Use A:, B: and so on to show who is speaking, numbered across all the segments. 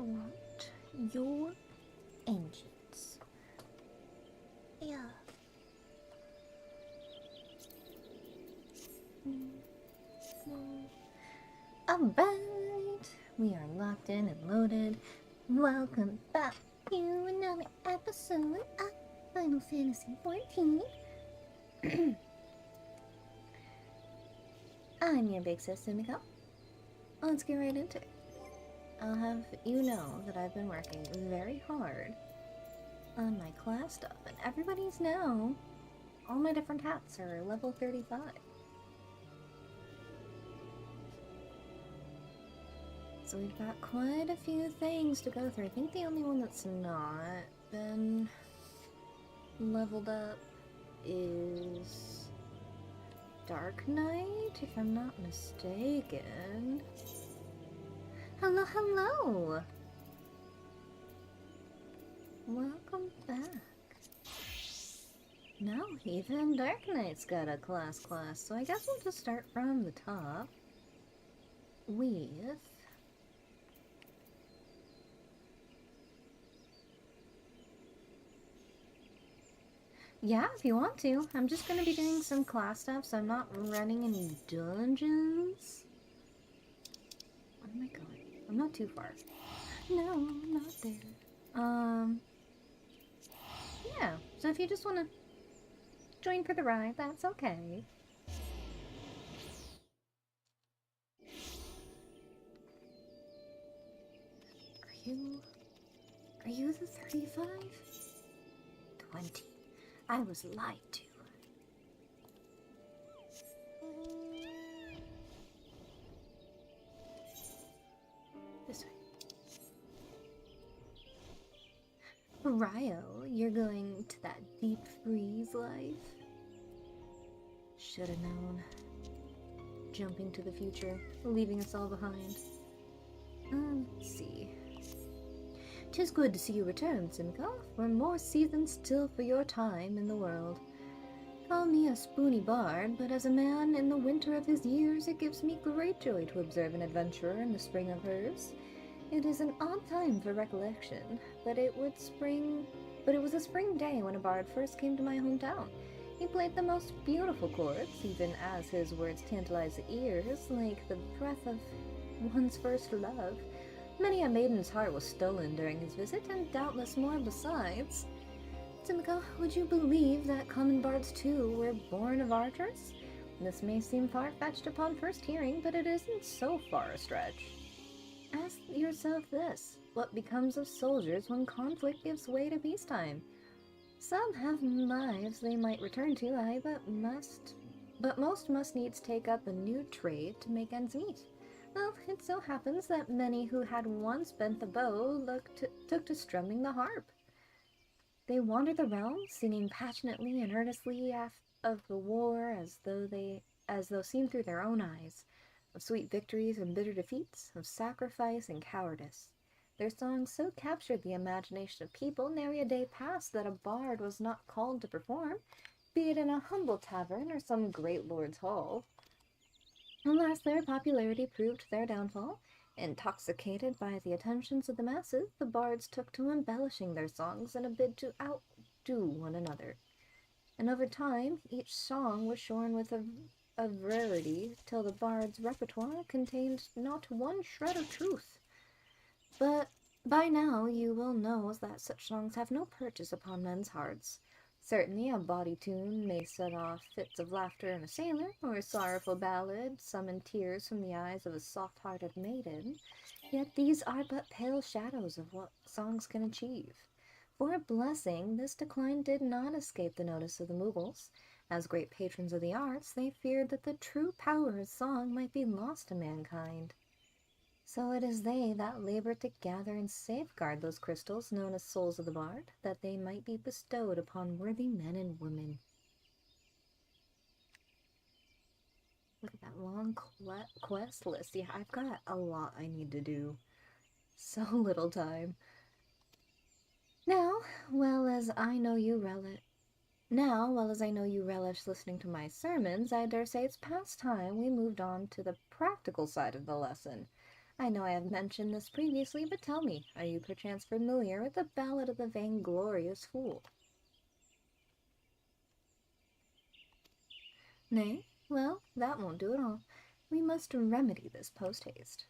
A: want your engines. Yeah. Alright, we are locked in and loaded. Welcome back to another episode of Final Fantasy XIV. I'm your big sis, Sumiko. Let's get right into it. I'll have you know that I've been working very hard on my class stuff, and everybody's now, all my different hats are level 35. So we've got quite a few things to go through. I think the only one that's not been leveled up is Dark Knight, if I'm not mistaken. Hello, hello! Welcome back. No, even Dark Knight's got a class, so I guess we'll just start from the top with... Yeah, if you want to. I'm just gonna be doing some class stuff, so I'm not running any dungeons. Where am I going? I'm not too far. No, I'm not there. Yeah, so if you just want to join for the ride, that's okay. Are you the 35? 20. I was lied to. This way. Ryo, you're going to that deep freeze life? Should have known. Jumping to the future, leaving us all behind. Let's see. 'Tis good to see you return, Simcoe, for more seasons still for your time in the world. Call me a spoony bard, but as a man in the winter of his years, it gives me great joy to observe an adventurer in the spring of hers. It is an odd time for recollection, but it was a spring day when a bard first came to my hometown. He played the most beautiful chords, even as his words tantalized the ears, like the breath of one's first love. Many a maiden's heart was stolen during his visit, and doubtless more besides. Simiko, would you believe that common bards too were born of archers? This may seem far-fetched upon first hearing, but it isn't so far a stretch. Ask yourself this: what becomes of soldiers when conflict gives way to peacetime? Some have lives they might return to, aye, but most must needs take up a new trade to make ends meet. Well, it so happens that many who had once bent the bow took to strumming the harp. They wandered the realm, singing passionately and earnestly of the war as though seen through their own eyes, of sweet victories and bitter defeats, of sacrifice and cowardice. Their songs so captured the imagination of people, nary a day passed that a bard was not called to perform, be it in a humble tavern or some great lord's hall. Alas, their popularity proved their downfall. Intoxicated by the attentions of the masses, the bards took to embellishing their songs in a bid to outdo one another. And over time, each song was shorn with a rarity, till the bard's repertoire contained not one shred of truth. But by now you will know that such songs have no purchase upon men's hearts. Certainly a bawdy tune may set off fits of laughter in a sailor, or a sorrowful ballad summon tears from the eyes of a soft-hearted maiden, yet these are but pale shadows of what songs can achieve. For a blessing, this decline did not escape the notice of the Mughals. As great patrons of the arts, they feared that the true power of song might be lost to mankind. So it is they that labor to gather and safeguard those crystals known as souls of the bard, that they might be bestowed upon worthy men and women. Look at that long quest list. Yeah, I've got a lot I need to do. So little time. Now, well as I know you relish listening to my sermons, I dare say it's past time we moved on to the practical side of the lesson. I know I have mentioned this previously, but tell me, are you perchance familiar with the Ballad of the Vainglorious Fool? Nay? Well, that won't do at all. We must remedy this post-haste.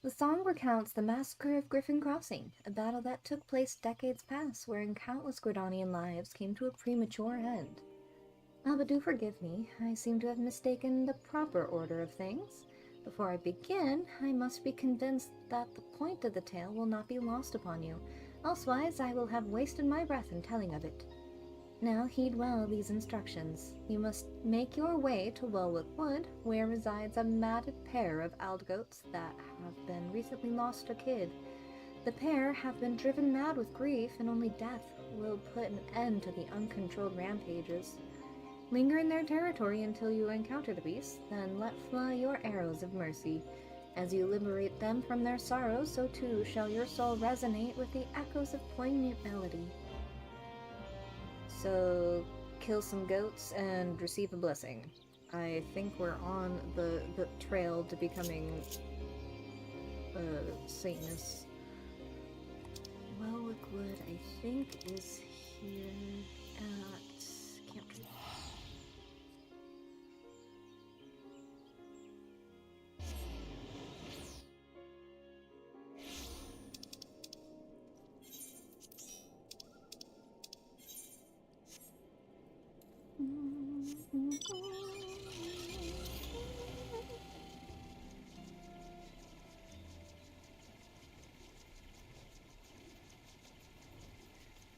A: The song recounts the massacre of Griffin Crossing, a battle that took place decades past, wherein countless Gridanian lives came to a premature end. Ah, but do forgive me, I seem to have mistaken the proper order of things. Before I begin, I must be convinced that the point of the tale will not be lost upon you, elsewise I will have wasted my breath in telling of it. Now heed well these instructions. You must make your way to Wellwood Wood, where resides a matted pair of aldgoats that have been recently lost a kid. The pair have been driven mad with grief, and only death will put an end to the uncontrolled rampages. Linger in their territory until you encounter the beasts, then let fly your arrows of mercy. As you liberate them from their sorrows, so too shall your soul resonate with the echoes of poignant melody. So, kill some goats and receive a blessing. I think we're on the trail to becoming Satanists. Wellwood Wood, I think, is here at Camp Tree.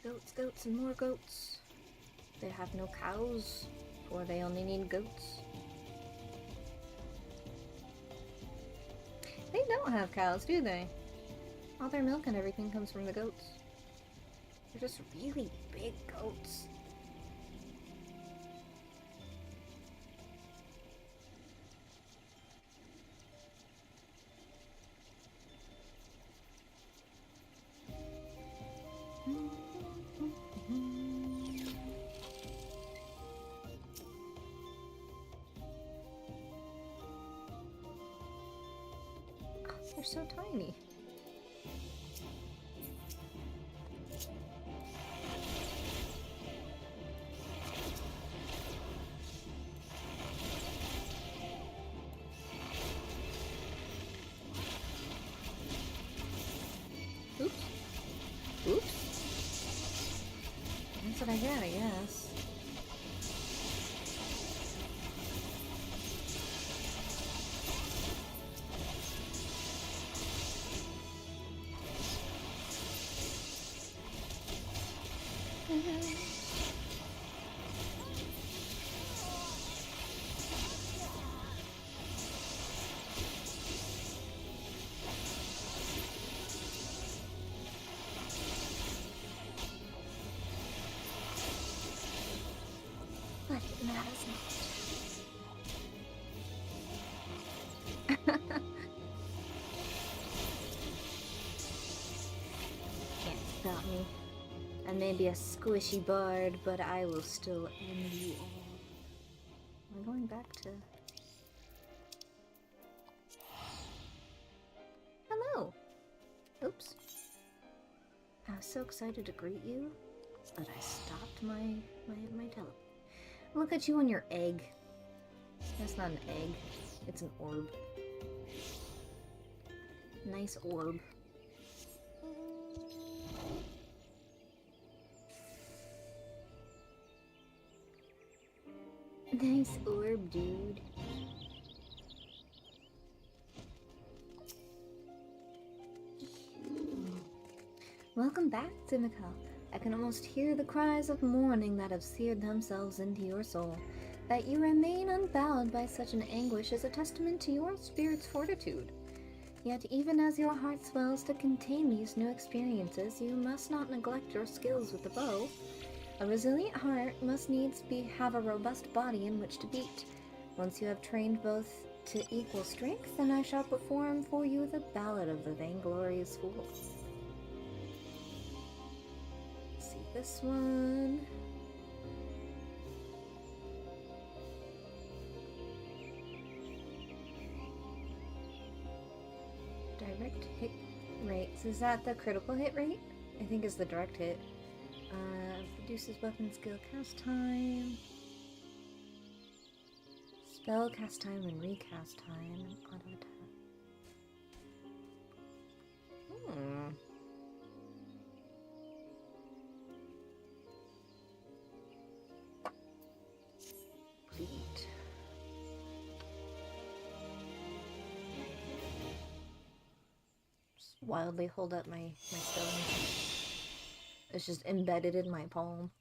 A: Goats, goats, and more goats. They have no cows, for they only need goats. They don't have cows, do they? All their milk and everything comes from the goats. They're just really big goats. They're so tiny. Oops. Oops. That's what I get, I guess. But it matters not. Can't stop me. I may be a squishy bard, but I will still end you all. We're going back to... Hello! Oops. I was so excited to greet you, but I stopped my teleport. Look at you and your egg. That's not an egg. It's an orb. Nice orb. Nice orb, dude. Welcome back, Simika. I can almost hear the cries of mourning that have seared themselves into your soul. That you remain unbowed by such an anguish is a testament to your spirit's fortitude. Yet even as your heart swells to contain these new experiences, you must not neglect your skills with the bow. A resilient heart must needs have a robust body in which to beat. Once you have trained both to equal strength, then I shall perform for you the Ballad of the Vainglorious Fool. See this one. direct hit rates. Is that the critical hit rate? I think is the direct hit. Reduces weapon skill cast time. Spell cast time and recast time. And auto attack. Complete. Just wildly hold up my stone. It's just embedded in my palm.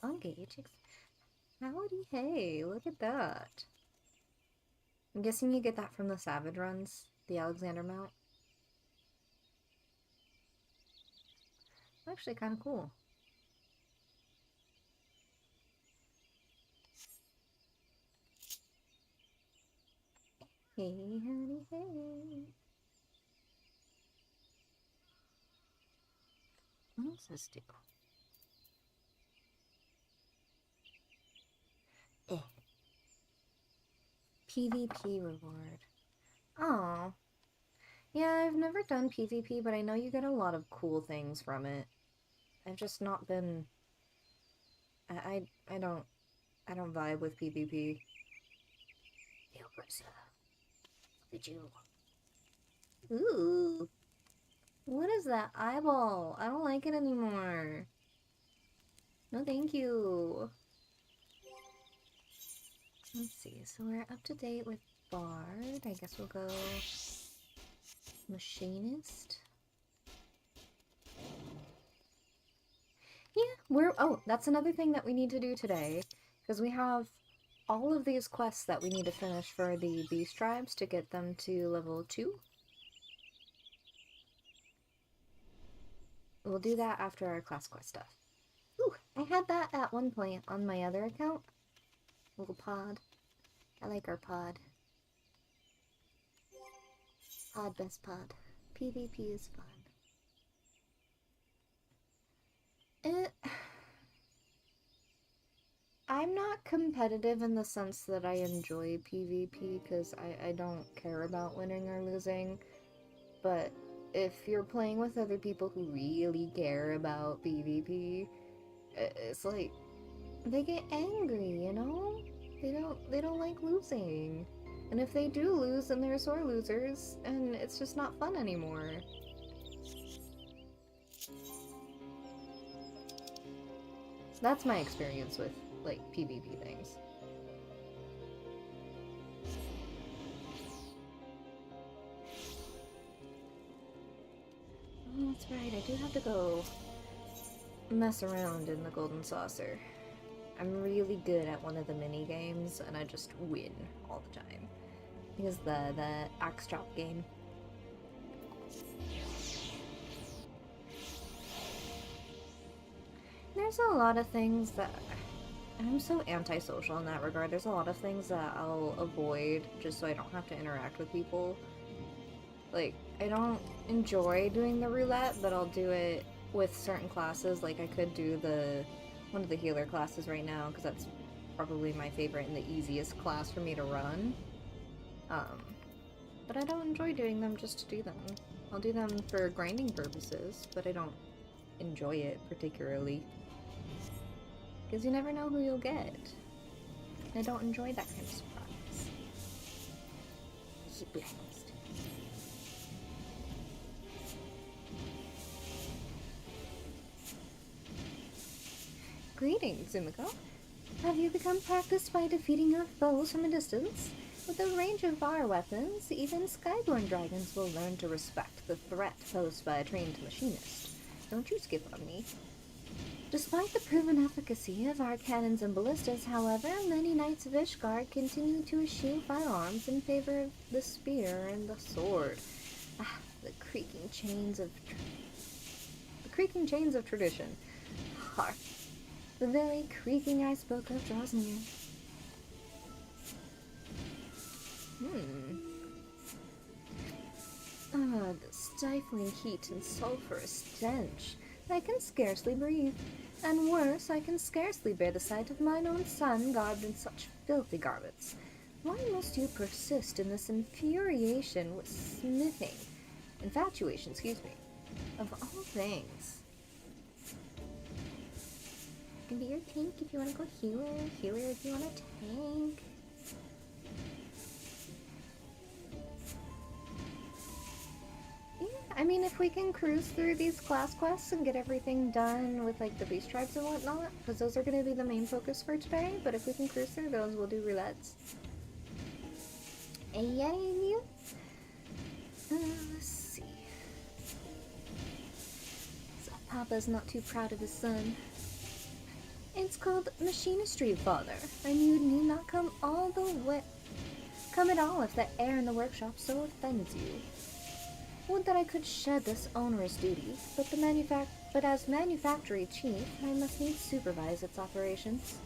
A: Engage. Howdy, hey, look at that. I'm guessing you get that from the Savage runs, the Alexander mount. Actually kind of cool. Hey, howdy, hey. What does this do? PvP reward. Oh. Yeah, I've never done PvP, but I know you get a lot of cool things from it. I've just not been... I don't vibe with PvP. Did you? Ooh. What is that eyeball? I don't like it anymore. No, thank you. Let's see, so we're up to date with Bard. I guess we'll go Machinist. Yeah, oh, that's another thing that we need to do today, because we have all of these quests that we need to finish for the Beast Tribes to get them to level 2. We'll do that after our class quest stuff. Ooh, I had that at one point on my other account. Little pod. I like our pod. Pod best pod. PvP is fun. I'm not competitive in the sense that I enjoy PvP, because I don't care about winning or losing. But if you're playing with other people who really care about PvP, it's like, they get angry, you know? They don't like losing. And if they do lose, then they're sore losers, and it's just not fun anymore. That's my experience with, like, PvP things. Oh, that's right, I do have to go mess around in the Golden Saucer. I'm really good at one of the mini games, and I just win all the time. I think it's the axe chop game. There's a lot of things that... I'm so antisocial in that regard. There's a lot of things that I'll avoid just so I don't have to interact with people. Like, I don't enjoy doing the roulette, but I'll do it with certain classes. Like, I could do one of the healer classes right now, because that's probably my favorite and the easiest class for me to run. But I don't enjoy doing them just to do them. I'll do them for grinding purposes, but I don't enjoy it particularly. Because you never know who you'll get. I don't enjoy that kind of surprise. Keep blessed. Greetings, Umiko. Have you become practiced by defeating your foes from a distance? With a range of fire weapons, even Skyborn dragons will learn to respect the threat posed by a trained machinist. Don't you skip on me. Despite the proven efficacy of our cannons and ballistas, however, many knights of Ishgard continue to eschew firearms in favor of the spear and the sword. Ah, the creaking chains of tradition. Hark. The very creaking I spoke of draws near. Ah, the stifling heat and sulphurous stench. I can scarcely breathe. And worse, I can scarcely bear the sight of mine own son garbed in such filthy garments. Why must you persist in this infatuation with smithing? Infatuation, excuse me. Of all things. Can be your tank if you want to go healer, healer if you want to tank. Yeah, I mean, if we can cruise through these class quests and get everything done with like the beast tribes and whatnot, because those are going to be the main focus for today, but if we can cruise through those, we'll do roulettes. Yay! Let's see. So Papa's not too proud of his son. It's called machinistry, father, and you need not come at all if the air in the workshop so offends you. Would that I could shed this onerous duty, but as manufactory chief, I must needs supervise its operations.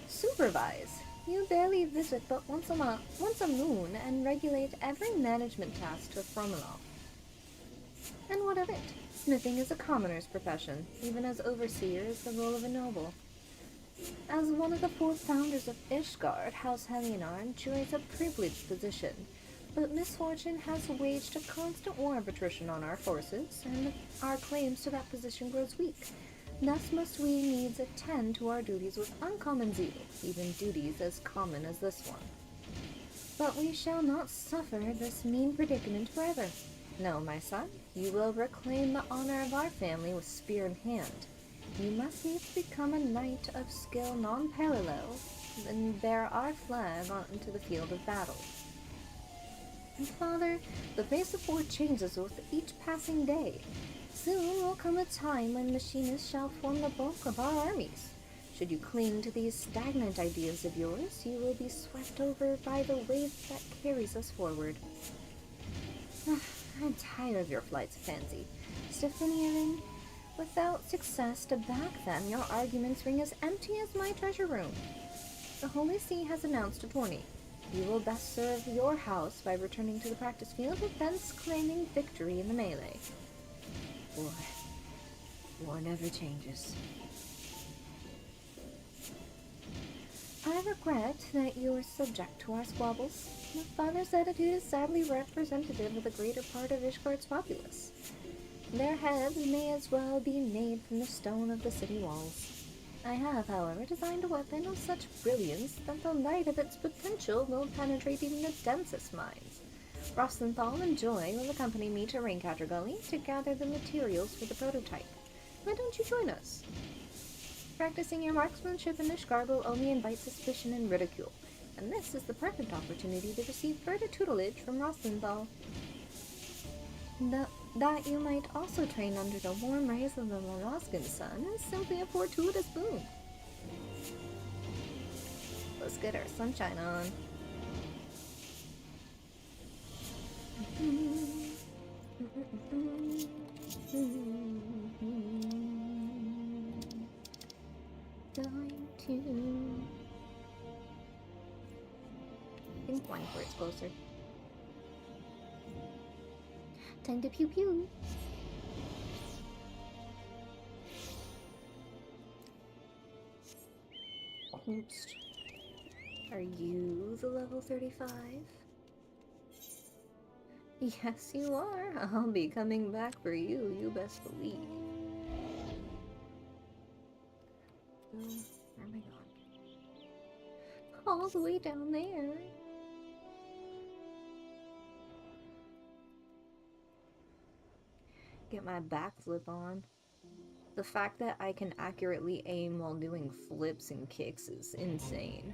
A: Supervise? You barely visit but once a moon, and regulate every management task to Fromelov. And what of it? Smithing is a commoner's profession, even as overseer is the role of a noble. As one of the 4 founders of Ishgard, House Helionar enjoys a privileged position, but misfortune has waged a constant war of attrition on our forces, and our claims to that position grows weak. Thus must we needs attend to our duties with uncommon zeal, even duties as common as this one. But we shall not suffer this mean predicament forever. No, my son, you will reclaim the honor of our family with spear in hand. You must needs become a knight of skill non-parallel, and bear our flag on into the field of battle. And father, the pace of war changes with each passing day. Soon will come a time when machinists shall form the bulk of our armies. Should you cling to these stagnant ideas of yours, you will be swept over by the wave that carries us forward. I'm tired of your flights of fancy. Stiffening, without success to back them, your arguments ring as empty as my treasure room. The Holy See has announced a tourney. You will best serve your house by returning to the practice field and thence claiming victory in the melee. War never changes. I regret that you are subject to our squabbles. My father's attitude is sadly representative of the greater part of Ishgard's populace. Their heads may as well be made from the stone of the city walls. I have, however, designed a weapon of such brilliance that the light of its potential will penetrate even the densest minds. Rosthenthal and Joy will accompany me to Raincatcher Gully to gather the materials for the prototype. Why don't you join us? Practicing your marksmanship in Ishgard will only invite suspicion and ridicule, and this is the perfect opportunity to receive further tutelage from Rosthenthal. That you might also train under the warm rays of the Moroskan sun is simply a fortuitous boon. Let's get our sunshine on. Going to... I think one for it's closer. Time to pew pew. Oops. Are you the level 35? Yes, you are. I'll be coming back for you, you best believe. Where am I going? All the way down there. Get my backflip on. The fact that I can accurately aim while doing flips and kicks is insane.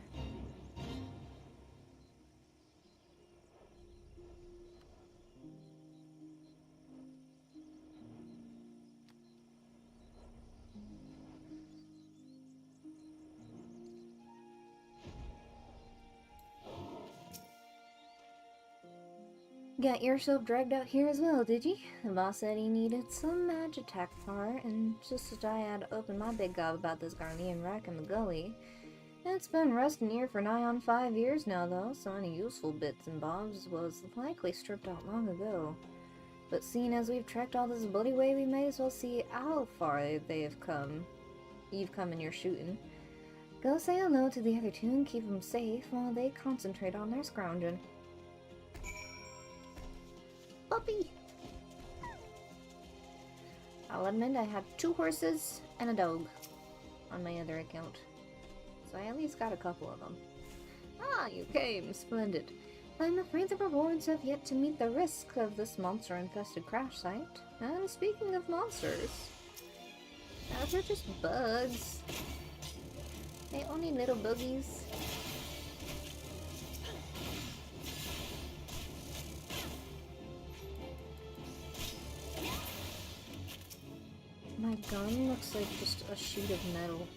A: Got yourself dragged out here as well, did you? The boss said he needed some magitech part, and just as I had to open my big gob about this Garlean wreck in the gully. It's been rusting here for nigh on 5 years now, though, so any useful bits and bobs was likely stripped out long ago. But seeing as we've trekked all this bloody way, we may as well see how far they have come. You've come in your shooting. Go say hello to the other two and keep them safe while they concentrate on their scrounging. Puppy! I'll admit I had 2 horses and a dog on my other account. So I at least got a couple of them. Ah, you came! Splendid. I'm afraid the rewards have yet to meet the risk of this monster-infested crash site. And speaking of monsters, those are just bugs. They only little boogies. My gun looks like just a sheet of metal.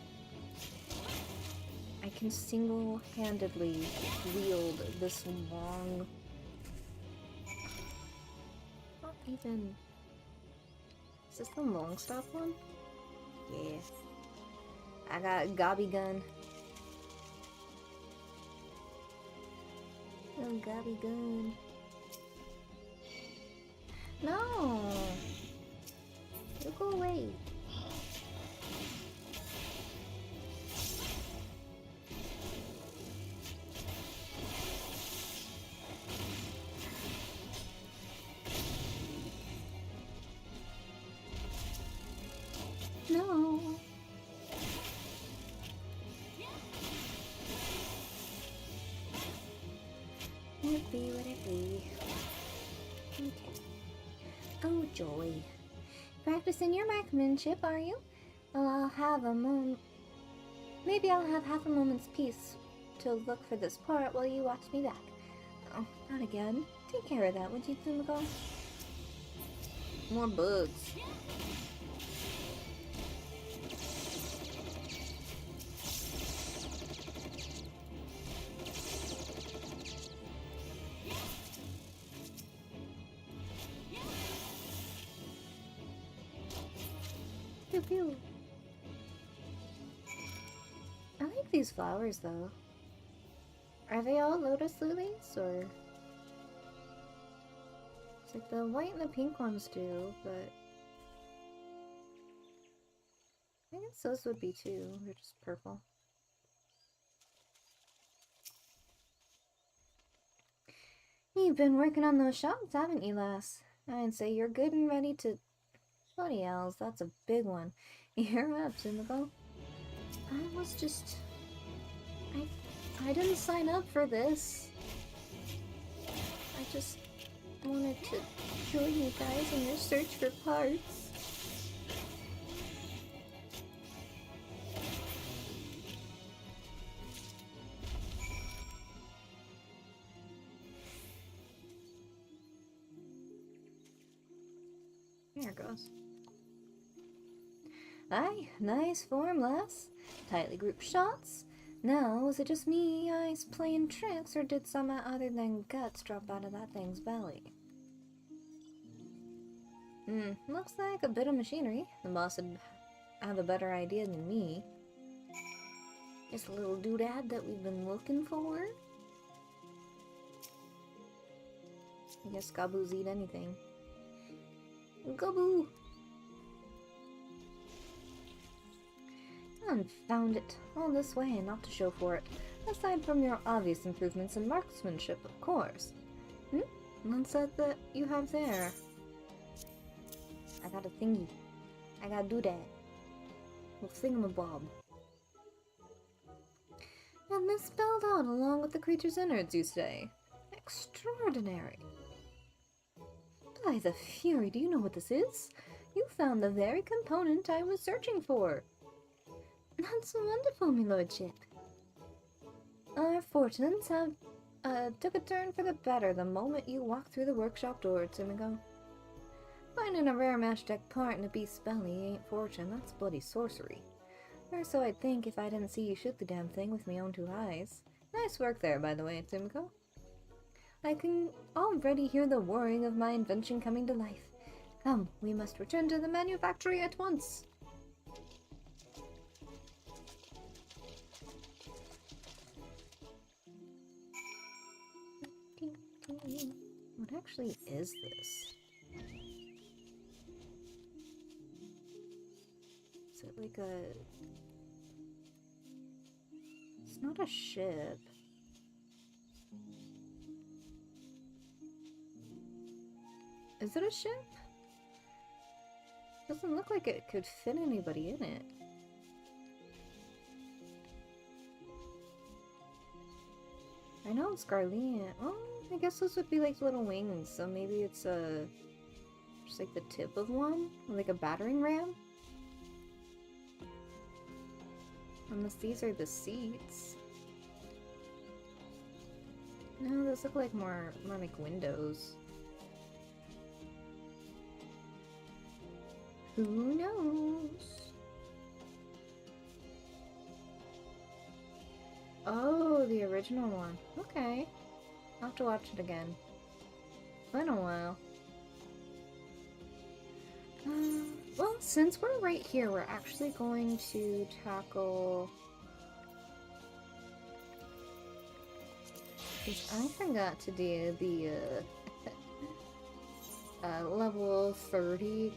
A: I can single-handedly wield this long... Not even... Is this the long stop one? Yeah. I got a gobby gun. Oh, gobby gun. No! You go away. No. Would it be, would it be? Okay. Oh, joy. Practicing your marksmanship, are you? Well, I'll have a moment. Maybe I'll have half a moment's peace to look for this part while you watch me back. Oh, not again. Take care of that, would you, Tsumiko? More bugs. Pew pew. I like these flowers though. Are they all lotus lilies or? It's like the white and the pink ones do, but I guess those would be too. They're just purple. You've been working on those shots, haven't you, lass? I'd say you're good and ready to... Bloody owls, that's a big one. You're up, Tsumiko. I was just... I didn't sign up for this. I just wanted to join you guys in your search for parts. There it goes. Aye, nice form, lass. Tightly grouped shots. Now, was it just me eyes playing tricks, or did some other than guts drop out of that thing's belly? Looks like a bit of machinery. The boss would have a better idea than me. Just a little doodad that we've been looking for. I guess Gaboos eat anything. Gaboo! Confound it. All this way and not to show for it. Aside from your obvious improvements in marksmanship, of course. What's that you have there? I got a thingy. I gotta do that. Little thingamabob. And this spelled out along with the creature's innards, you say? Extraordinary. By the fury, do you know what this is? You found the very component I was searching for. That's wonderful, my lordship. Our fortunes have took a turn for the better the moment you walked through the workshop door, Tsumiko. Finding a rare match-deck part in a beast's belly ain't fortune, that's bloody sorcery. Or so I'd think if I didn't see you shoot the damn thing with my own 2 eyes. Nice work there, by the way, Tsumiko. I can already hear the whirring of my invention coming to life. Come, we must return to the manufactory at once. What actually is this? Is it like a... It's not a ship. Is it a ship? Doesn't look like it could fit anybody in it. I know it's Garlean. Oh, I guess those would be like little wings, so maybe it's just like the tip of one? Like a battering ram? Unless these are the seats. No, those look like more like windows. Who knows? Oh, the original one. Okay. I'll have to watch it again. It's been a while. Well, since we're right here, we're actually going to tackle... Because I forgot to do the, level 30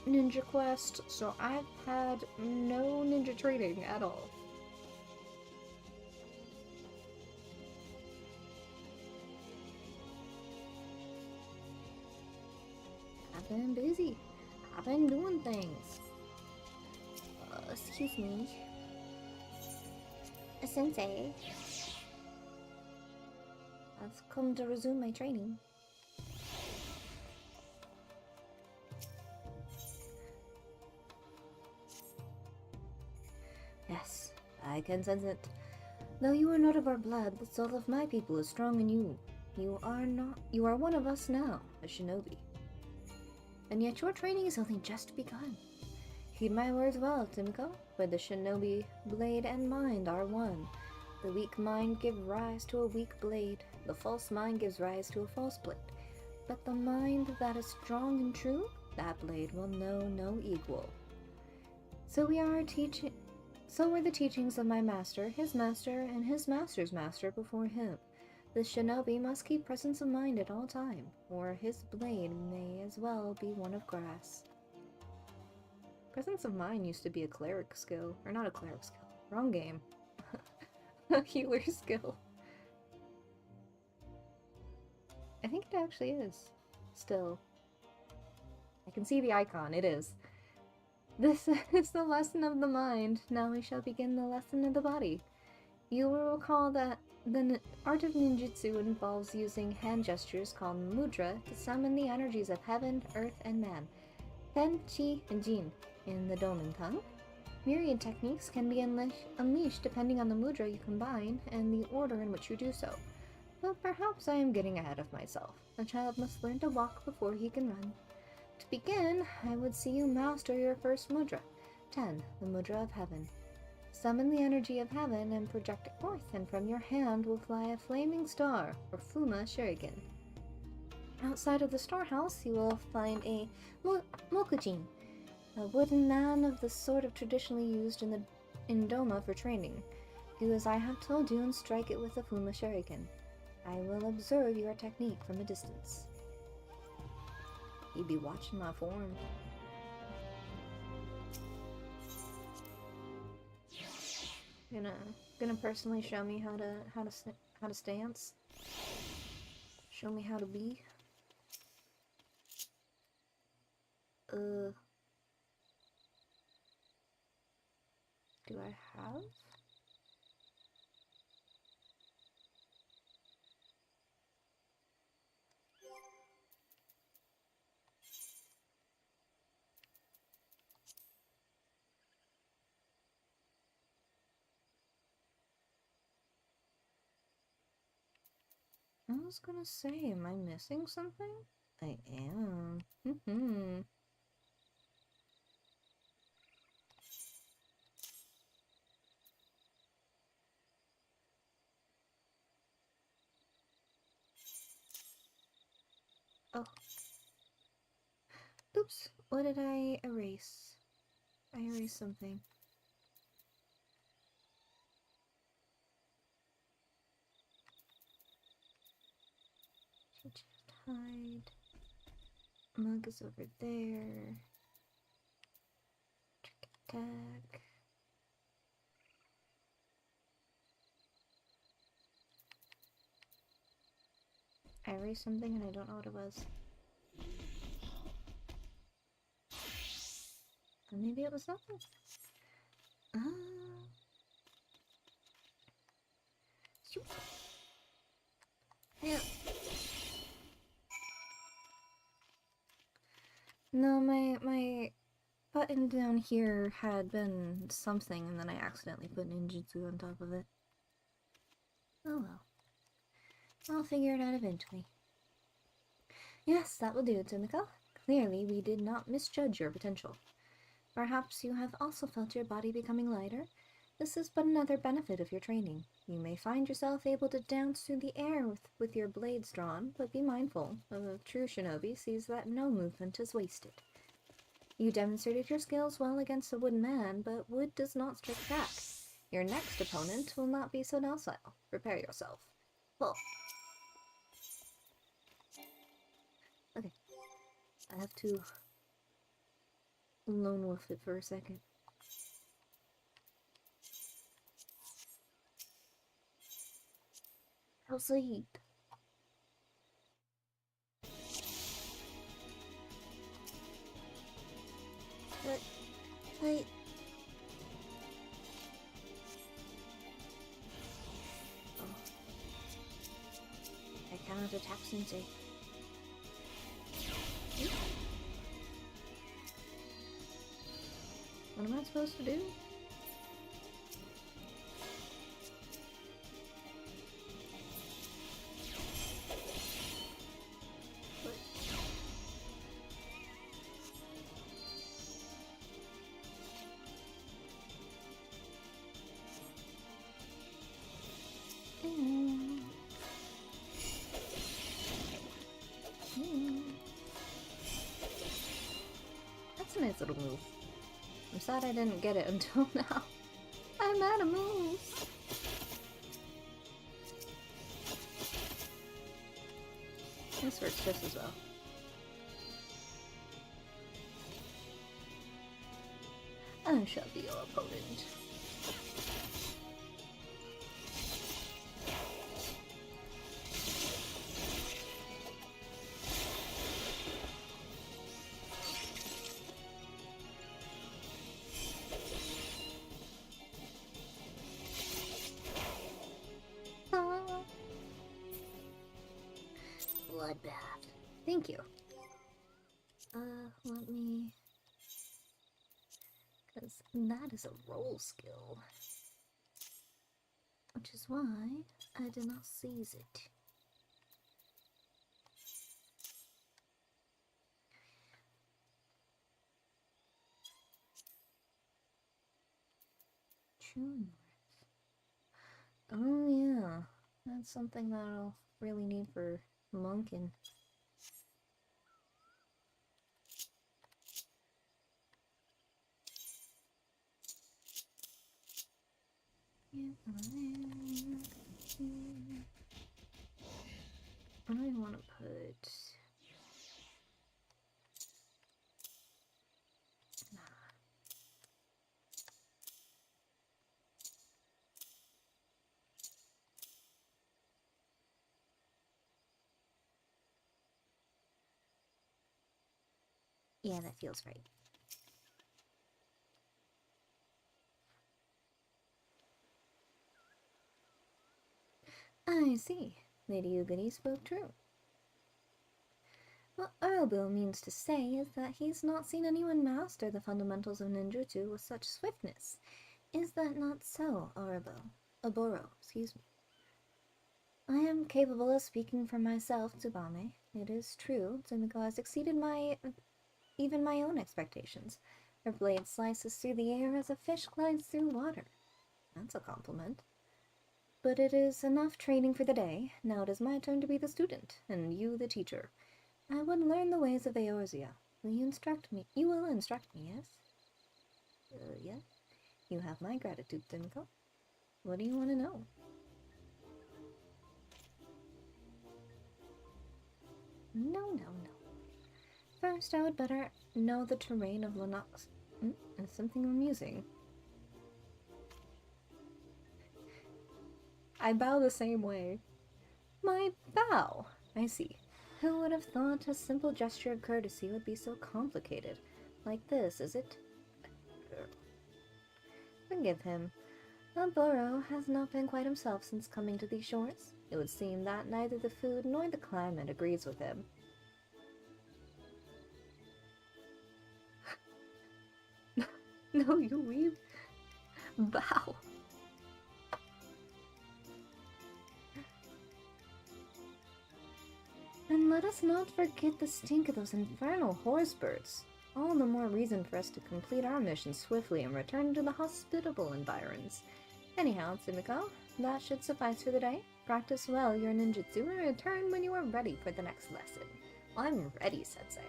A: ninja quest, so I've had no ninja training at all. I've been busy. I've been doing things. Excuse me. Sensei. I've come to resume my training. Yes, I can sense it. Though you are not of our blood, the soul of my people is strong in you. You are one of us now, a shinobi. And yet your training is only just begun. Heed my words well, Timiko, for the shinobi blade and mind are one. The weak mind gives rise to a weak blade. The false mind gives rise to a false blade. But the mind that is strong and true, that blade will know no equal. So were the teachings of my master, his master, and his master's master before him. The shinobi must keep presence of mind at all time, or his blade may as well be one of grass. Presence of mind used to be a cleric skill. Or not a cleric skill. Wrong game. A healer skill. I think it actually is. Still. I can see the icon. It is. This is the lesson of the mind. Now we shall begin the lesson of the body. You will recall that the art of ninjutsu involves using hand gestures called mudra to summon the energies of heaven, earth, and man. Fen, chi, and jin in the Domin tongue. Myriad techniques can be unleashed depending on the mudra you combine and the order in which you do so. But perhaps I am getting ahead of myself. A child must learn to walk before he can run. To begin, I would see you master your first mudra. 10. The mudra of heaven. Summon the energy of heaven and project it forth, and from your hand will fly a flaming star, or Fuma Shuriken. Outside of the storehouse, you will find a Mokujin, a wooden man of the sort of traditionally used in Doma for training. Do as I have told you and strike it with a Fuma Shuriken. I will observe your technique from a distance. You'd be watching my form. Gonna personally show me how to stance. Show me how to be. Do I have? I was gonna say, am I missing something? I am. Oh. Oops, what did I erase? I erased something. Just hide. Mug is over there. Trick attack. I erased something and I don't know what it was. Or maybe it was nothing. Shoot. Yeah. No, my button down here had been something, and then I accidentally put ninjutsu on top of it. Oh well. I'll figure it out eventually. Yes, that will do, Tsumiko. Clearly, we did not misjudge your potential. Perhaps you have also felt your body becoming lighter? This is but another benefit of your training. You may find yourself able to dance through the air with your blades drawn, but be mindful. A true shinobi sees that no movement is wasted. You demonstrated your skills well against a wooden man, but wood does not strike back. Your next opponent will not be so docile. Prepare yourself. Well. Okay. I have to lone wolf it for a second. I'll sleep. But I cannot attack Sensei. What am I supposed to do? What? That's a nice little move. I'm sad I didn't get it until now. I'm out of moves. This works just as well. I shall be your opponent. Bloodbath. Thank you. Let me... Because that is a roll skill. Which is why I did not seize it. True North. Oh yeah. That's something that I'll really need for monking. What do I want to put? Yeah, that feels right. I see. Lady Ugadi spoke true. What Urobo means to say is that he's not seen anyone master the fundamentals of ninjutsu with such swiftness. Is that not so, Oboro, excuse me. I am capable of speaking for myself, Tsubame. It is true, Tsumiko has exceeded even my own expectations. Her blade slices through the air as a fish glides through water. That's a compliment. But it is enough training for the day. Now it is my turn to be the student, and you the teacher. I would learn the ways of Eorzea. Will you instruct me? You will instruct me, yes? Yes. You have my gratitude, Tsumiko. What do you want to know? No. First, I would better know the terrain of Lennox. It's something amusing. I bow the same way. My bow? I see. Who would have thought a simple gesture of courtesy would be so complicated? Like this, is it? Forgive him. The burrow has not been quite himself since coming to these shores. It would seem that neither the food nor the climate agrees with him. No, you weep. Bow. And let us not forget the stink of those infernal horse birds. All the more reason for us to complete our mission swiftly and return to the hospitable environs. Anyhow, Tsumiko, that should suffice for the day. Practice well your ninjutsu and return when you are ready for the next lesson. I'm ready, Sensei.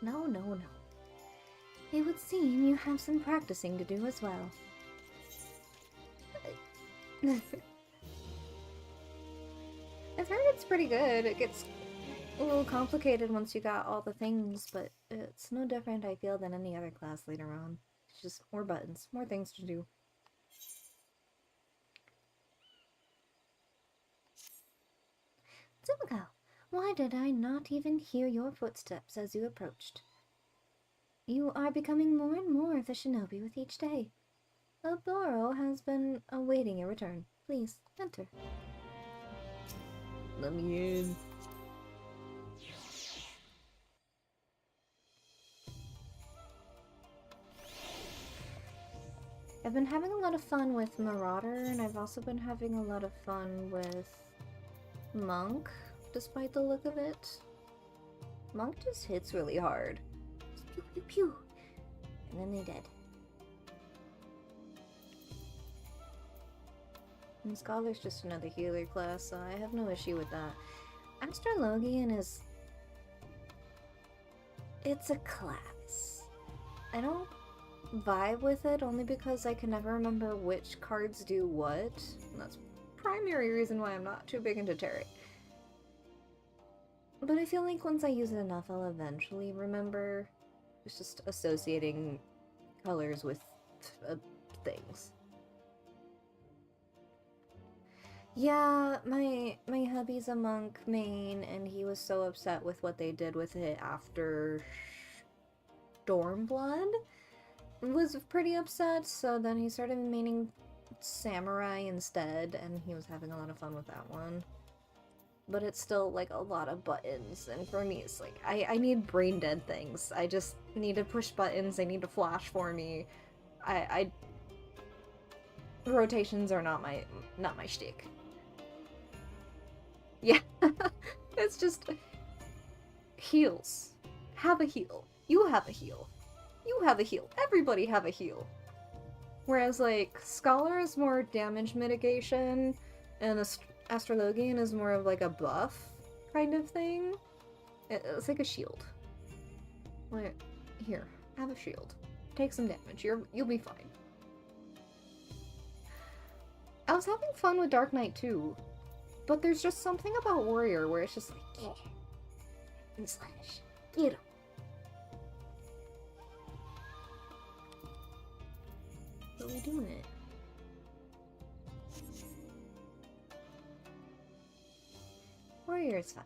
A: No, no, no. It would seem you have some practicing to do as well. I've heard it's pretty good. It gets a little complicated once you got all the things, but it's no different, I feel, than any other class later on. It's just more buttons, more things to do. Tsumiko, why did I not even hear your footsteps as you approached? You are becoming more and more of a shinobi with each day. Oboro has been awaiting your return. Please, enter. Let me in. I've been having a lot of fun with Marauder, and I've also been having a lot of fun with Monk, despite the look of it. Monk just hits really hard. Pew pew pew. And then they dead. And Scholar's just another healer class, so I have no issue with that. Astrologian is... it's a class. I don't vibe with it only because I can never remember which cards do what. And that's primary reason why I'm not too big into tarot. But I feel like once I use it enough, I'll eventually remember. It's just associating colors with things. Yeah, my hubby's a monk main, and he was so upset with what they did with it after Stormblood. Was pretty upset, so then he started maining Samurai instead, and he was having a lot of fun with that one. But it's still, like, a lot of buttons, and for me, it's like, I need brain-dead things. I just need to push buttons, they need to flash for me. Rotations are not my shtick. Yeah, it's just... heals. Have a heal. You have a heal. You have a heal. Everybody have a heal. Whereas, like, Scholar is more damage mitigation, and Astrologian is more of, like, a buff kind of thing. It's like a shield. Like, here, have a shield. Take some damage. You'll be fine. I was having fun with Dark Knight, too. But there's just something about Warrior where it's just like, yeah. And slash. Get him. But we're doing it. Warrior is fun.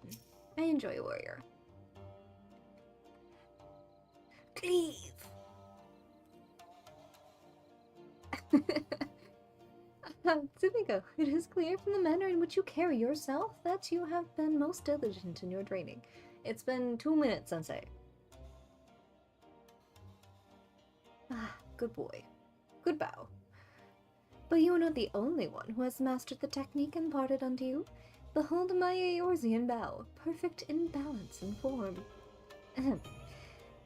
A: I enjoy Warrior. Cleave! Tsumiko, it is clear from the manner in which you carry yourself that you have been most diligent in your training. It's been 2 minutes, Sensei. Ah, good boy. Good bow. But you are not the only one who has mastered the technique imparted unto you. Behold my Eorzean bow, perfect in balance and form. Ahem.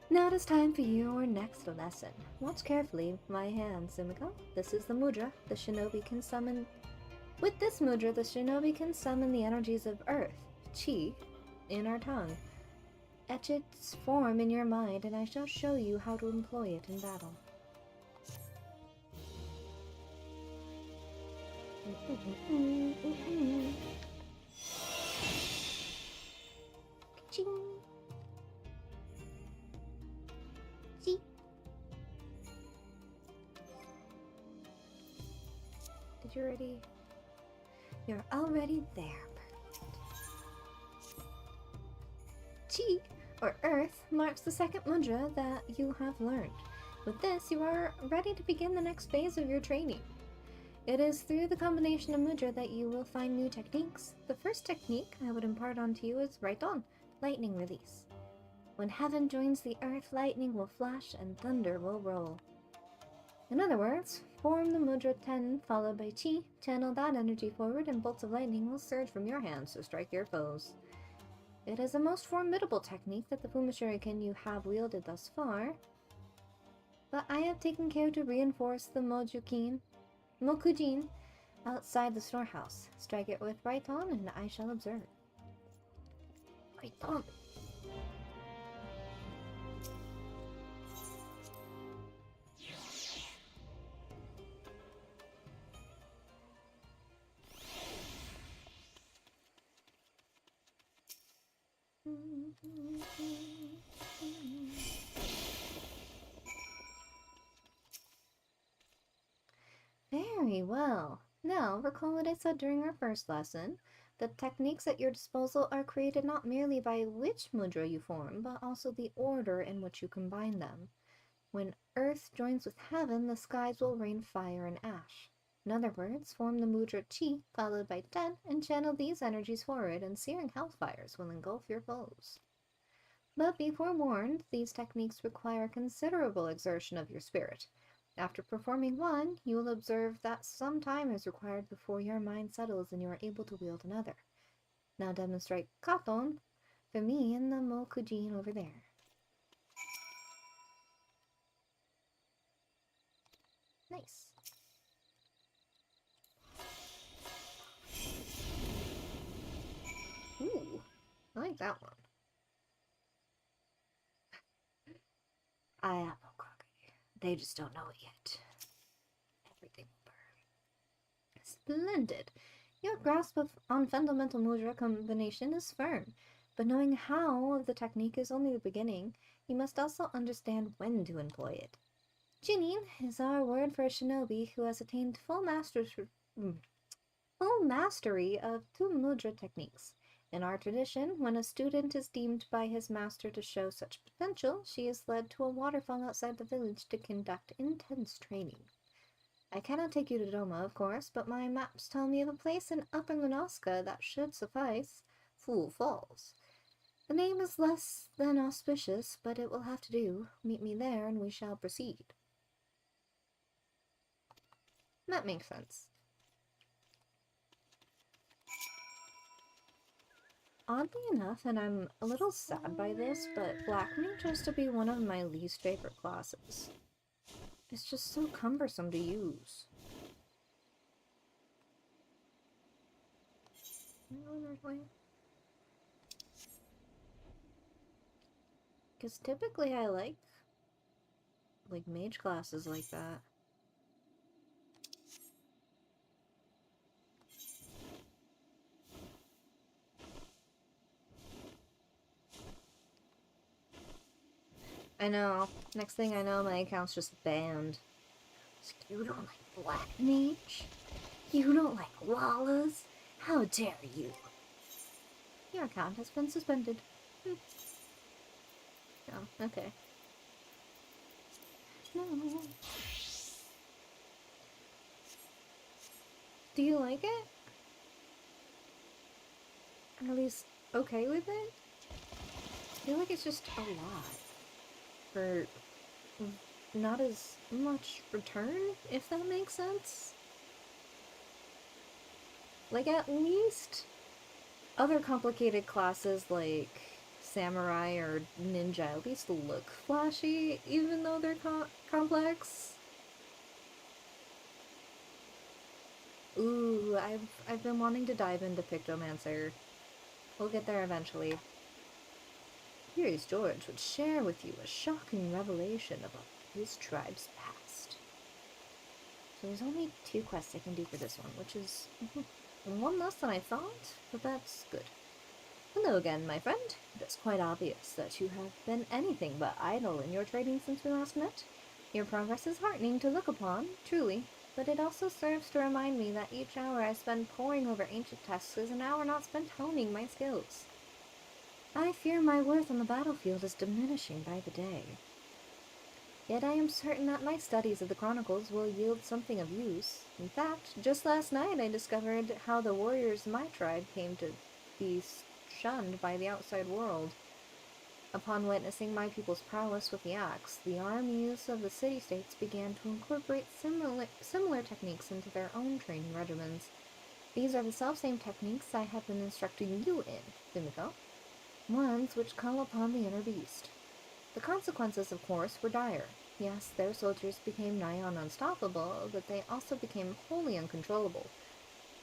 A: Now it is time for your next lesson. Watch carefully my hand, Tsumiko. This is the mudra. The shinobi can summon... With this mudra, the shinobi can summon the energies of earth, chi, in our tongue. Etch its form in your mind, and I shall show you how to employ it in battle. Ching. See? Did you already? You're already there. Chi, or Earth, marks the second mudra that you have learned. With this, you are ready to begin the next phase of your training. It is through the combination of mudra that you will find new techniques. The first technique I would impart onto you is right on, lightning release. When heaven joins the earth, lightning will flash and thunder will roll. In other words, form the mudra 10 followed by chi, channel that energy forward, and bolts of lightning will surge from your hands to strike your foes. It is the most formidable technique that the Fumashuriken you have wielded thus far, but I have taken care to reinforce the Mokujin outside the storehouse. Strike it with right on, and I shall observe. Right on. Very well. Now, recall what I said during our first lesson. The techniques at your disposal are created not merely by which mudra you form, but also the order in which you combine them. When earth joins with heaven, the skies will rain fire and ash. In other words, form the mudra chi, followed by 10, and channel these energies forward, and searing hellfires will engulf your foes. But be forewarned, these techniques require considerable exertion of your spirit. After performing one, you will observe that some time is required before your mind settles and you are able to wield another. Now demonstrate Katon for me and the Mokujin over there. Nice. Ooh, I like that one. I am no cocky. They just don't know it yet. Everything will burn. Splendid. Your grasp on fundamental mudra combination is firm, but knowing how of the technique is only the beginning. You must also understand when to employ it. Chunin is our word for a shinobi who has attained full mastery of two mudra techniques. In our tradition, when a student is deemed by his master to show such potential, she is led to a waterfall outside the village to conduct intense training. I cannot take you to Doma, of course, but my maps tell me of a place in Upper Lunoska that should suffice. Fool Falls. The name is less than auspicious, but it will have to do. Meet me there and we shall proceed. That makes sense. Oddly enough, and I'm a little sad by this, but Black Mage has to be one of my least favorite classes. It's just so cumbersome to use. Because typically I like mage classes like that. I know. Next thing I know, my account's just banned. You don't like Black Mage? You don't like Wallace? How dare you? Your account has been suspended. Oh, okay. No. Do you like it? Or at least okay with it? I feel like it's just a lot. For not as much return, if that makes sense. Like, at least other complicated classes like samurai or ninja at least look flashy, even though they're complex. Ooh, I've been wanting to dive into Pictomancer. We'll get there eventually. Curious George would share with you a shocking revelation about his tribe's past. So there's only 2 quests I can do for this one, which is one less than I thought, but that's good. Hello again, my friend. It's quite obvious that you have been anything but idle in your trading since we last met. Your progress is heartening to look upon, truly. but it also serves to remind me that each hour I spend poring over ancient texts is an hour not spent honing my skills. I fear my worth on the battlefield is diminishing by the day. Yet I am certain that my studies of the Chronicles will yield something of use. In fact, just last night I discovered how the warriors of my tribe came to be shunned by the outside world. Upon witnessing my people's prowess with the axe, the armies of the city-states began to incorporate similar techniques into their own training regimens. These are the self-same techniques I have been instructing you in, Fumiko. Ones which call upon the inner beast. The consequences, of course, were dire. Yes, their soldiers became nigh on unstoppable, but they also became wholly uncontrollable,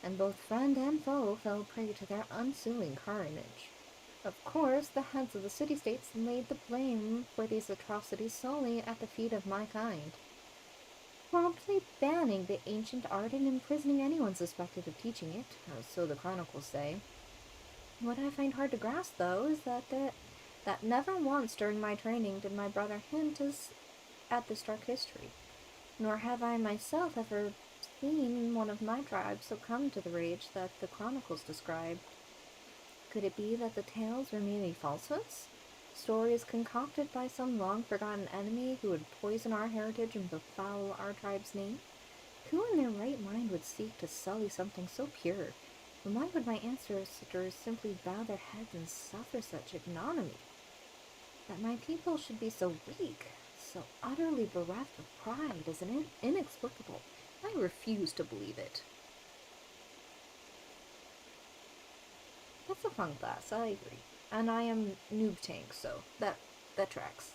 A: and both friend and foe fell prey to their ensuing carnage. Of course, the heads of the city-states laid the blame for these atrocities solely at the feet of my kind, promptly banning the ancient art and imprisoning anyone suspected of teaching it, or so the chronicles say. What I find hard to grasp, though, is that never once during my training did my brother hint at this dark history, nor have I myself ever seen one of my tribe succumb to the rage that the chronicles describe. Could it be that the tales were merely falsehoods? Stories concocted by some long-forgotten enemy who would poison our heritage and befoul our tribe's name? Who in their right mind would seek to sully something so pure? And why would my ancestors simply bow their heads and suffer such ignominy? That my people should be so weak, so utterly bereft of pride, is inexplicable. I refuse to believe it. That's a fun class, I agree. And I am noob tank, so that tracks.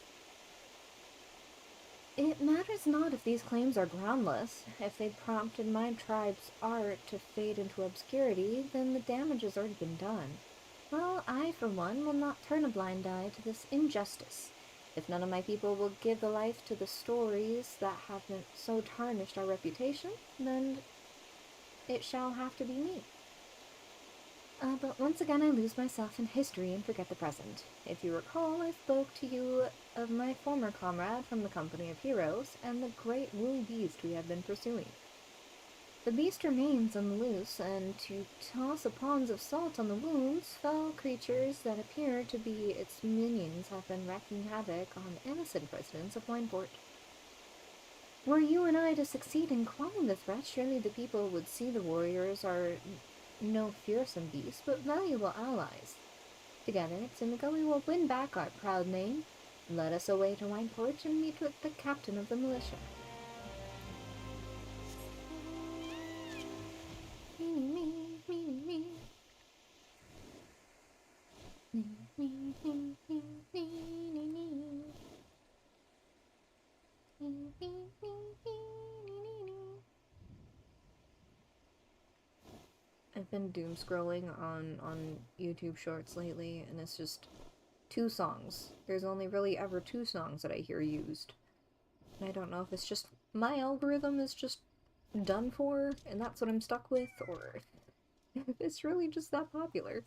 A: It matters not if these claims are groundless. If they prompted my tribe's art to fade into obscurity, then the damage has already been done. Well, I, for one, will not turn a blind eye to this injustice. If none of my people will give the life to the stories that have so tarnished our reputation, then it shall have to be me. But once again I lose myself in history and forget the present. If you recall, I spoke to you of my former comrade from the Company of Heroes, and the great woolly beast we have been pursuing. The beast remains on the loose, and to toss a ponds of salt on the wounds, foul creatures that appear to be its minions have been wreaking havoc on innocent residents of Wineport. Were you and I to succeed in quelling the threat, surely the people would see the warriors are no fearsome beasts, but valuable allies. Together, Tsumiko, we will win back our proud name. Let us away to Wineport and meet with the captain of the militia. I've been doom scrolling on YouTube Shorts lately, and it's just 2 songs. There's only really ever 2 songs that I hear used. And I don't know if it's just my algorithm is just done for, and that's what I'm stuck with, or if it's really just that popular.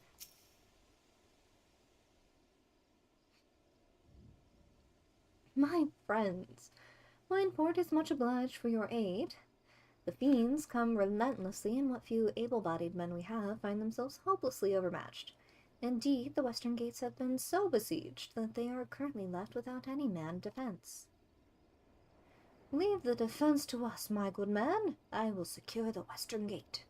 A: My friends, Wineport is much obliged for your aid. The fiends come relentlessly, and what few able-bodied men we have find themselves hopelessly overmatched. Indeed, the western gates have been so besieged that they are currently left without any manned defense. Leave the defense to us, my good man. I will secure the western gate.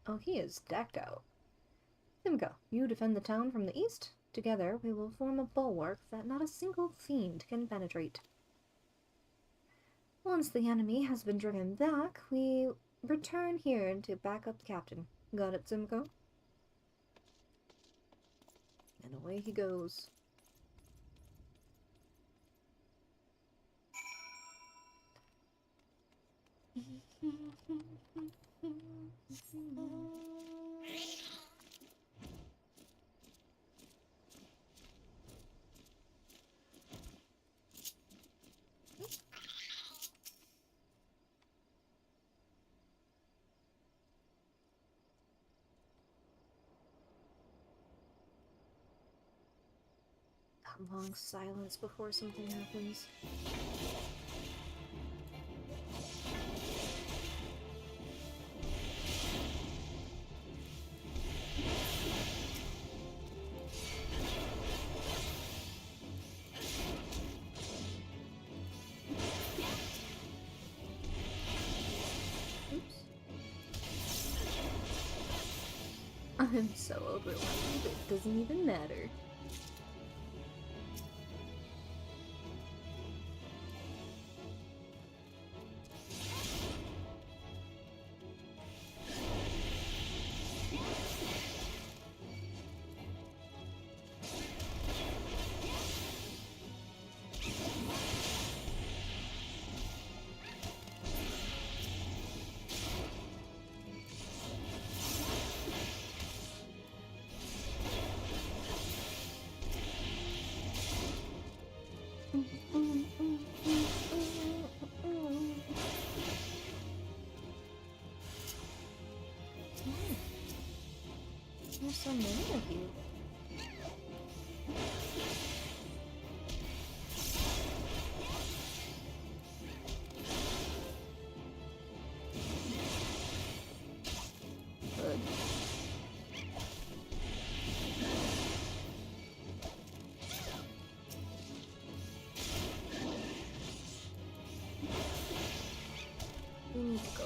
A: Oh, he is decked out. Simco, you defend the town from the east. Together we will form a bulwark that not a single fiend can penetrate. Once the enemy has been driven back, we return here to back up the captain. Got it, Simco? And away he goes. That long silence before something happens. I'm so overwhelmed, it doesn't even matter. There's so many of you. Good. We need to go.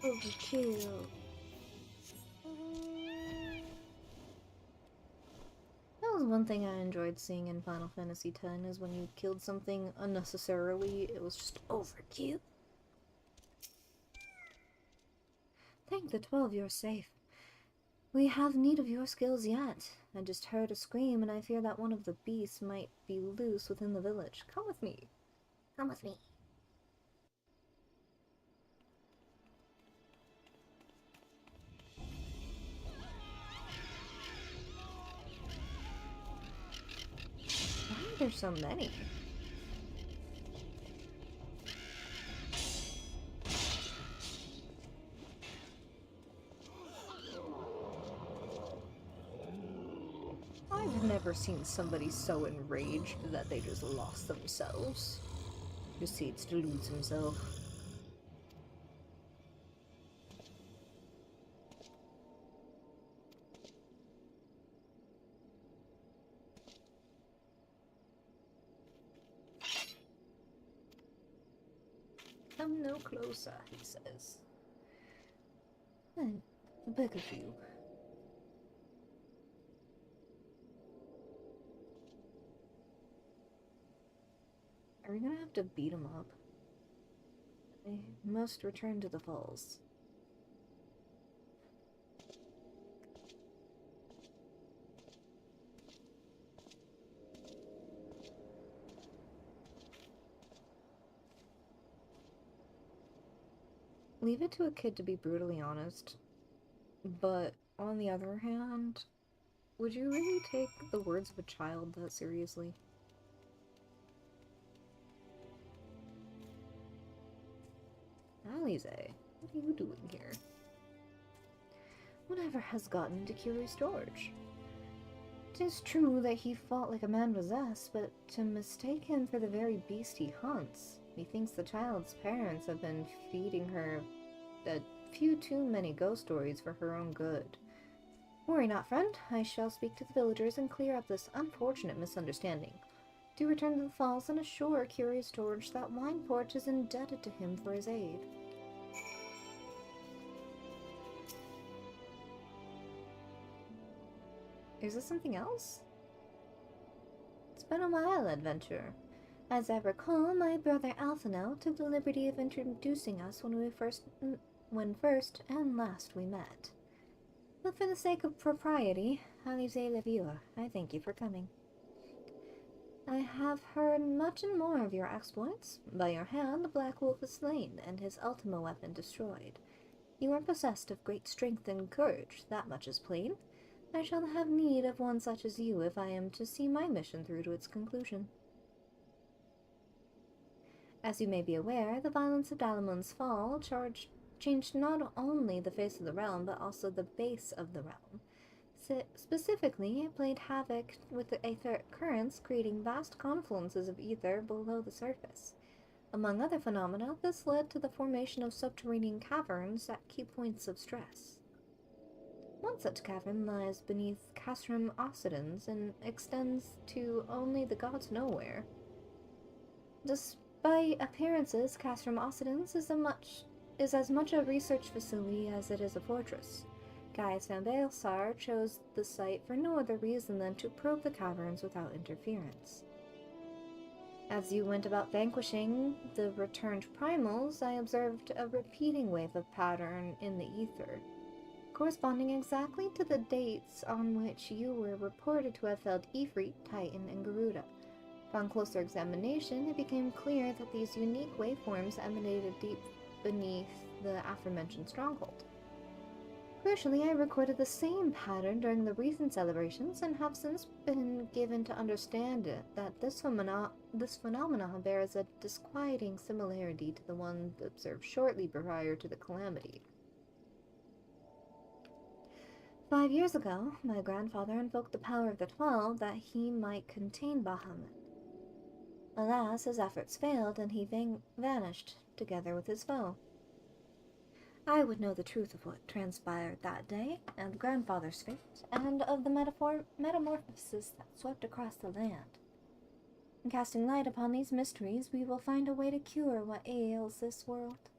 A: Overkill. That was one thing I enjoyed seeing in Final Fantasy X, is when you killed something unnecessarily, it was just overkill. Thank the 12 you're safe. We have need of your skills yet. I just heard a scream and I fear that one of the beasts might be loose within the village. Come with me. Come with me. Why are there so many? I've never seen somebody so enraged that they just lost themselves. Proceeds to lose himself. Come no closer, he says. I beg of you. Are we gonna have to beat him up? I must return to the falls. Leave it to a kid to be brutally honest, but on the other hand, would you really take the words of a child that seriously? Alize, what are you doing here? Whatever has gotten into Curie's storage? 'Tis true that he fought like a man possessed, but to mistake him for the very beast he hunts, methinks the child's parents have been feeding her a few too many ghost stories for her own good. Worry not, friend. I shall speak to the villagers and clear up this unfortunate misunderstanding. Do return to the falls and assure Curie's storage that Wineporch is indebted to him for his aid. Is this something else? It's been a while, adventurer. As I recall, my brother Alphanel took the liberty of introducing us when first and last we met. But for the sake of propriety, Alize Levior, I thank you for coming. I have heard much and more of your exploits. By your hand, the Black Wolf is slain, and his Ultima weapon destroyed. You are possessed of great strength and courage, that much is plain. I shall have need of one such as you if I am to see my mission through to its conclusion. As you may be aware, the violence of Dalamun's fall changed not only the face of the realm, but also the base of the realm. Specifically, it played havoc with the etheric currents, creating vast confluences of ether below the surface. Among other phenomena, this led to the formation of subterranean caverns at key points of stress. One such cavern lies beneath Castrum Occidens and extends to only the gods know where. Despite appearances, Castrum Occidens is as much a research facility as it is a fortress. Gaius van Baelsar chose the site for no other reason than to probe the caverns without interference. As you went about vanquishing the returned primals, I observed a repeating wave of pattern in the ether, corresponding exactly to the dates on which you were reported to have felled Ifrit, Titan, and Garuda. Upon closer examination, it became clear that these unique waveforms emanated deep beneath the aforementioned stronghold. Crucially, I recorded the same pattern during the recent celebrations and have since been given to understand that this phenomenon bears a disquieting similarity to the one observed shortly prior to the calamity. 5 years ago, my grandfather invoked the power of the 12 that he might contain Bahamut. Alas, his efforts failed, and he vanished, together with his foe. I would know the truth of what transpired that day, and grandfather's fate, and of the metamorphosis that swept across the land. In casting light upon these mysteries, we will find a way to cure what ails this world.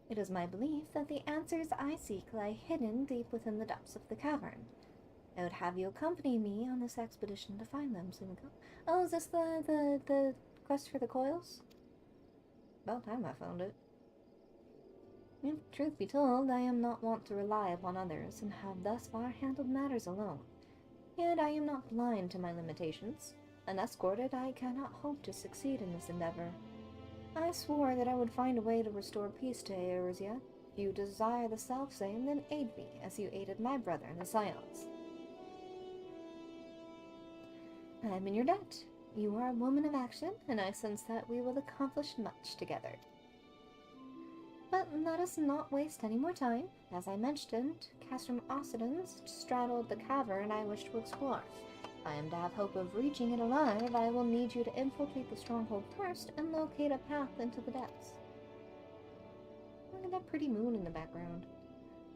A: It is my belief that the answers I seek lie hidden deep within the depths of the cavern. I would have you accompany me on this expedition to find them, Sumiko. Oh, is this the quest for the coils? About time I found it. If truth be told, I am not wont to rely upon others, and have thus far handled matters alone. Yet I am not blind to my limitations. Unescorted, I cannot hope to succeed in this endeavor. I swore that I would find a way to restore peace to Eorzea. If you desire the self-same, then aid me, as you aided my brother in the Scions. I am in your debt. You are a woman of action, and I sense that we will accomplish much together. But let us not waste any more time. As I mentioned, Castrum Occidens straddled the cavern I wish to explore. If I am to have hope of reaching it alive, I will need you to infiltrate the stronghold first and locate a path into the depths. Look at that pretty moon in the background.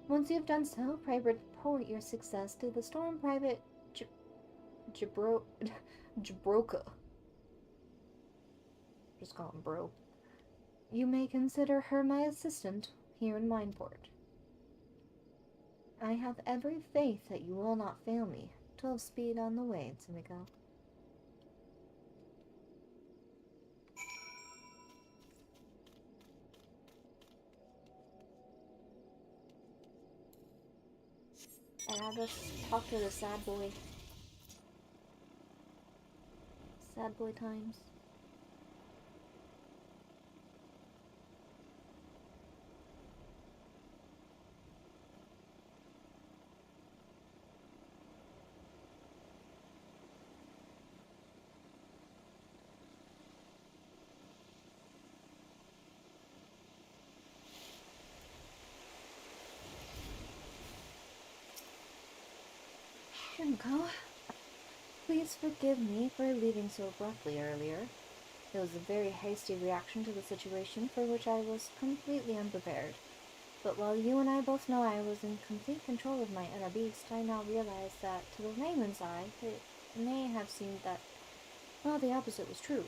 A: Once you have done so, pray report your success to the Storm Private Jabroka. Just call him bro. You may consider her my assistant here in Mindport. I have every faith that you will not fail me. 12 speed on the way, Sumiko. And I'll just talk to the sad boy. Sad boy times. Sumiko, please forgive me for leaving so abruptly earlier. It was a very hasty reaction to the situation for which I was completely unprepared. But while you and I both know I was in complete control of my inner beast, I now realize that to the layman's eye, it may have seemed that, well, the opposite was true.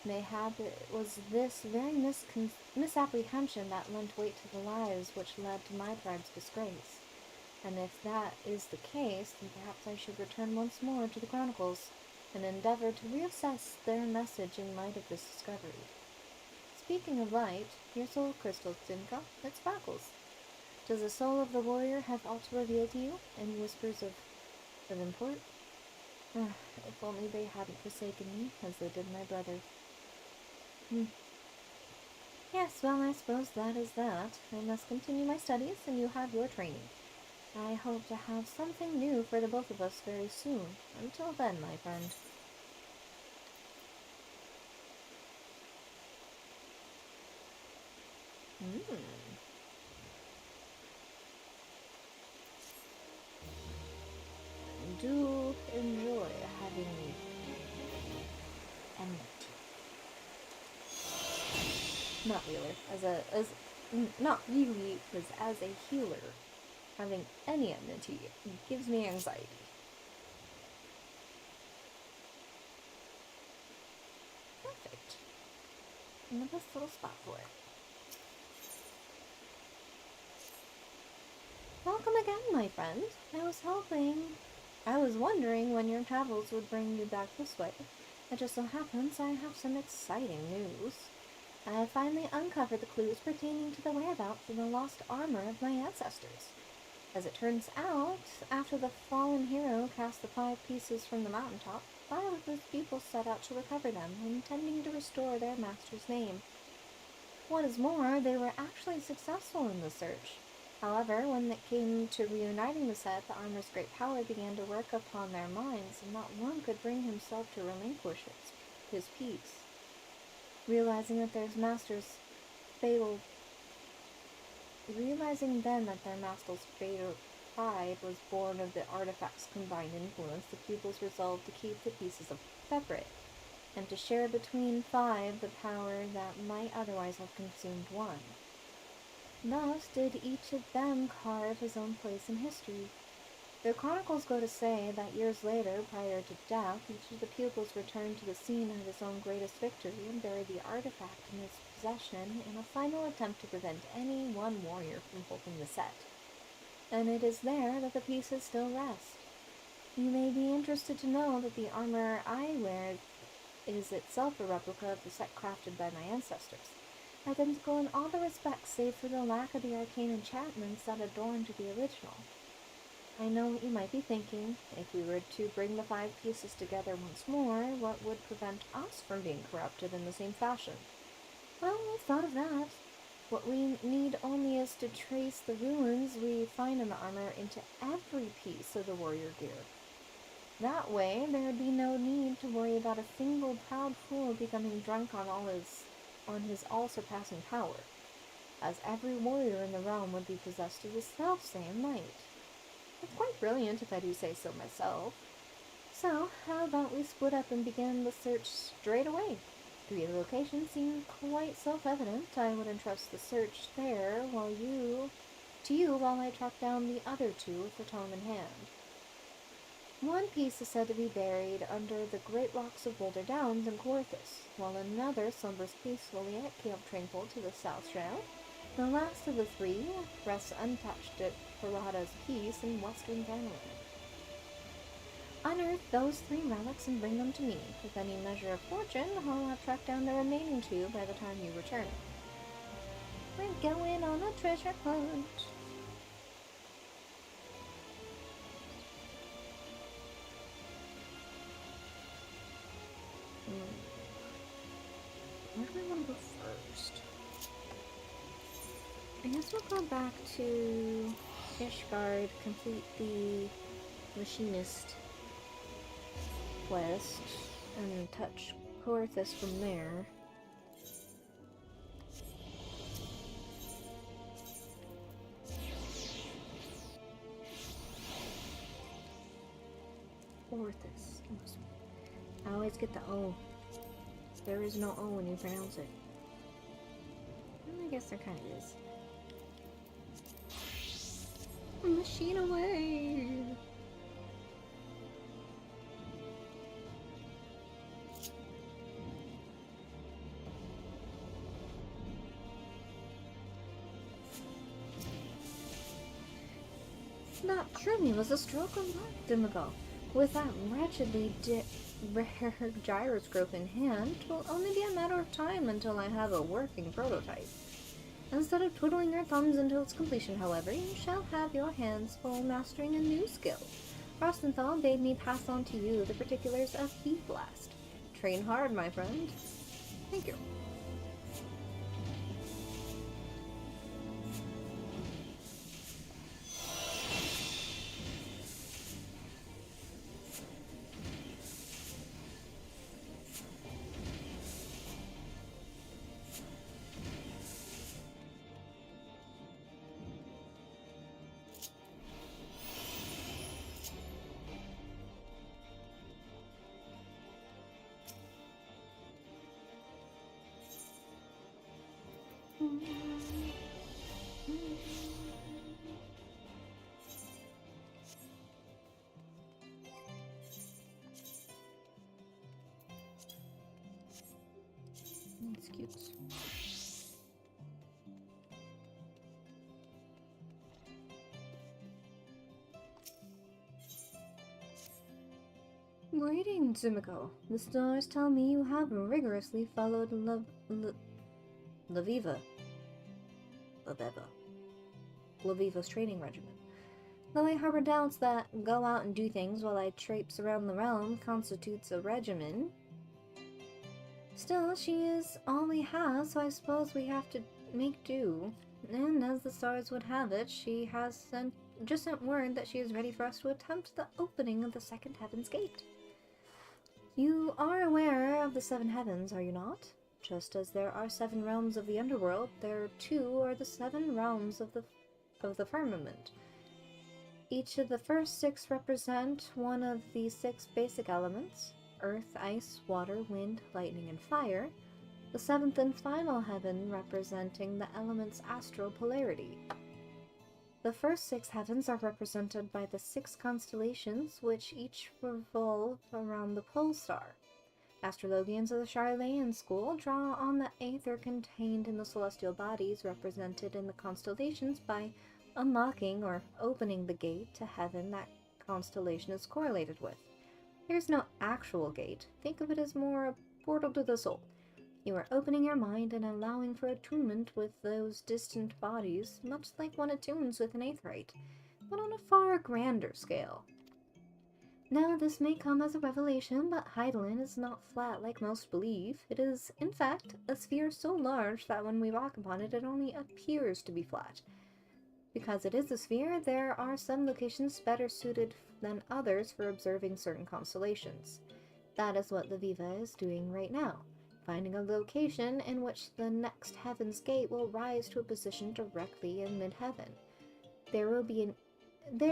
A: Mayhap it was this very misapprehension that lent weight to the lies which led to my tribe's disgrace. And if that is the case, then perhaps I should return once more to the Chronicles, and endeavor to reassess their message in light of this discovery. Speaking of light, your soul crystal, Sumiko, it sparkles. Does the soul of the warrior have aught to reveal to you? Any whispers of import? If only they hadn't forsaken me, as they did my brother. Yes, well, I suppose that is that. I must continue my studies, and you have your training. I hope to have something new for the both of us very soon. Until then, my friend. Do enjoy having enmity. Not really. Not really, because as a healer, Having any enmity gives me anxiety. Perfect. And the best little spot for it. Welcome again, my friend. I was wondering when your travels would bring you back this way. It just so happens I have some exciting news. I have finally uncovered the clues pertaining to the whereabouts of the lost armor of my ancestors. As it turns out, after the fallen hero cast the 5 pieces from the mountaintop, 5 of his people set out to recover them, intending to restore their master's name. What is more, they were actually successful in the search. However, when it came to reuniting the set, the armor's great power began to work upon their minds, and not one could bring himself to relinquish his peace. Realizing then that their master's fatal pride was born of the artifact's combined influence, the pupils resolved to keep the pieces separate, and to share between 5 the power that might otherwise have consumed one. Thus did each of them carve his own place in history. The chronicles go to say that years later, prior to death, each of the pupils returned to the scene of his own greatest victory and buried the artifact in his possession in a final attempt to prevent any one warrior from holding the set. And it is there that the pieces still rest. You may be interested to know that the armor I wear is itself a replica of the set crafted by my ancestors, identical in all the respects save for the lack of the arcane enchantments that adorned the original. I know what you might be thinking. If we were to bring the 5 pieces together once more, what would prevent us from being corrupted in the same fashion? Well, we've thought of that. What we need only is to trace the ruins we find in the armor into every piece of the warrior gear. That way, there would be no need to worry about a single proud fool becoming drunk on his all-surpassing power, as every warrior in the realm would be possessed of the self-same might. It's quite brilliant, if I do say so myself. So, how about we split up and begin the search straight away? 3 of the locations seem quite self-evident. I would entrust the search there to you while I track down the other 2 with the tome in hand. One piece is said to be buried under the great rocks of Boulder Downs in Corthus, while another slumbers peacefully at Camp Tranquil to the south shroud. The last of the 3 rests untouched at Parada's Peace in western Vanillin. Unearth those 3 relics and bring them to me. With any measure of fortune, I'll have tracked down the remaining 2 by the time you return. We're going on a treasure hunt. Where do we want to go first? I guess we'll go back to Ishgard, complete the Machinist quest, and touch Corthus from there. Corthus. I always get the O. There is no O when you pronounce it. Well, I guess there kind of is. Machine away! That truly was a stroke of luck, Demagogue. With that wretchedly rare gyroscope in hand, it will only be a matter of time until I have a working prototype. Instead of twiddling your thumbs until its completion, however, you shall have your hands full mastering a new skill. Rostenthal bade me pass on to you the particulars of Heat Blast. Train hard, my friend. Thank you. It's cute. Greetings, Sumiko. The stars tell me you have rigorously followed Laviva's training regimen. Though I harbor doubts that go out and do things while I traipse around the realm constitutes a regimen, still, she is all we have, so I suppose we have to make do. And as the stars would have it, she has just sent word that she is ready for us to attempt the opening of the second Heaven's Gate. You are aware of the seven heavens, are you not? Just as there are seven realms of the underworld, there too are the seven realms of the firmament. Each of the first six represent one of the six basic elements: earth, ice, water, wind, lightning, and fire. The seventh and final heaven representing the element's astral polarity. The first six heavens are represented by the six constellations, which each revolve around the pole star. Astrologians of the Charlayan school draw on the aether contained in the celestial bodies represented in the constellations by unlocking or opening the gate to heaven that constellation is correlated with. There's no actual gate. Think of it as more a portal to the soul. You are opening your mind and allowing for attunement with those distant bodies, much like one attunes with an aetheryte, but on a far grander scale. Now, this may come as a revelation, but Heidelin is not flat like most believe. It is, in fact, a sphere so large that when we walk upon it, it only appears to be flat. Because it is a sphere, there are some locations better suited than others for observing certain constellations. That is what the Viva is doing right now, finding a location in which the next Heaven's Gate will rise to a position directly in mid-heaven. There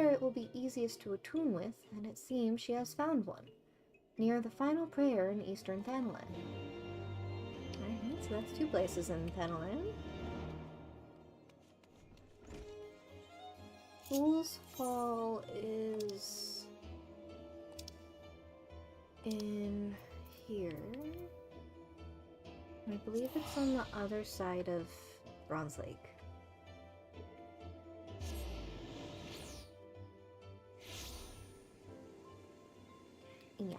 A: it will be easiest to attune with, and it seems she has found one, near the final prayer in Eastern Thanalan. Alright, so that's two places in Thanalan. Fool's Fall is in here. I believe it's on the other side of Bronze Lake. Yeah.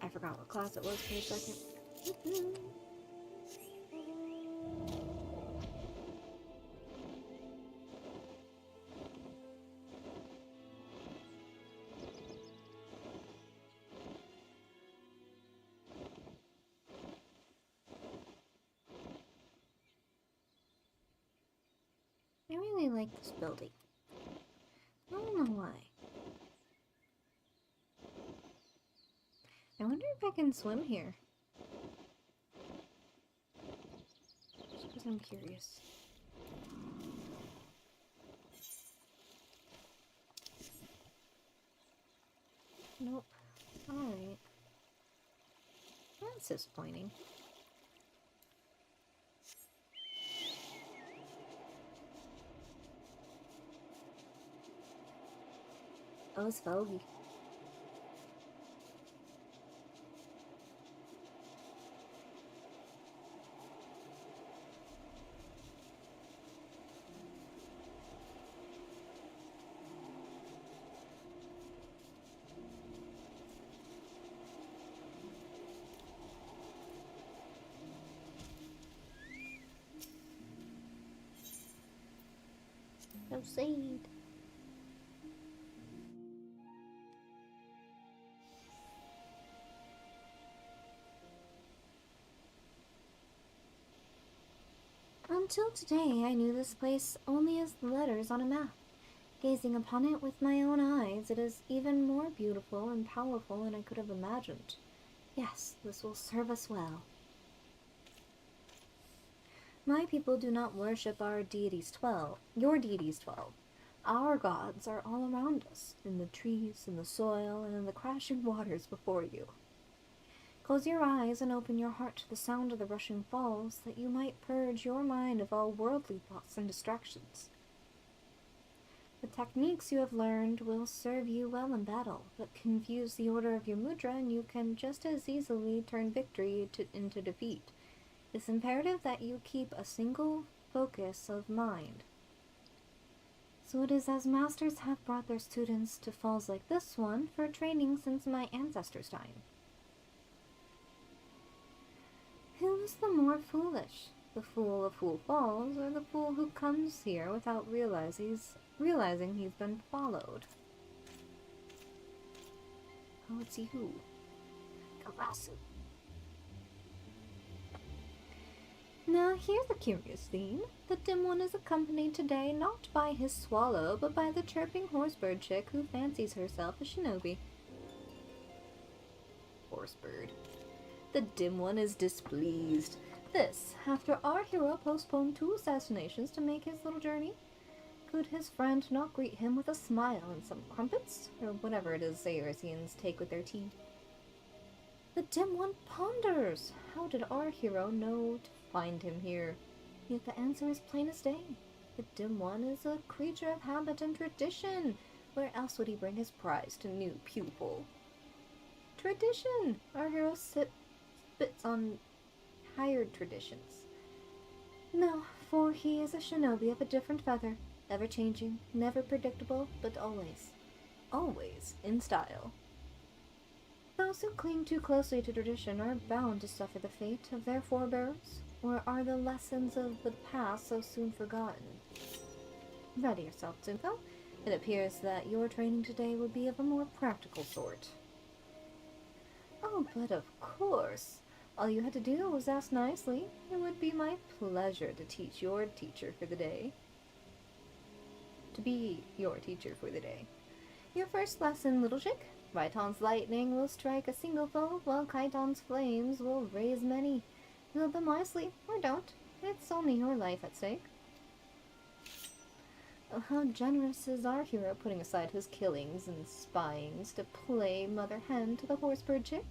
A: I forgot what class it was for a second. I really like this building. I don't know why. I wonder if I can swim here. Just because I'm curious. Nope. Alright. That's disappointing. Oh, it's foggy. No seed. Until today, I knew this place only as letters on a map. Gazing upon it with my own eyes, it is even more beautiful and powerful than I could have imagined. Yes, this will serve us well. My people do not worship our deities 12, your deities 12. Our gods are all around us, in the trees, in the soil, and in the crashing waters before you. Close your eyes and open your heart to the sound of the rushing falls, that you might purge your mind of all worldly thoughts and distractions. The techniques you have learned will serve you well in battle, but confuse the order of your mudra and you can just as easily turn victory into defeat. It's imperative that you keep a single focus of mind. So it is as masters have brought their students to falls like this one for training since my ancestors' time. Who is the more foolish? The fool of Fool Falls, or the fool who comes here without realizing he's been followed? Oh, it's you. Kawasu. Now, here's a curious theme. The dim one is accompanied today not by his swallow, but by the chirping horsebird chick who fancies herself a shinobi. Horsebird. The dim one is displeased. This, after our hero postponed 2 assassinations to make his little journey. Could his friend not greet him with a smile and some crumpets? Or whatever it is Zairesians take with their tea. The dim one ponders. How did our hero know to find him here? Yet the answer is plain as day. The dim one is a creature of habit and tradition. Where else would he bring his prize to new pupil? Tradition! Our hero spits on hired traditions. No, for he is a shinobi of a different feather. Ever-changing, never predictable, but always in style. Those who cling too closely to tradition are bound to suffer the fate of their forebears, or are the lessons of the past so soon forgotten? Ready yourself, Tsunko. It appears that your training today will be of a more practical sort. Oh, but of course. All you had to do was ask nicely. It would be my pleasure to teach your teacher for the day. To be your teacher for the day. Your first lesson, little chick. Raiton's lightning will strike a single foe, while Kaiton's flames will raise many. Wield them wisely, or don't. It's only your life at stake. Oh, how generous is our hero putting aside his killings and spyings to play mother hen to the horsebird chick?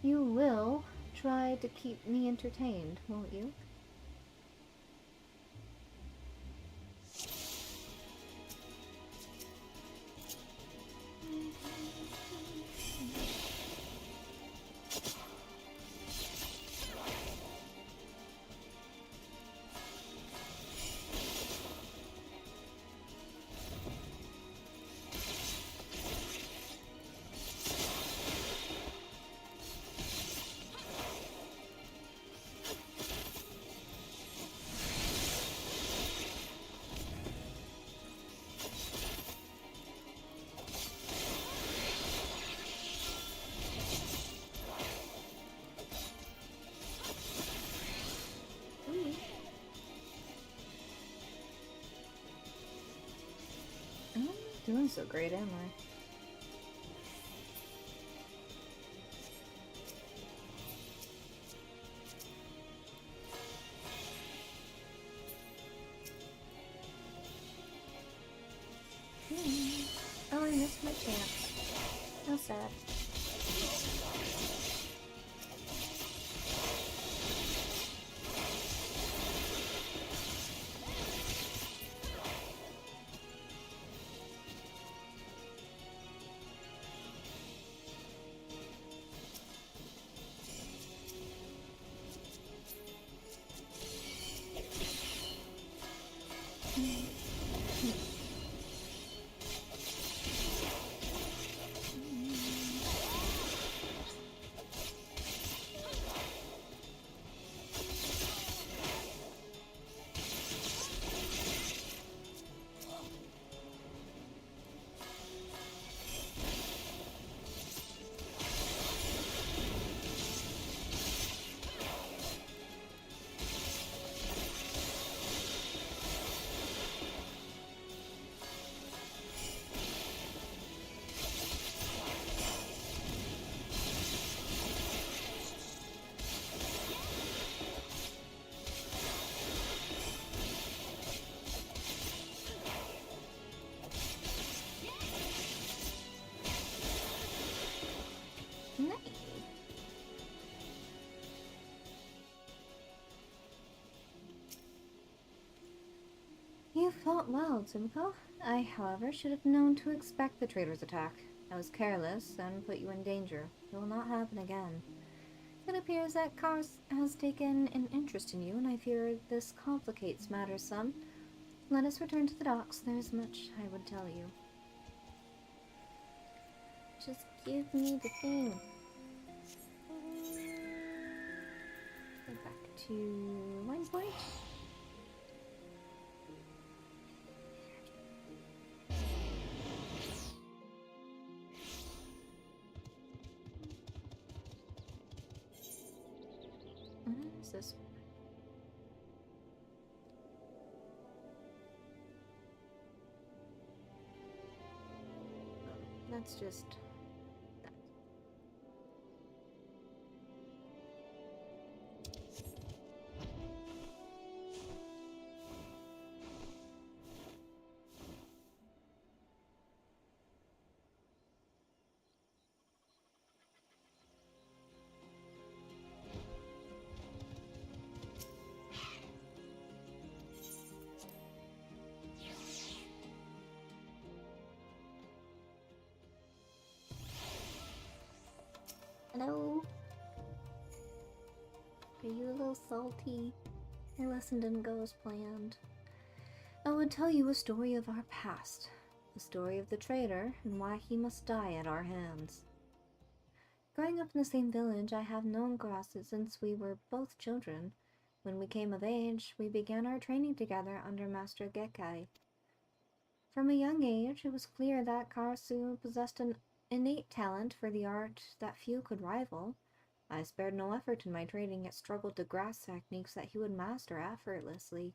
A: You will try to keep me entertained, won't you? Doing so great, am I? Oh, I missed my chance. How sad. You fought well, Tsumiko. I, however, should have known to expect the traitor's attack. I was careless and put you in danger. It will not happen again. It appears that Kars has taken an interest in you, and I fear this complicates matters some. Let us return to the docks. There's much I would tell you. Just give me the thing. Go back to Wine Point. What is this? That's just that. Hello? Are you a little salty? Your lesson didn't go as planned. I would tell you a story of our past. The story of the traitor and why he must die at our hands. Growing up in the same village, I have known Garasu since we were both children. When we came of age, we began our training together under Master Gekai. From a young age, it was clear that Karasu possessed an innate talent for the art that few could rival. I spared no effort in my training, yet struggled to grasp techniques that he would master effortlessly.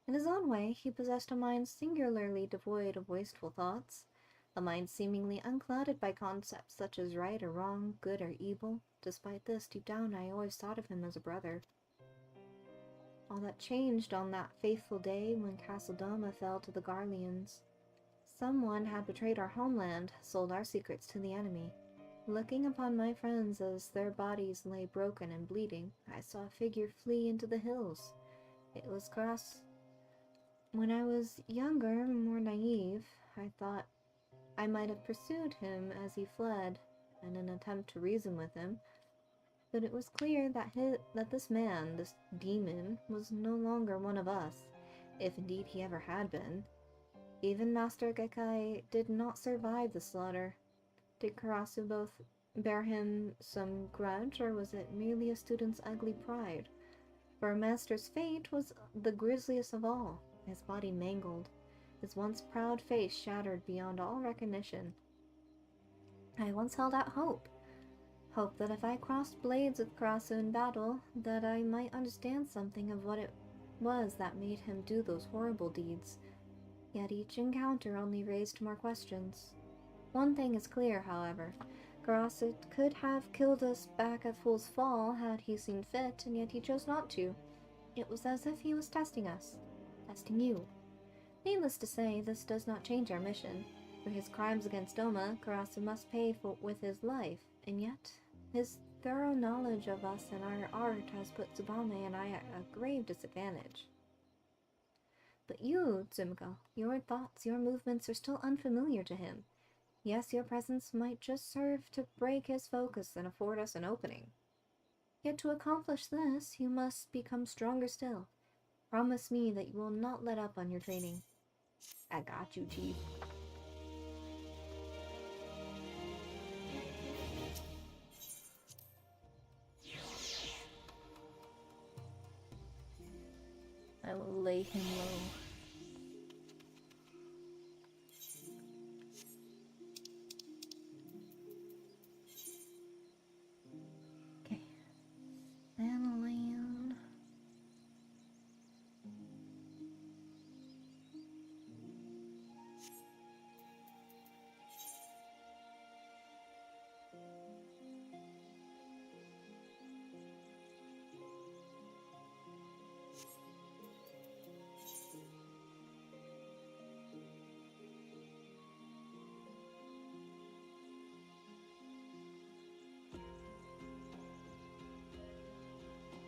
A: In his own way, he possessed a mind singularly devoid of wasteful thoughts, a mind seemingly unclouded by concepts such as right or wrong, good or evil. Despite this, deep down I always thought of him as a brother. All that changed on that fateful day when Castle Doma fell to the Garleans. Someone had betrayed our homeland, sold our secrets to the enemy. Looking upon my friends as their bodies lay broken and bleeding, I saw a figure flee into the hills. It was Kras. When I was younger, more naive, I thought I might have pursued him as he fled, in an attempt to reason with him. But it was clear that this man, this demon, was no longer one of us, if indeed he ever had been. Even Master Gekai did not survive the slaughter. Did Karasu both bear him some grudge, or was it merely a student's ugly pride? For a master's fate was the grisliest of all, his body mangled, his once proud face shattered beyond all recognition. I once held out hope that if I crossed blades with Karasu in battle, that I might understand something of what it was that made him do those horrible deeds. Yet each encounter only raised more questions. One thing is clear, however. Karasu could have killed us back at Fool's Fall had he seen fit, and yet he chose not to. It was as if he was testing us. Testing you. Needless to say, this does not change our mission. For his crimes against Doma, Karasu must pay with his life, and yet his thorough knowledge of us and our art has put Tsubame and I at a grave disadvantage. But you, Tsumiko, your thoughts, your movements are still unfamiliar to him. Yes, your presence might just serve to break his focus and afford us an opening. Yet to accomplish this, you must become stronger still. Promise me that you will not let up on your training. I got you, Chief. I will lay him low. Okay. Aniline.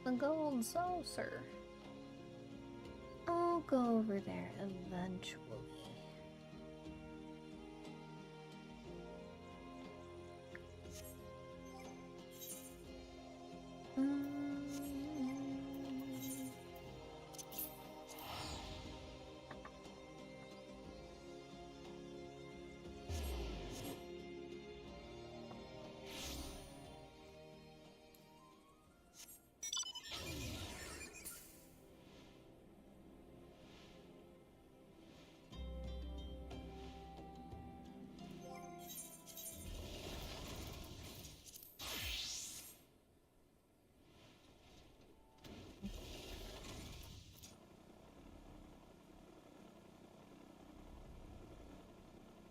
A: The gold saucer. We'll go over there eventually.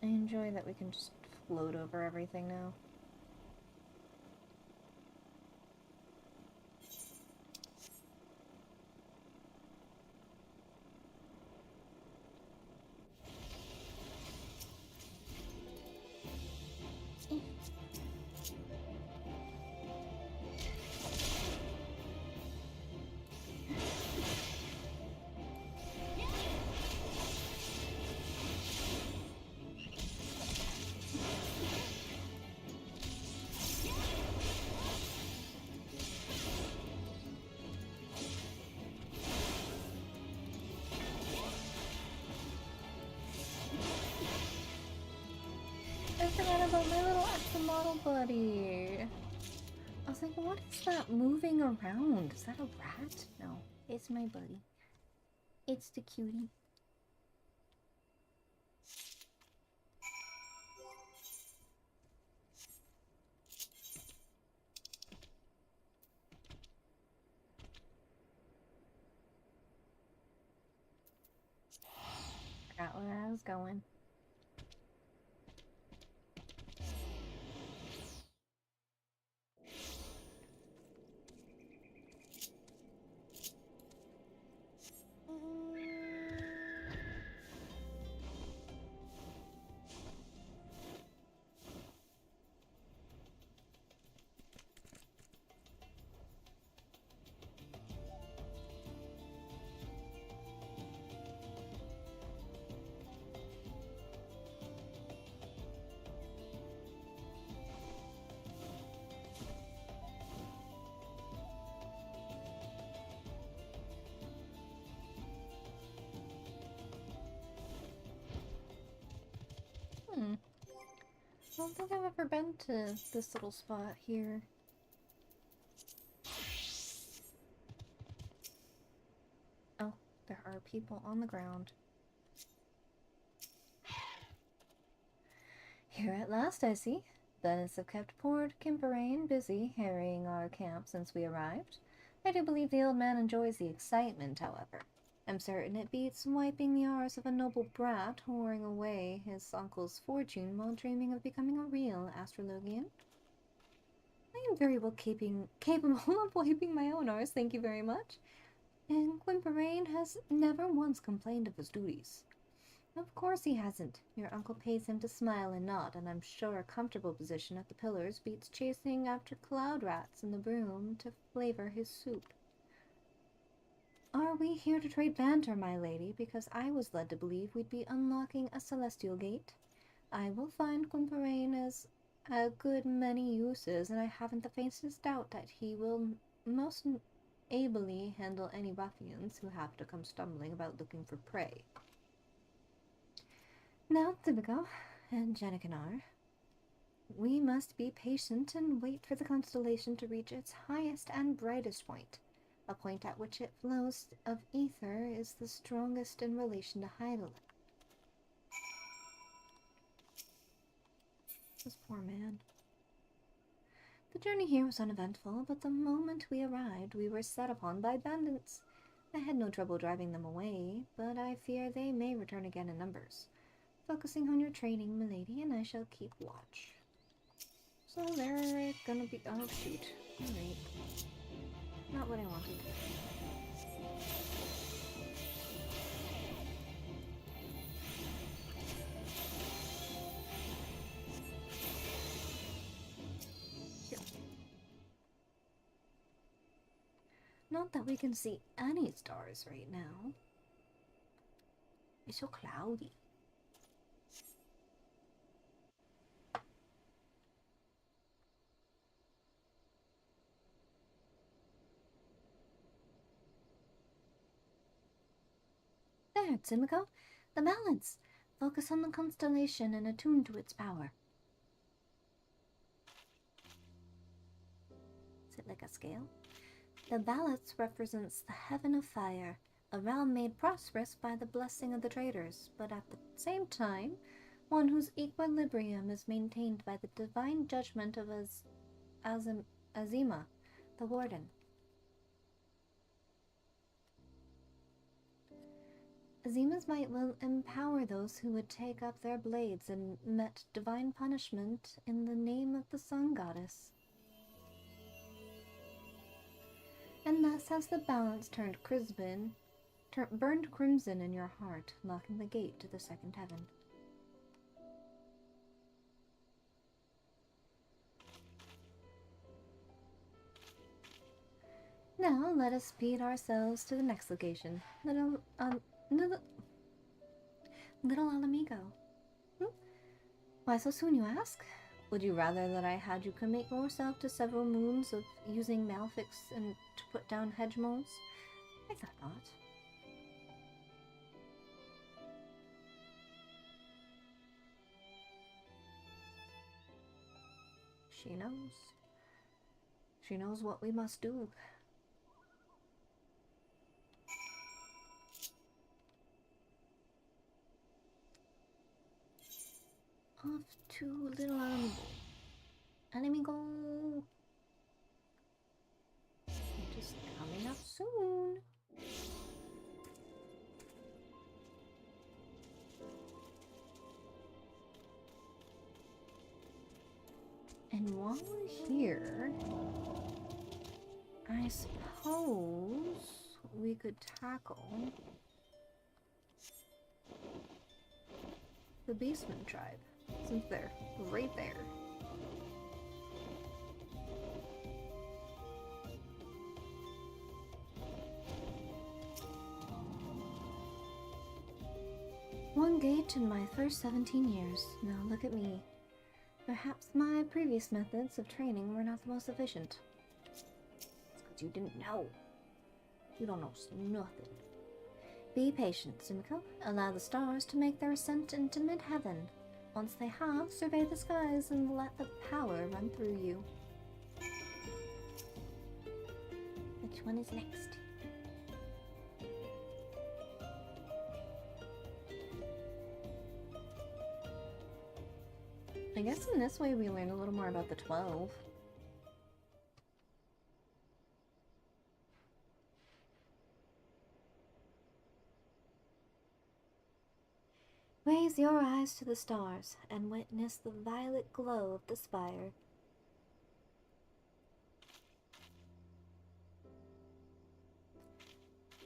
A: I enjoy that we can just float over everything now. I forgot about my little axolotl buddy. I was like, what is that moving around? Is that a rat? No, it's my buddy. It's the cutie. Forgot where I was going. I don't think I've ever been to this little spot here. Oh, there are people on the ground. Here at last, I see. Venice have kept poor Kimperain busy harrying our camp since we arrived. I do believe the old man enjoys the excitement, however. I'm certain it beats wiping the hours of a noble brat whoring away his uncle's fortune while dreaming of becoming a real astrologian. I am very well capable of wiping my own hours, thank you very much. And Quimperain has never once complained of his duties. Of course he hasn't. Your uncle pays him to smile and nod, and I'm sure a comfortable position at the pillars beats chasing after cloud rats in the broom to flavor his soup. Are we here to trade banter, my lady? Because I was led to believe we'd be unlocking a celestial gate. I will find Quimperain as a good many uses, and I haven't the faintest doubt that he will most ably handle any ruffians who have to come stumbling about looking for prey. Now, Tybico and Jenicanar, we must be patient and wait for the constellation to reach its highest and brightest point. A point at which it flows of ether is the strongest in relation to Hydaelyn. This poor man. The journey here was uneventful, but the moment we arrived, we were set upon by bandits. I had no trouble driving them away, but I fear they may return again in numbers. Focusing on your training, milady, and I shall keep watch. So they're gonna be— oh shoot. Alright. Not what I wanted. Here. Not that we can see any stars right now. It's so cloudy. There, Tsimiko. The balance. Focus on the constellation and attune to its power. Is it like a scale? The balance represents the heaven of fire, a realm made prosperous by the blessing of the traders, but at the same time, one whose equilibrium is maintained by the divine judgment of Azima, the warden. Azima's might will empower those who would take up their blades and met divine punishment in the name of the sun goddess. And thus has the balance burned crimson in your heart, locking the gate to the second heaven. Now let us speed ourselves to the next location, Little Alamigo. Why so soon, you ask? Would you rather that I had you commit yourself to several moons of using Malefics and to put down hedge moles? I thought not. She knows. She knows what we must do. Off to Little Alamigo. Just coming up soon. And while we're here, I suppose we could tackle the Beastman tribe, since they're right there. One gate in my first 17 years. Now look at me. Perhaps my previous methods of training were not the most efficient. It's because you didn't know. You don't know nothing. Be patient, Simiko. Allow the stars to make their ascent into mid-heaven. Once they have, survey the skies and let the power run through you. Which one is next? I guess in this way we learn a little more about the 12. Raise your eyes to the stars and witness the violet glow of the spire.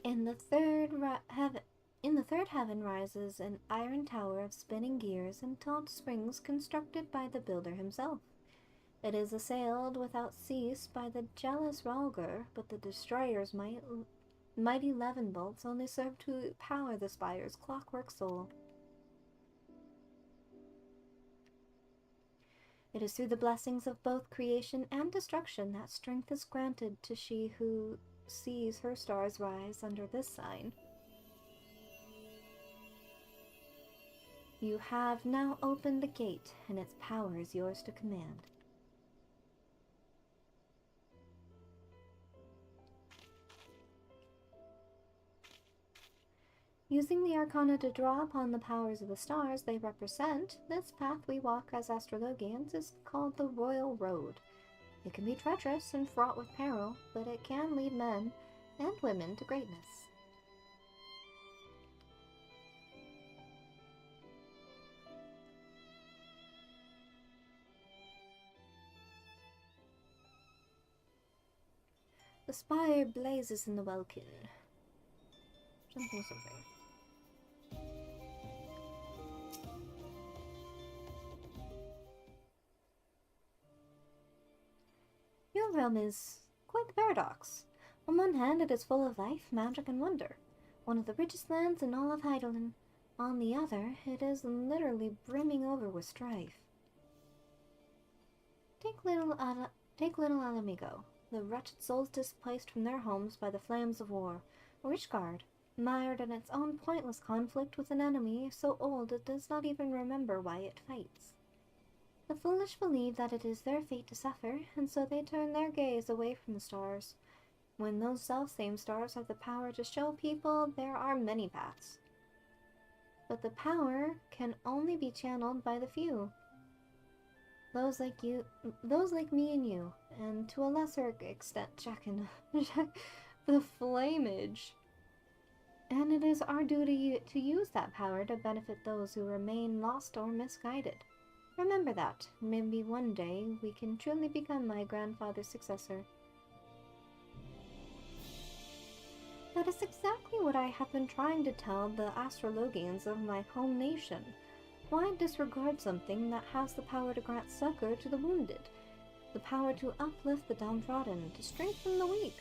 A: In the third heaven rises an iron tower of spinning gears and tall springs constructed by the builder himself. It is assailed without cease by the jealous Ralgar, but the destroyer's mighty levin bolts only serve to power the spire's clockwork soul. It is through the blessings of both creation and destruction that strength is granted to she who sees her stars rise under this sign. You have now opened the gate, and its power is yours to command. Using the Arcana to draw upon the powers of the stars they represent, this path we walk as astrologians is called the Royal Road. It can be treacherous and fraught with peril, but it can lead men and women to greatness. The spire blazes in the welkin. Something. Your realm is quite the paradox. On one hand, it is full of life, magic, and wonder. One of the richest lands in all of Heidelin. On the other, it is literally brimming over with strife. Take little Alamigo, the wretched souls displaced from their homes by the flames of war, or Ishgard, mired in its own pointless conflict with an enemy so old it does not even remember why it fights. The foolish believe that it is their fate to suffer, and so they turn their gaze away from the stars, when those self-same stars have the power to show people there are many paths. But the power can only be channeled by the few. Those like me and you, and to a lesser extent Jack the Flamage. And it is our duty to use that power to benefit those who remain lost or misguided. Remember that. Maybe one day we can truly become my grandfather's successor. That is exactly what I have been trying to tell the astrologians of my home nation. Why disregard something that has the power to grant succor to the wounded, the power to uplift the downtrodden, to strengthen the weak?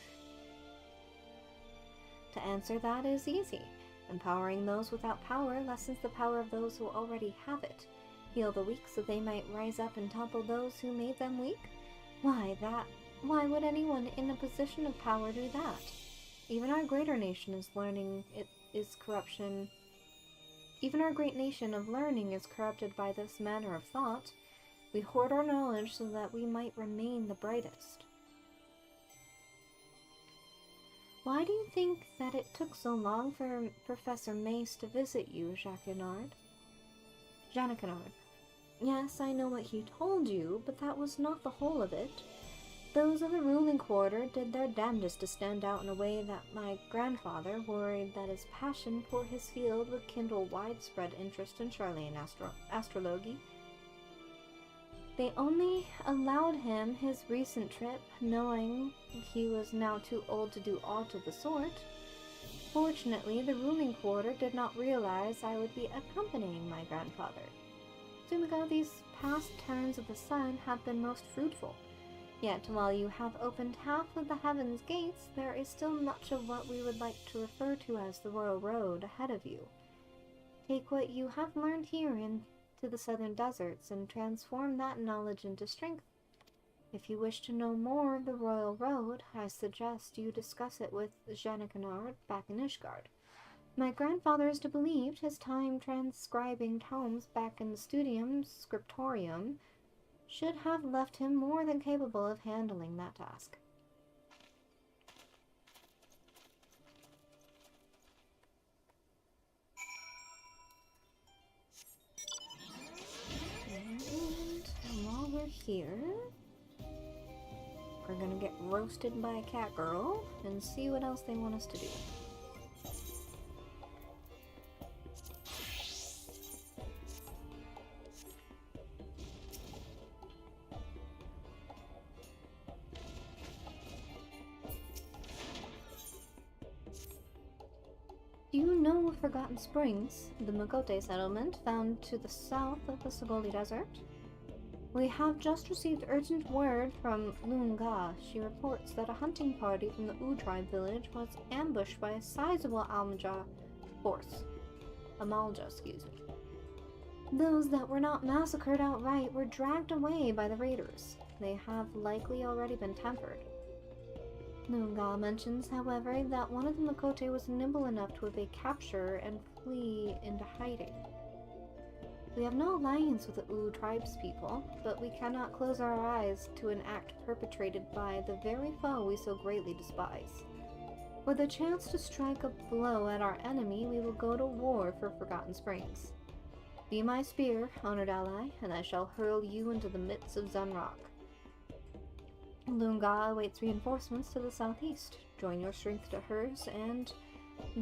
A: To answer that is easy. Empowering those without power lessens the power of those who already have it. Heal the weak so they might rise up and topple those who made them weak? Why would anyone in a position of power do that? Even our greater nation is learning corruption. Even our great nation of learning is corrupted by this manner of thought. We hoard our knowledge so that we might remain the brightest. Why do you think that it took so long for Professor Mace to visit you, Janekinard? Yes, I know what he told you, but that was not the whole of it. Those of the ruling quarter did their damnedest to stand out in a way that my grandfather worried that his passion for his field would kindle widespread interest in Charlene astrology. They only allowed him his recent trip, knowing he was now too old to do aught of the sort. Fortunately, the ruling quarter did not realize I would be accompanying my grandfather. Sumiko, these past turns of the sun have been most fruitful. Yet, while you have opened half of the heaven's gates, there is still much of what we would like to refer to as the Royal Road ahead of you. Take what you have learned here into the southern deserts and transform that knowledge into strength. If you wish to know more of the Royal Road, I suggest you discuss it with Janekinard back in Ishgard. My grandfather is to believe his time transcribing tomes back in the Studium Scriptorium should have left him more than capable of handling that task. And while we're here, we're gonna get roasted by a cat girl and see what else they want us to do. Do you know of Forgotten Springs, the Makote settlement found to the south of the Sogoli Desert? We have just received urgent word from Lunga. She reports that a hunting party from the U tribe village was ambushed by a sizable Amalja force. Those that were not massacred outright were dragged away by the raiders. They have likely already been tempered. Lunga mentions, however, that one of the Makote was nimble enough to evade capture and flee into hiding. We have no alliance with the U tribespeople, but we cannot close our eyes to an act perpetrated by the very foe we so greatly despise. With a chance to strike a blow at our enemy, we will go to war for Forgotten Springs. Be my spear, honored ally, and I shall hurl you into the midst of Zunrock. Lunga awaits reinforcements to the southeast. Join your strength to hers, and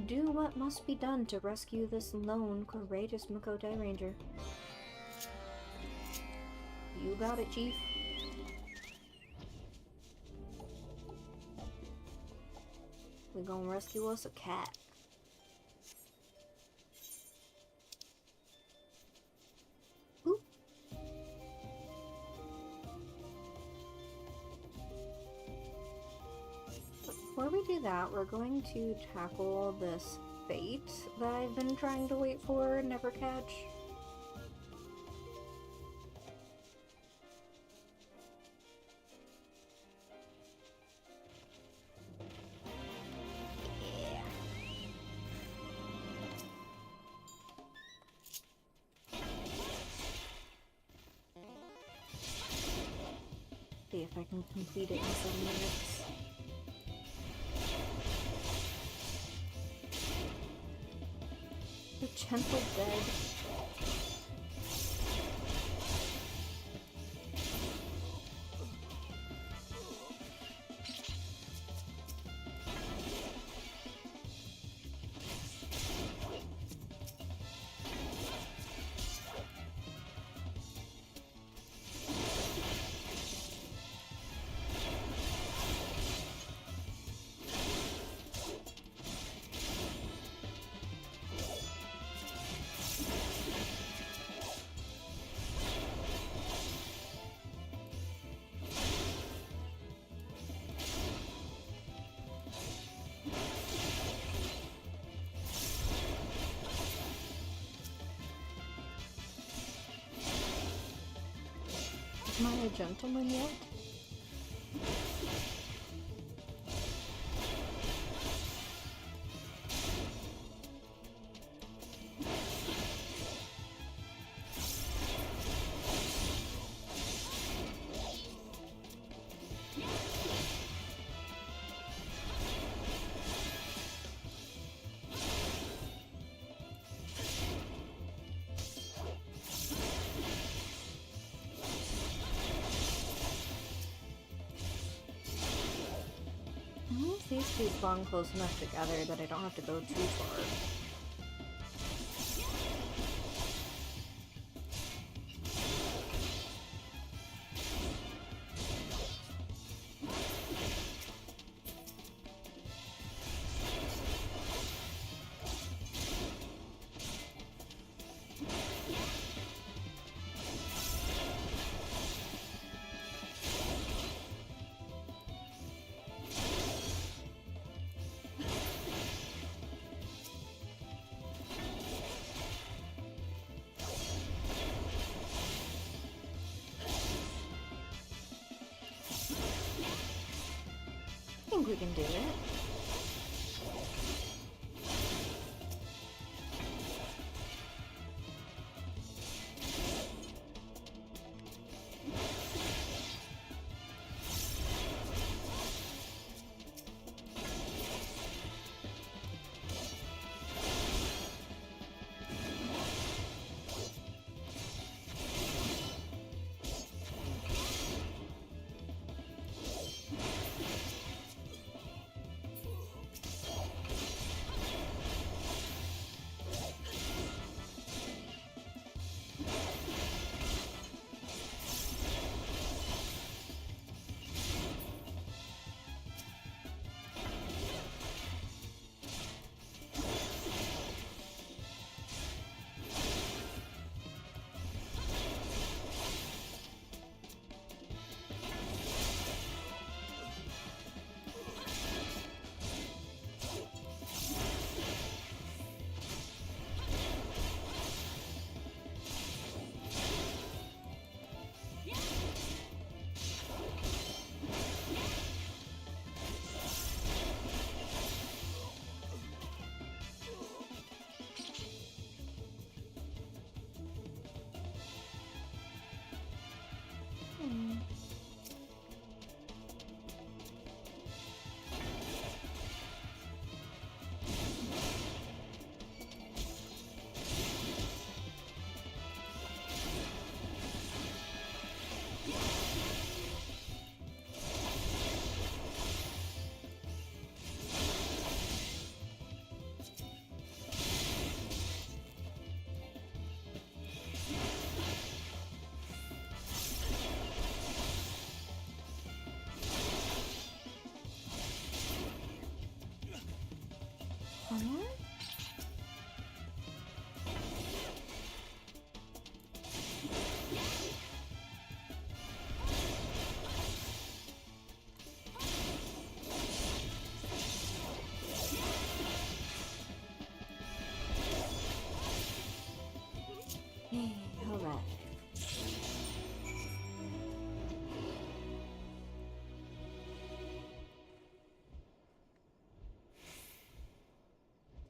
A: do what must be done to rescue this lone, courageous Makote ranger. You got it, Chief. We're gonna rescue us a cat. Oop. Where before we do that, we're going to tackle this fate that I've been trying to wait for and never catch. See if I can complete it in 7 minutes. The gentle bed. Am I a gentleman yet? These two spawn close enough together that I don't have to go too far. I think we can do it.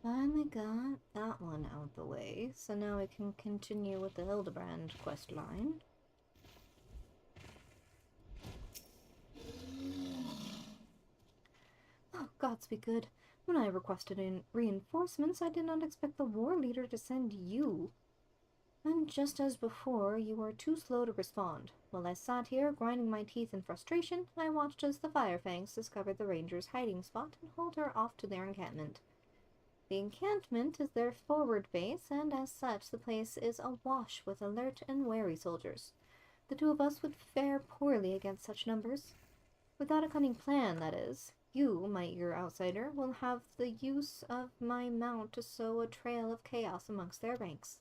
A: Finally got that one out the way, so now we can continue with the Hildebrand quest line. Oh, gods be good. When I requested reinforcements, I did not expect the war leader to send you. And just as before, you were too slow to respond. While I sat here, grinding my teeth in frustration, I watched as the Firefangs discovered the ranger's hiding spot and hauled her off to their encampment. The encampment is their forward base, and as such, the place is awash with alert and wary soldiers. The two of us would fare poorly against such numbers. Without a cunning plan, that is. You, my eager outsider, will have the use of my mount to sow a trail of chaos amongst their ranks.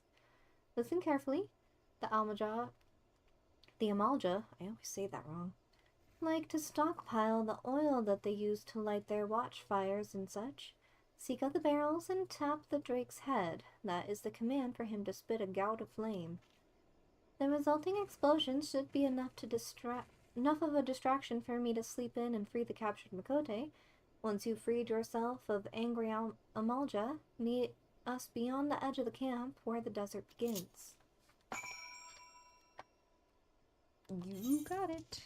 A: Listen carefully. The Amalja, I always say that wrong, like to stockpile the oil that they use to light their watchfires and such. Seek out the barrels and tap the drake's head. That is the command for him to spit a gout of flame. The resulting explosion should be enough of a distraction for me to sleep in and free the captured Makote. Once you've freed yourself of angry Amalja, meet us beyond the edge of the camp where the desert begins. You got it.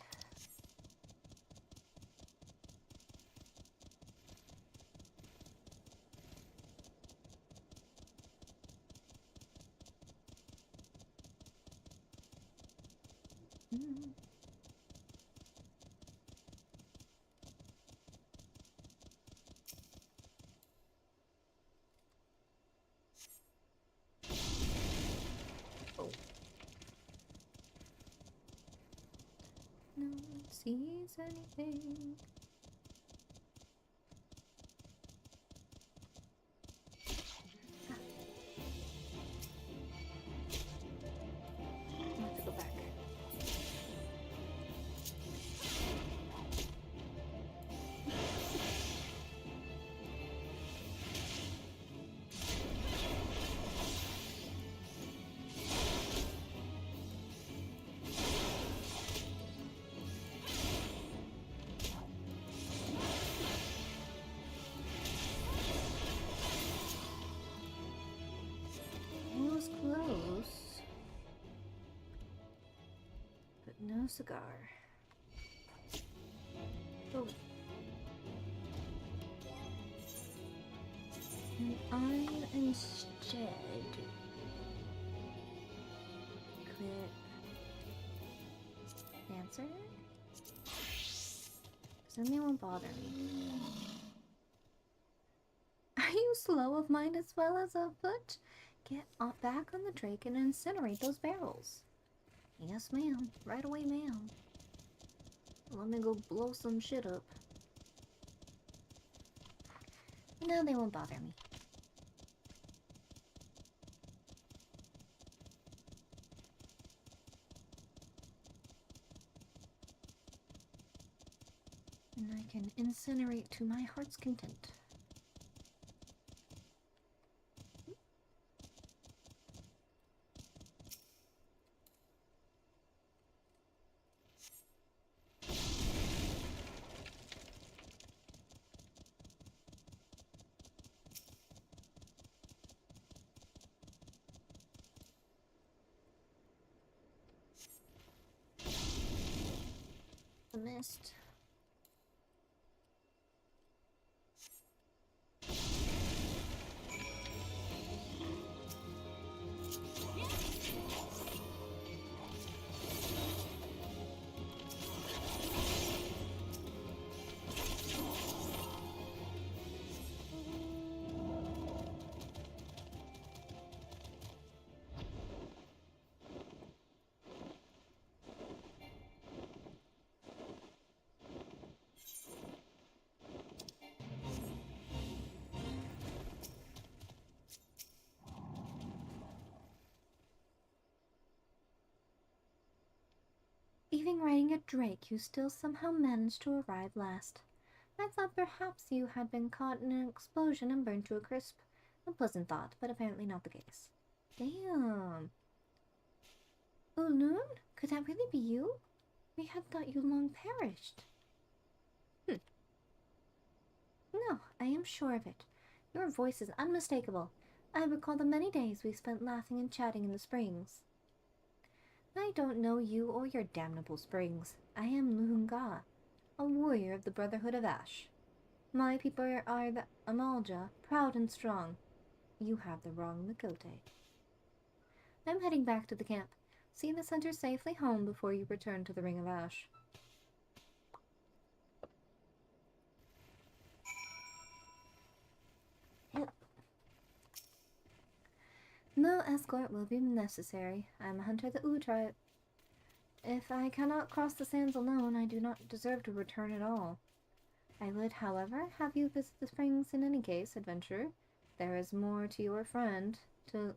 A: Oh. No one sees anything. I have to go back. Was close, but no cigar. Oh. And I instead quit Dancer? Because then they won't bother me. Are you slow of mind as well as of foot? Get back on the drake and incinerate those barrels. Yes, ma'am. Right away, ma'am. Let me go blow some shit up. No, they won't bother me. And I can incinerate to my heart's content. The mist. Even riding a drake, you still somehow managed to arrive last. I thought perhaps you had been caught in an explosion and burned to a crisp. A pleasant thought, but apparently not the case. Damn. Ulun? Could that really be you? We had thought you long perished. No, I am sure of it. Your voice is unmistakable. I recall the many days we spent laughing and chatting in the springs. I don't know you or your damnable springs. I am Luhunga, a warrior of the Brotherhood of Ash. My people are the Amalja, proud and strong. You have the wrong Mikote. I'm heading back to the camp. See the center safely home before you return to the Ring of Ash. No escort will be necessary. I am a hunter of the U tribe. If I cannot cross the sands alone, I do not deserve to return at all. I would, however, have you visit the springs in any case, adventurer. There is more to your friend, to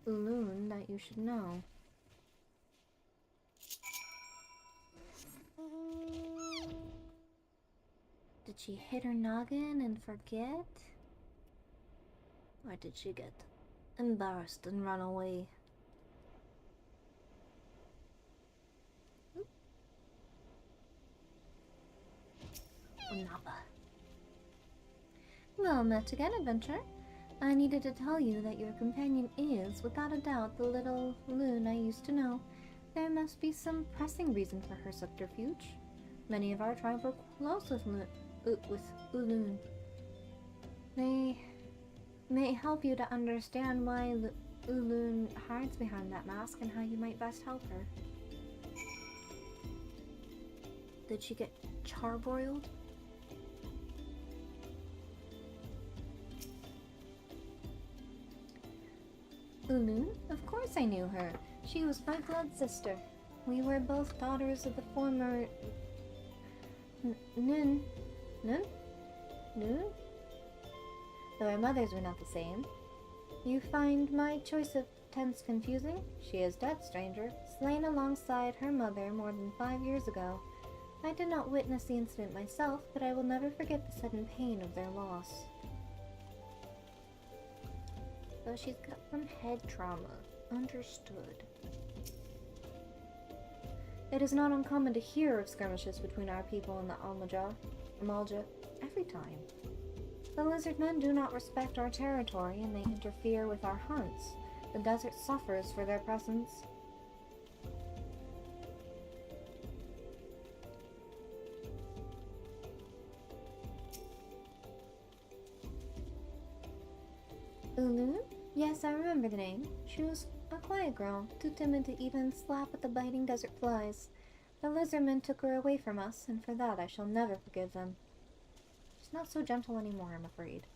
A: Ulun, that you should know. Did she hit her noggin and forget? Or did she get embarrassed and run away? Napa. Well met again, adventurer. I needed to tell you that your companion is, without a doubt, the little loon I used to know. There must be some pressing reason for her subterfuge. Many of our tribe were close with Ulun. They may help you to understand why Ulun hides behind that mask and how you might best help her. Did she get charbroiled? Ulun? Of course I knew her. She was my blood sister. We were both daughters of the former... Nun? Though our mothers were not the same. You find my choice of tense confusing? She is dead, stranger, slain alongside her mother more than 5 years ago. I did not witness the incident myself, but I will never forget the sudden pain of their loss. So she's got some head trauma. Understood. It is not uncommon to hear of skirmishes between our people and the Amalja every time. The lizard men do not respect our territory and they interfere with our hunts. The desert suffers for their presence. Ulun? Yes, I remember the name. She was a quiet girl, too timid to even slap at the biting desert flies. The lizardmen took her away from us, and for that I shall never forgive them. She's not so gentle anymore, I'm afraid.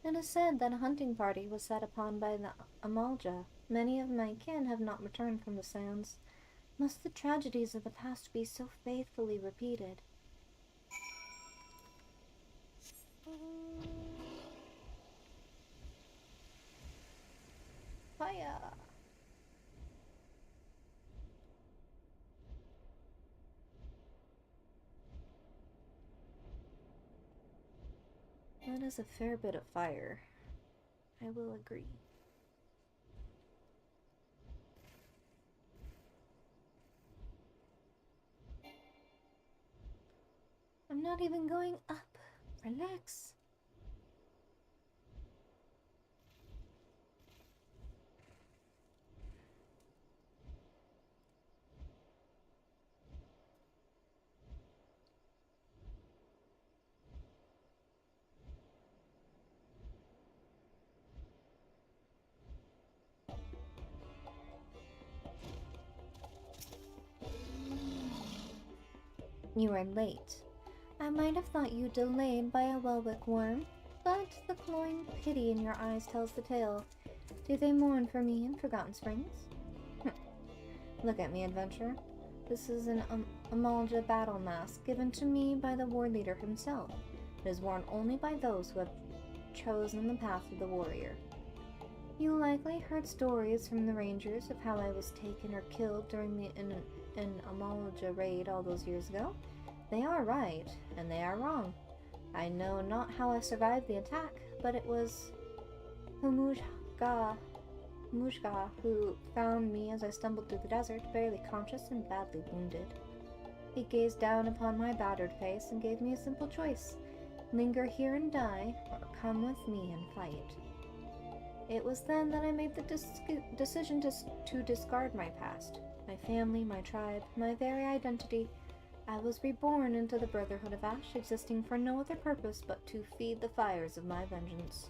A: It is said that a hunting party was set upon by the Amalja. Many of my kin have not returned from the sands. Must the tragedies of the past be so faithfully repeated? Fire! That is a fair bit of fire. I will agree. I'm not even going up. Relax. You are late. I might have thought you delayed by a Welwick worm, but the glowing pity in your eyes tells the tale. Do they mourn for me in Forgotten Springs? Look at me, adventurer. This is an Amalja battle mask given to me by the war leader himself. It is worn only by those who have chosen the path of the warrior. You likely heard stories from the rangers of how I was taken or killed during an Amalja raid all those years ago. They are right, and they are wrong. I know not how I survived the attack, but it was Mujga who found me as I stumbled through the desert, barely conscious and badly wounded. He gazed down upon my battered face and gave me a simple choice: linger here and die, or come with me and fight. It was then that I made the decision to discard my past, my family, my tribe, my very identity. I was reborn into the Brotherhood of Ash, existing for no other purpose but to feed the fires of my vengeance.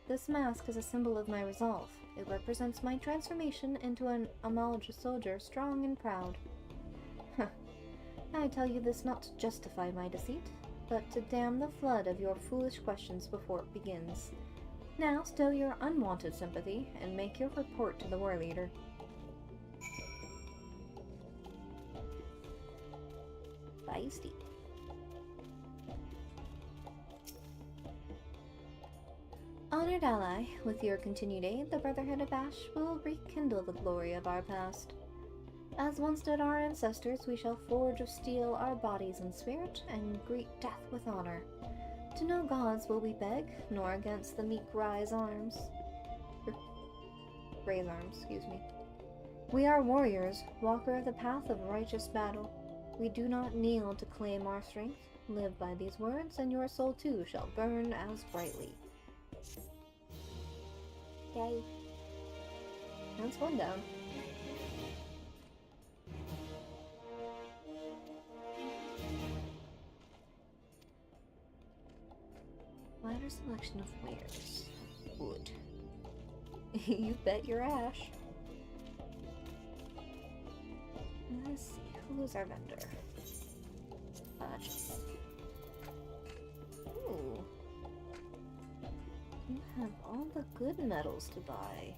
A: This mask is a symbol of my resolve. It represents my transformation into an Amalja soldier, strong and proud. I tell you this not to justify my deceit, but to dam the flood of your foolish questions before it begins. Now still your unwanted sympathy, and make your report to the war leader. Feisty. Honored ally, with your continued aid, the Brotherhood of Ash will rekindle the glory of our past. As once did our ancestors, we shall forge of steel our bodies and spirit, and greet death with honor. To no gods will we beg, nor against the meek raise arms. We are warriors, walker of the path of righteous battle. We do not kneel to claim our strength. Live by these words, and your soul too shall burn as brightly. Yay. That's one down. Wider selection of wares. Wood. You bet your ash. Let's see, who's our vendor? Just... Ooh. You have all the good metals to buy.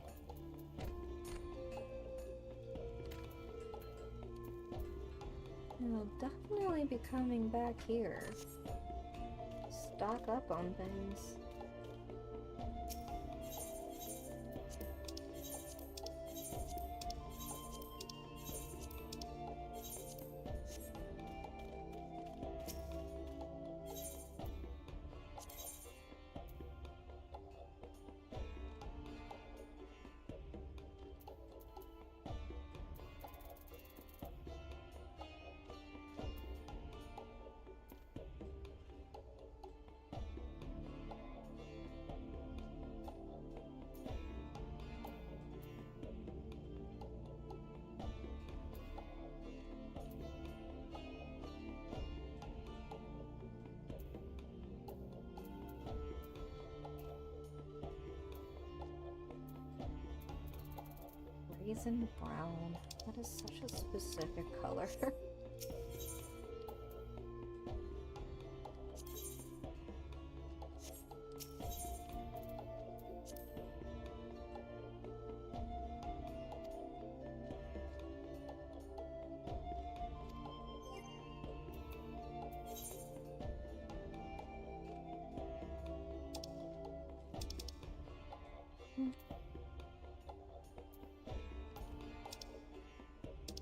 A: I'll definitely be coming back here. Stock up on things. Raisin brown. That is such a specific color.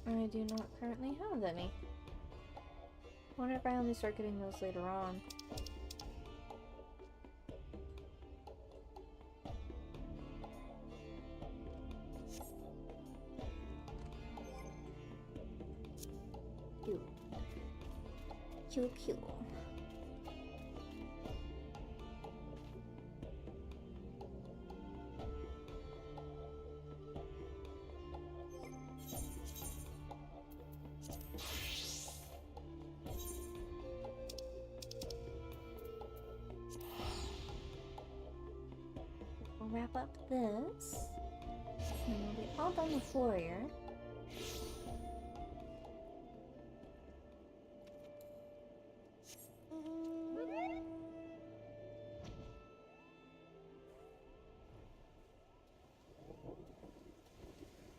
A: I do not currently have any. Wonder if I only start getting those later on. Pew. Pew pew. Wrap up this, and we'll be all done with Warrior.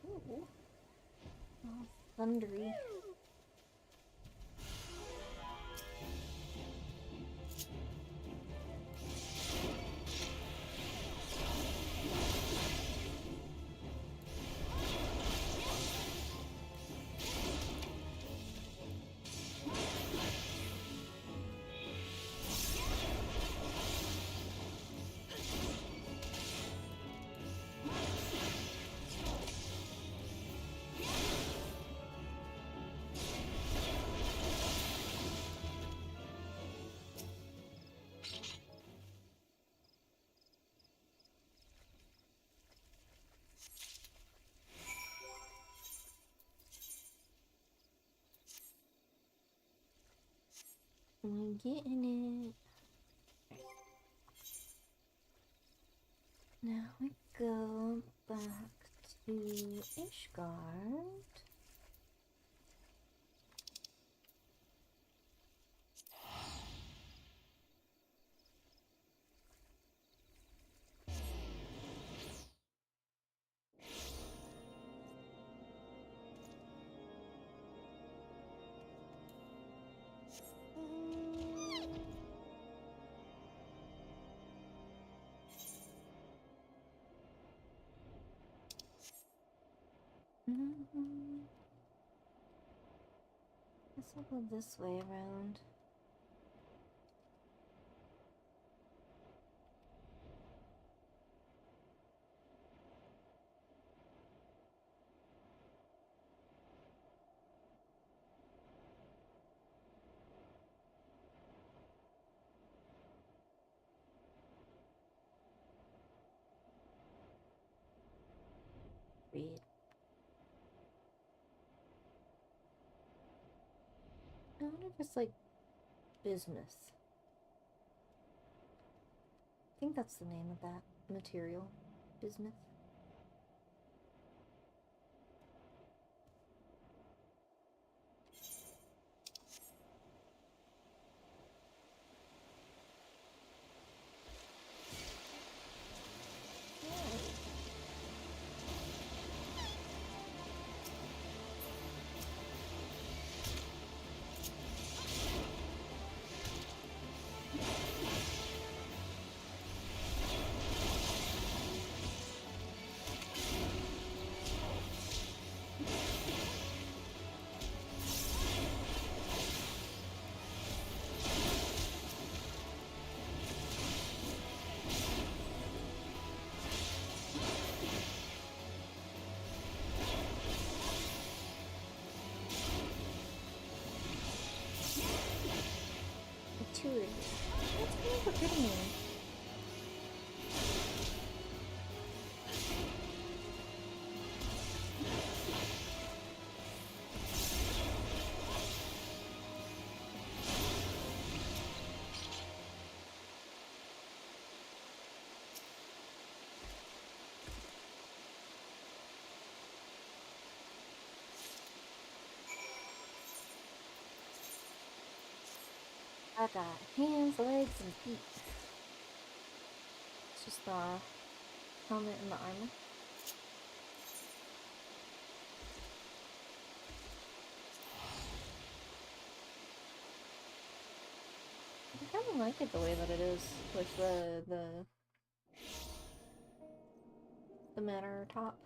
A: Ooh. Oh, thundery. I'm getting it. Now we go back to Ishgard. Guess I'll go this way around. Read. I wonder if it's like bismuth. I think that's the name of that material. Bismuth. Intuitive. That's kind of a good name. I got hands, legs, and feet. It's just the helmet and the armor. I kind of like it the way that it is with the matter top.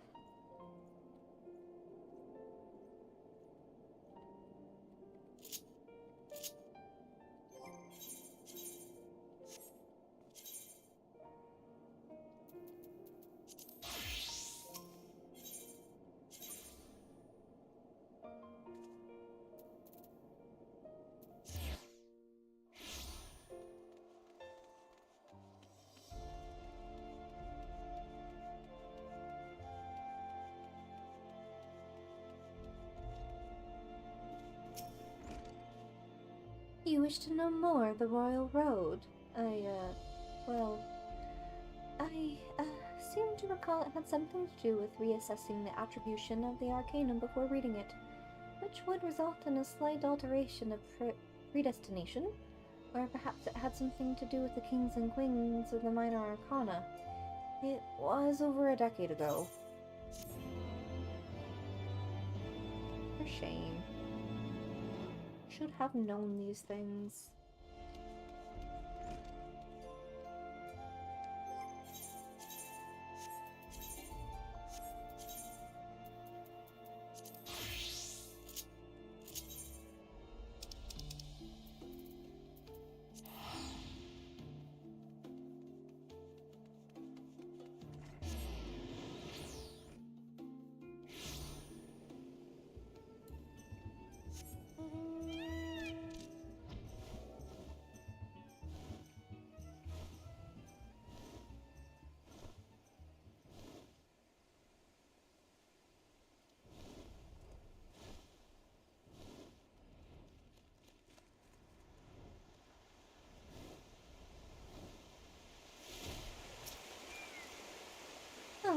A: You wish to know more of the Royal Road? Well, I seem to recall it had something to do with reassessing the attribution of the Arcanum before reading it, which would result in a slight alteration of predestination, or perhaps it had something to do with the kings and queens of the Minor Arcana. It was over a decade ago. For shame. Should have known these things.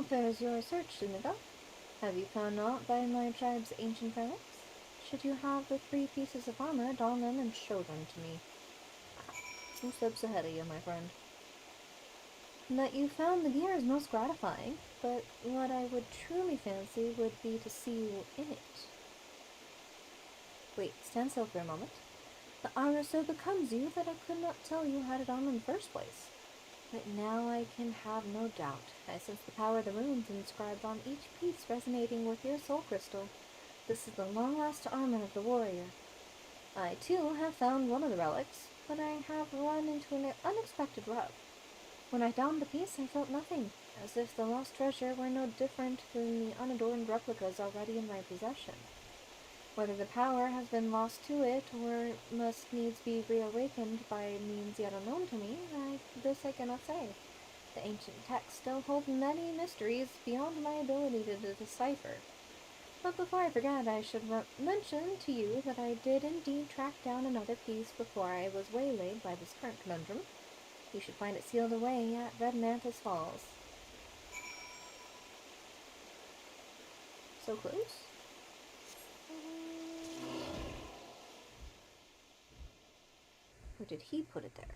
A: How fares your search, Suniga? Have you found aught by my tribe's ancient relics? Should you have the 3 pieces of armor, don them and show them to me. 2 steps ahead of you, my friend. That you found the gear is most gratifying, but what I would truly fancy would be to see you in it. Wait, stand still for a moment. The armor so becomes you that I could not tell you had it on in the first place. But now I can have no doubt. I sense the power of the runes inscribed on each piece resonating with your soul crystal. This is the long-lost armor of the warrior. I, too, have found one of the relics, but I have run into an unexpected rub. When I donned the piece, I felt nothing, as if the lost treasure were no different than the unadorned replicas already in my possession. Whether the power has been lost to it, or must needs be reawakened by means yet unknown to me, this I cannot say. The ancient texts still hold many mysteries beyond my ability to decipher. But before I forget, I should mention to you that I did indeed track down another piece before I was waylaid by this current conundrum. You should find it sealed away at Red Mantis Falls. So close? Or did he put it there?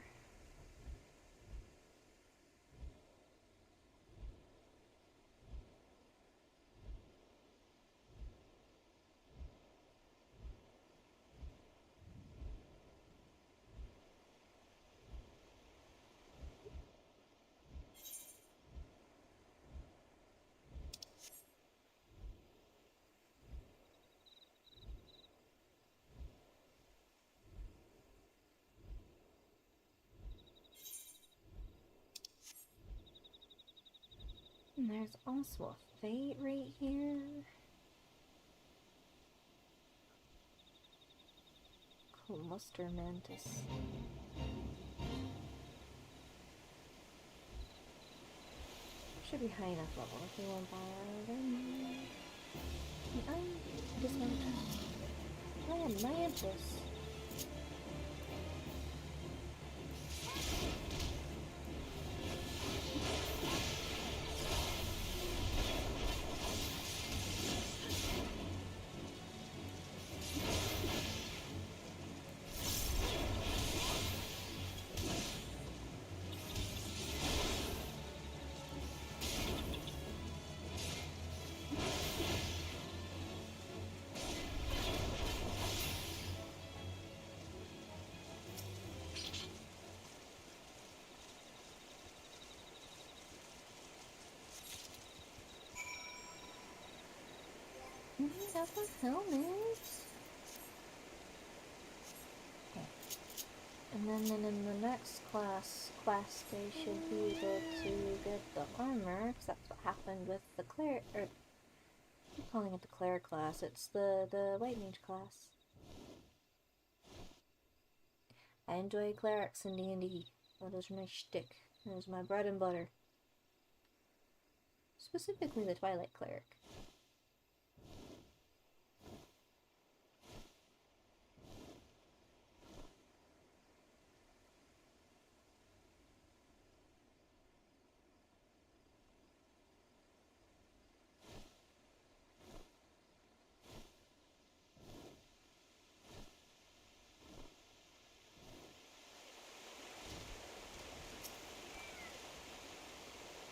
A: And there's also a fate right here. Cluster Mantis. Should be high enough level if we won't buy them. I dismount. I am Mantis. Got the helmet. Okay. And then in the next quest, they should be able to get the armor, because that's what happened with the cleric, or I keep calling it the cleric class. It's the white mage class. I enjoy clerics in D&D. That is my shtick. That is my bread and butter. Specifically the Twilight Cleric.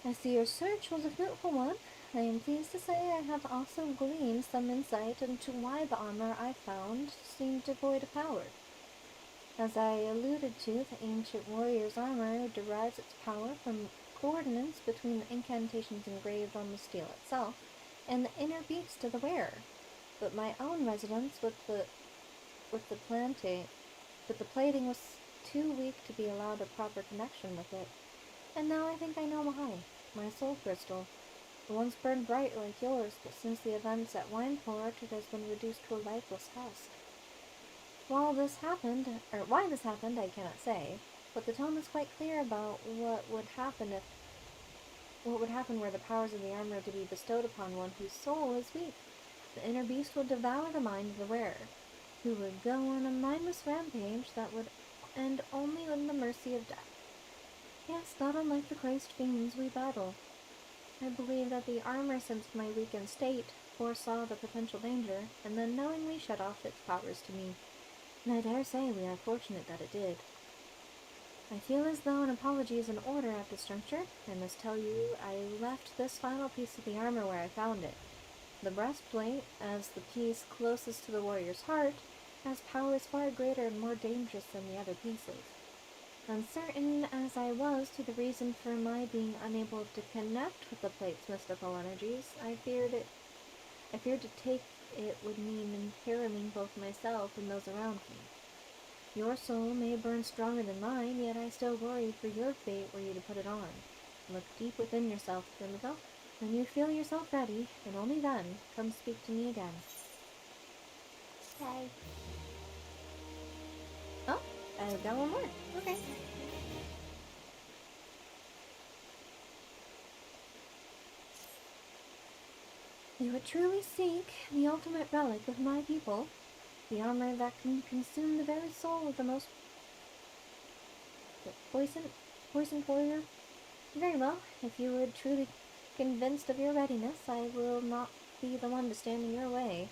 A: I see your search was a fruitful one. I am pleased to say I have also gleaned some insight into why the armor I found seemed devoid of power. As I alluded to, the ancient warrior's armor derives its power from coordinates between the incantations engraved on the steel itself and the inner beast of the wearer. But my own resonance with the plating was too weak to be allowed a proper connection with it. And now I think I know why. My soul crystal. It once burned bright like yours, but since the events at Wineport, it has been reduced to a lifeless husk. Why this happened, I cannot say, but the tome is quite clear about what would happen were the powers of the armor to be bestowed upon one whose soul is weak. The inner beast would devour the mind of the wearer, who would go on a mindless rampage that would end only in the mercy of death. Yes, not unlike the Christ fiends we battle. I believe that the armor sensed my weakened state, foresaw the potential danger, and then knowingly shut off its powers to me. And I dare say we are fortunate that it did. I feel as though an apology is in order at this juncture. I must tell you, I left this final piece of the armor where I found it. The breastplate, as the piece closest to the warrior's heart, has powers far greater and more dangerous than the other pieces. Uncertain as I was to the reason for my being unable to connect with the plate's mystical energies, I feared to take it would mean imperiling both myself and those around me. Your soul may burn stronger than mine, yet I still worry for your fate were you to put it on. Look deep within yourself, Kimiko. When you feel yourself ready, and only then, come speak to me again. Okay. Oh, I've got one more. Okay. You would truly seek the ultimate relic of my people, the armor that can consume the very soul of the most poisoned warrior? Very well. If you would truly convinced of your readiness, I will not be the one to stand in your way.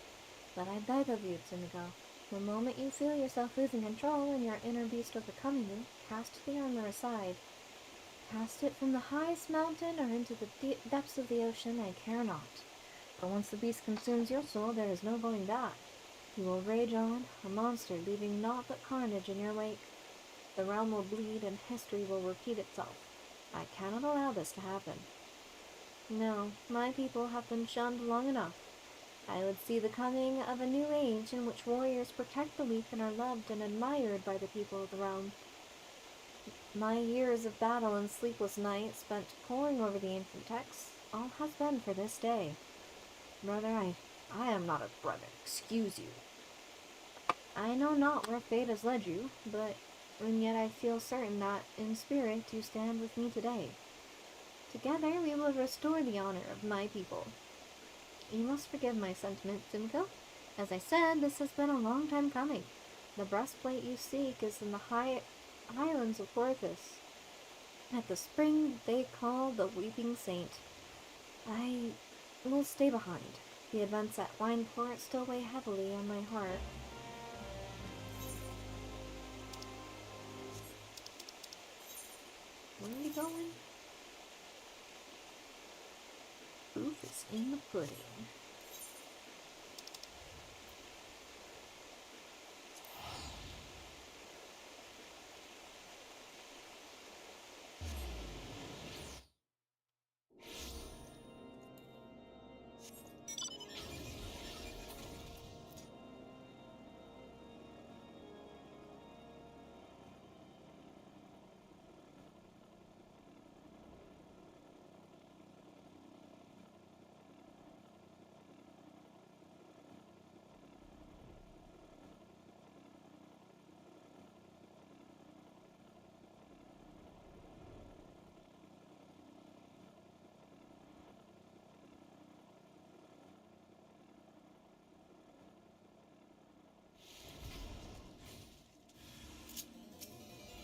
A: But I beg of you, Tsumigo, the moment you feel yourself losing control and your inner beast overcoming you, cast the armor aside. Cast it from the highest mountain or into the depths of the ocean, I care not. For once the beast consumes your soul, there is no going back. You will rage on, a monster, leaving naught but carnage in your wake. The realm will bleed and history will repeat itself. I cannot allow this to happen. No, my people have been shunned long enough. I would see the coming of a new age in which warriors protect the weak and are loved and admired by the people of the realm. My years of battle and sleepless nights spent poring over the ancient texts, all has been for this day. Brother, I am not a brother, excuse you. I know not where fate has led you, and yet I feel certain that, in spirit, you stand with me today. Together we will restore the honor of my people. You must forgive my sentiment, Tsumiko. As I said, this has been a long time coming. The breastplate you seek is in the highlands of Porthos, at the spring they call the Weeping Saint. I will stay behind. The events at Wineport still weigh heavily on my heart. Where are we going? Proof is in the pudding.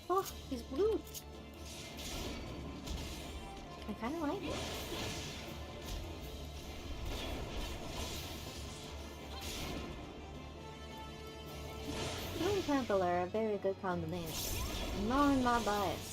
A: Oh, he's blue. I kind of like it. Blue and purple are a very good combination. I'm not biased.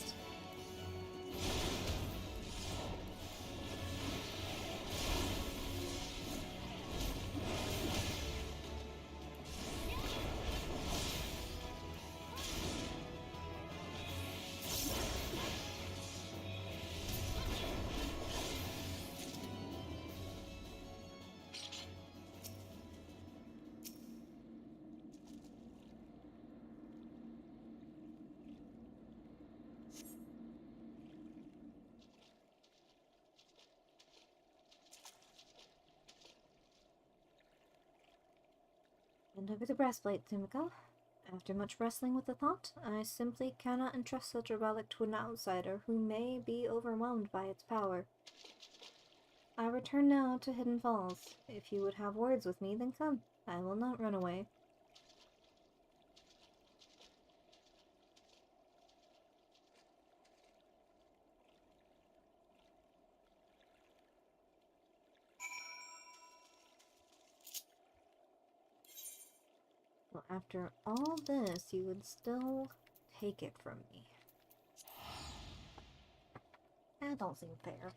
A: And over the breastplate, Tsumiko. After much wrestling with the thought, I simply cannot entrust such a relic to an outsider who may be overwhelmed by its power. I return now to Hidden Falls. If you would have words with me, then come. I will not run away. Well, after all this, you would still take it from me. That don't seem fair.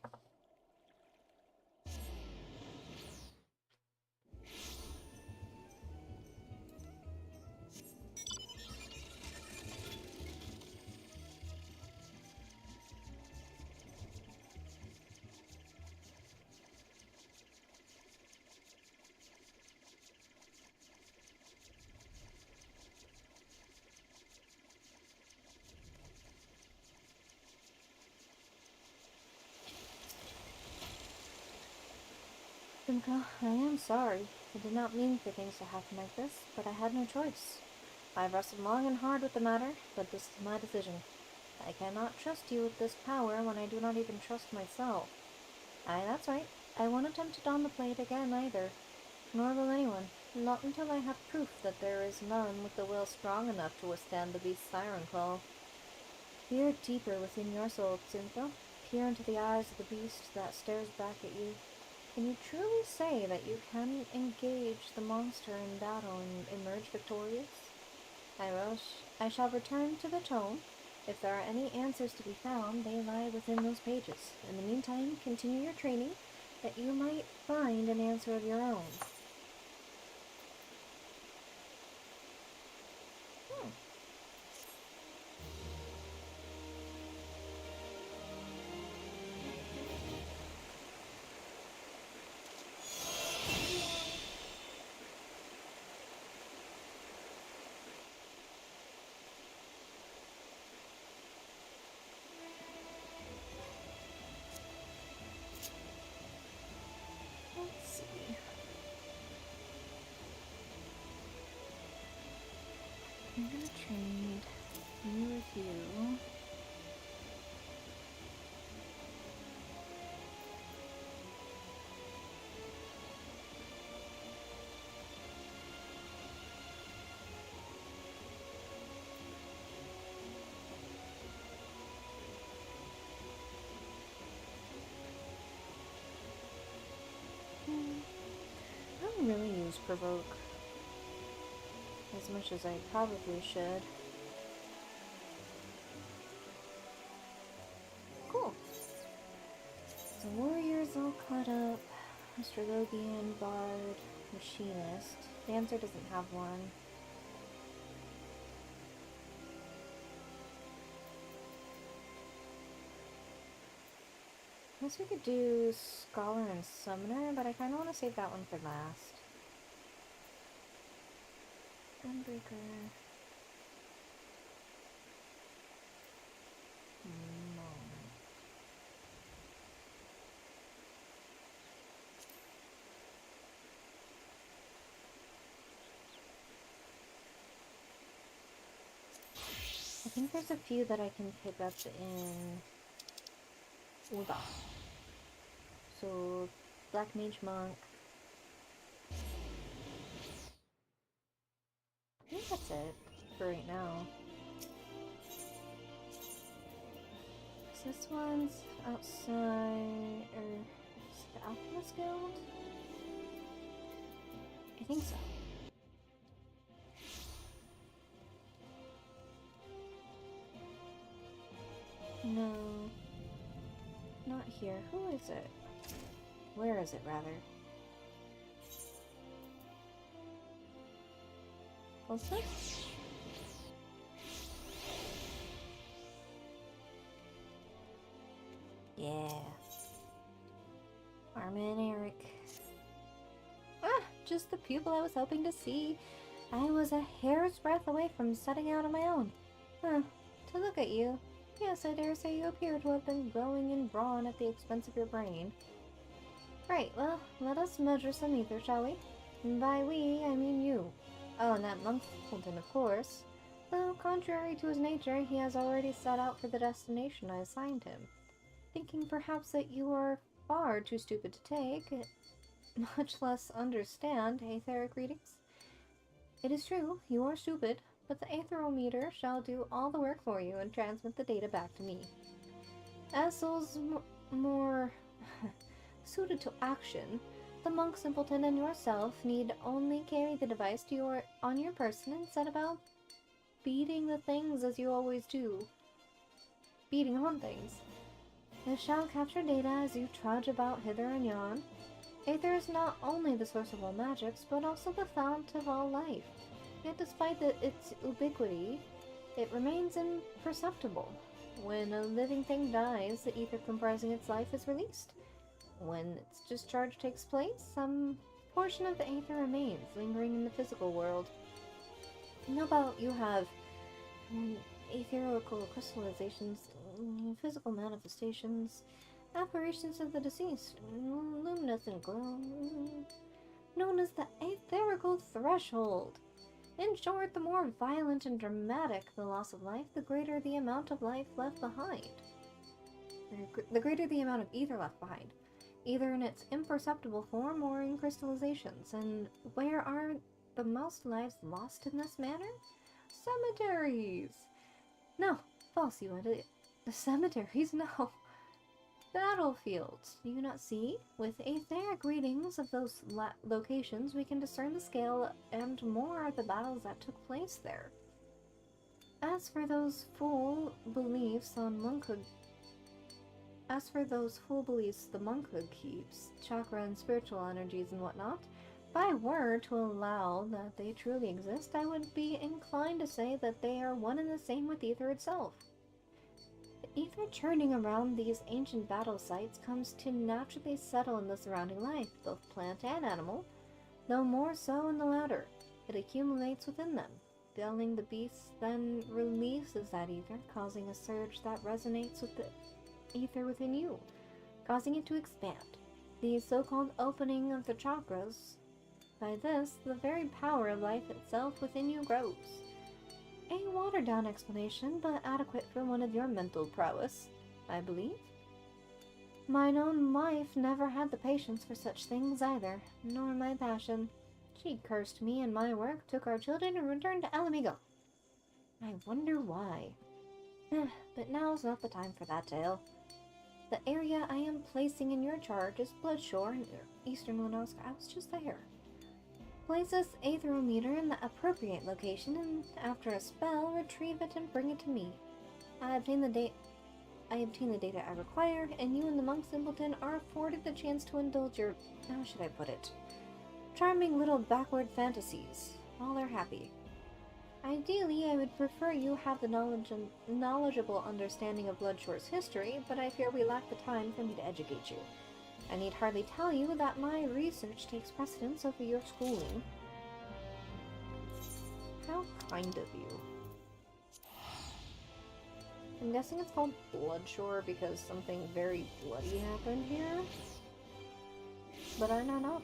A: Simka, I am sorry. I did not mean for things to happen like this, but I had no choice. I've wrestled long and hard with the matter, but this is my decision. I cannot trust you with this power when I do not even trust myself. Aye, that's right. I won't attempt to don the plate again either. Nor will anyone. Not until I have proof that there is none with the will strong enough to withstand the beast's siren claw. Peer deeper within your soul, Tsunko. Peer into the eyes of the beast that stares back at you. Can you truly say that you can engage the monster in battle and emerge victorious? I shall return to the tome. If there are any answers to be found, they lie within those pages. In the meantime, continue your training, that you might find an answer of your own. Let's see. I'm gonna trade you with you. I don't really use provoke as much as I probably should. Cool. The warrior's all caught up. Astrologian, bard, machinist. Dancer doesn't have one. I guess we could do Scholar and Summoner, but I kind of want to save that one for last. Gunbreaker. I think there's a few that I can pick up in Uda. So, Black Mage Monk. I think that's it for right now. So this one's outside, or is it the Alchemist Guild? I think so. No. Not here. Who is it? Where is it, rather? What's this? Yeah. Armin Eric. Ah! Just the pupil I was hoping to see. I was a hair's breadth away from setting out on my own. Huh. To look at you. Yes, I dare say you appear to have been growing in brawn at the expense of your brain. Right, well, let us measure some ether, shall we? And by we, I mean you. Oh, and that monk Fulton, of course. Though, contrary to his nature, he has already set out for the destination I assigned him. Thinking perhaps that you are far too stupid to take, much less understand, aetheric readings. It is true, you are stupid, but the aetherometer shall do all the work for you and transmit the data back to me. As souls more suited to action, the monk simpleton and yourself need only carry the device on your person and set about beating the things as you always do. Beating on things. It shall capture data as you trudge about hither and yon. Aether is not only the source of all magics, but also the fount of all life. Yet despite its ubiquity, it remains imperceptible. When a living thing dies, the ether comprising its life is released. When its discharge takes place, some portion of the aether remains, lingering in the physical world. How about you have etherical crystallizations, physical manifestations, apparitions of the deceased, luminescent glow, known as the etherical threshold. In short, the more violent and dramatic the loss of life, the greater the amount of life left behind. The greater the amount of ether left behind, either in its imperceptible form or in crystallizations. And where are the most lives lost in this manner? Cemeteries! No, false, you idiot. The cemeteries? No. Battlefields. Do you not see? With etheric readings of those locations, we can discern the scale and more of the battles that took place there. As for those full beliefs the monkhood keeps, chakra and spiritual energies and whatnot, if I were to allow that they truly exist, I would be inclined to say that they are one and the same with ether itself. The ether churning around these ancient battle sites comes to naturally settle in the surrounding life, both plant and animal, though more so in the latter. It accumulates within them. Belling the beast then releases that ether, causing a surge that resonates with the ether within you, causing it to expand. The so-called opening of the chakras. By this, the very power of life itself within you grows. A watered-down explanation, but adequate for one of your mental prowess, I believe. Mine own wife never had the patience for such things either, nor my passion. She cursed me and my work, took our children, and returned to Alamigo. I wonder why. But now's not the time for that tale. The area I am placing in your charge is Bloodshore in eastern Winoska. I was just there. Place this aetherometer in the appropriate location, and after a spell, retrieve it and bring it to me. I obtain the data I require, and you and the monk simpleton are afforded the chance to indulge your, how should I put it, charming little backward fantasies. All are happy. Ideally, I would prefer you have the knowledgeable understanding of Bloodshore's history, but I fear we lack the time for me to educate you. I need hardly tell you that my research takes precedence over your schooling. How kind of you. I'm guessing it's called Bloodshore because something very bloody happened here. But I know not.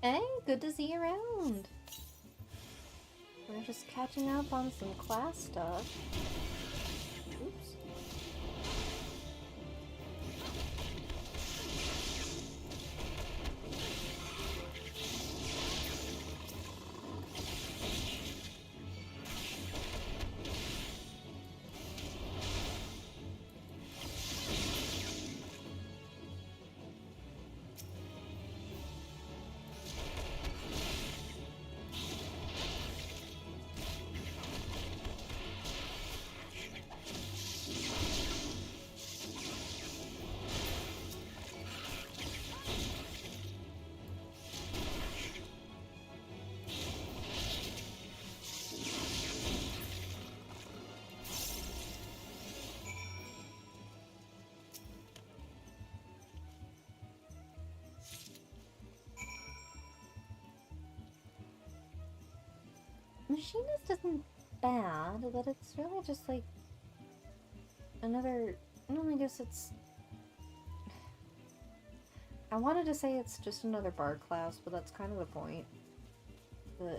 A: Hey, good to see you around. We're just catching up on some class stuff. Oops. Machinist isn't bad, but it's really just like another. I guess it's. I wanted to say it's just another bard class, but that's kind of the point.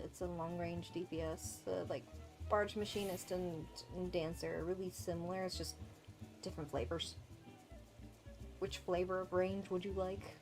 A: It's a long-range DPS, like Barge Machinist and Dancer are really similar, it's just different flavors. Which flavor of range would you like?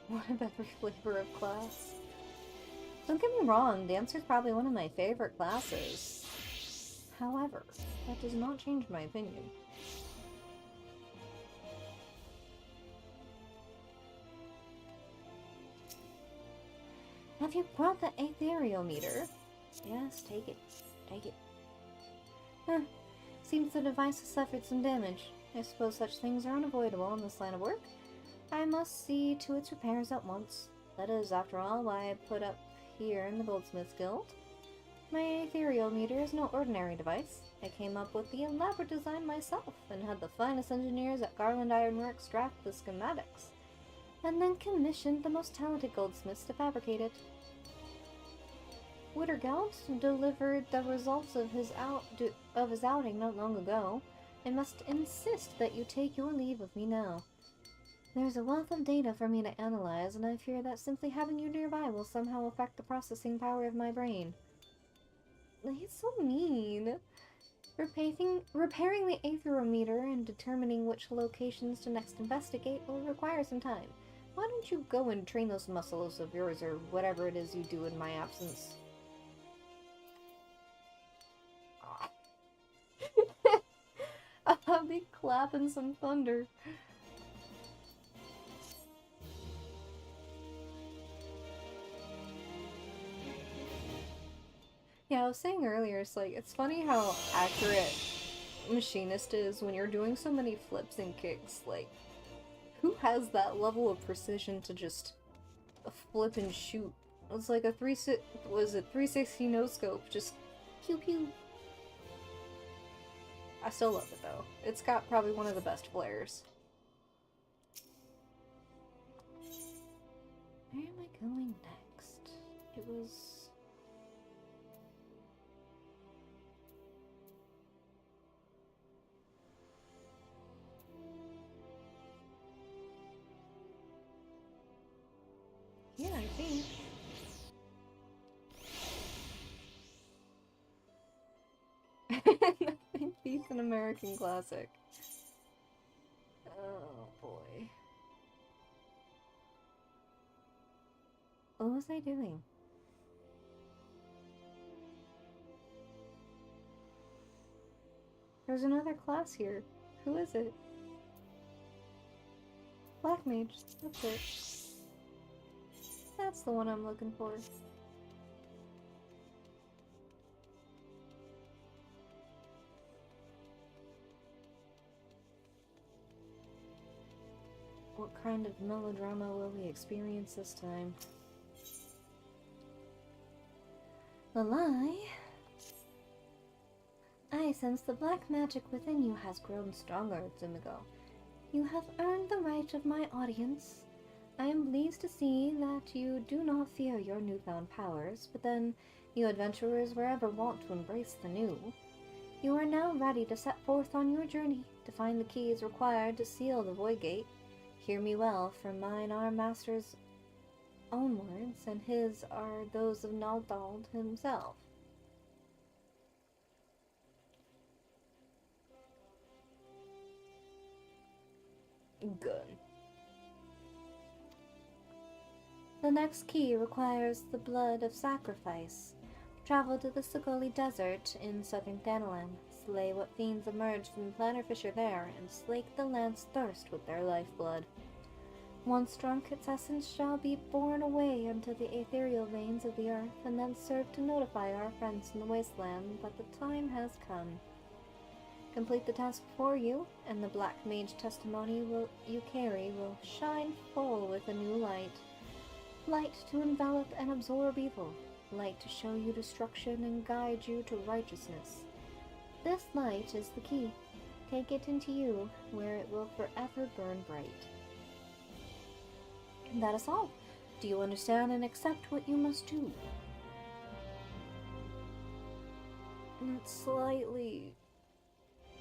A: One of every flavor of class. Don't get me wrong, Dancer's probably one of my favorite classes. However, that does not change my opinion. Have you brought the aetheriometer? Yes, take it. Take it. Huh. Seems the device has suffered some damage. I suppose such things are unavoidable in this line of work. I must see to its repairs at once. That is, after all, why I put up here in the Goldsmiths Guild. My aetheriometer is no ordinary device. I came up with the elaborate design myself, and had the finest engineers at Garland Ironworks draft the schematics, and then commissioned the most talented goldsmiths to fabricate it. Wittergeld delivered the results of his outing not long ago. I must insist that you take your leave of me now. There's a wealth of data for me to analyze, and I fear that simply having you nearby will somehow affect the processing power of my brain. He's so mean. Repairing the aetherometer and determining which locations to next investigate will require some time. Why don't you go and train those muscles of yours, or whatever it is you do in my absence? I'll be clapping some thunder. Yeah, I was saying earlier, it's funny how accurate Machinist is when you're doing so many flips and kicks. Like, who has that level of precision to just flip and shoot? It's like a 360 no scope, just pew pew. I still love it though. It's got probably one of the best flares. Where am I going next? It was... yeah, I think. Nothing beats an American classic. Oh boy. What was I doing? There's another class here. Who is it? Black Mage. That's it. That's the one I'm looking for. What kind of melodrama will we experience this time? The lie? I sense the black magic within you has grown stronger, Tsumiko. You have earned the right of my audience. I am pleased to see that you do not fear your newfound powers, but then, you adventurers were ever wont to embrace the new. You are now ready to set forth on your journey to find the keys required to seal the Void Gate. Hear me well, for mine are Master's own words, and his are those of Naldald himself. Good. The next key requires the blood of sacrifice. Travel to the Sagoli Desert in southern Thanalan, slay what fiends emerge from the plantar fissure there, and slake the land's thirst with their lifeblood. Once drunk, its essence shall be borne away into the ethereal veins of the earth, and then serve to notify our friends in the wasteland that the time has come. Complete the task before you, and the Black Mage testimony you carry will shine full with a new light. Light to envelop and absorb evil, light to show you destruction and guide you to righteousness. This light is the key. Take it into you, where it will forever burn bright. And that is all. Do you understand and accept what you must do? And it's slightly...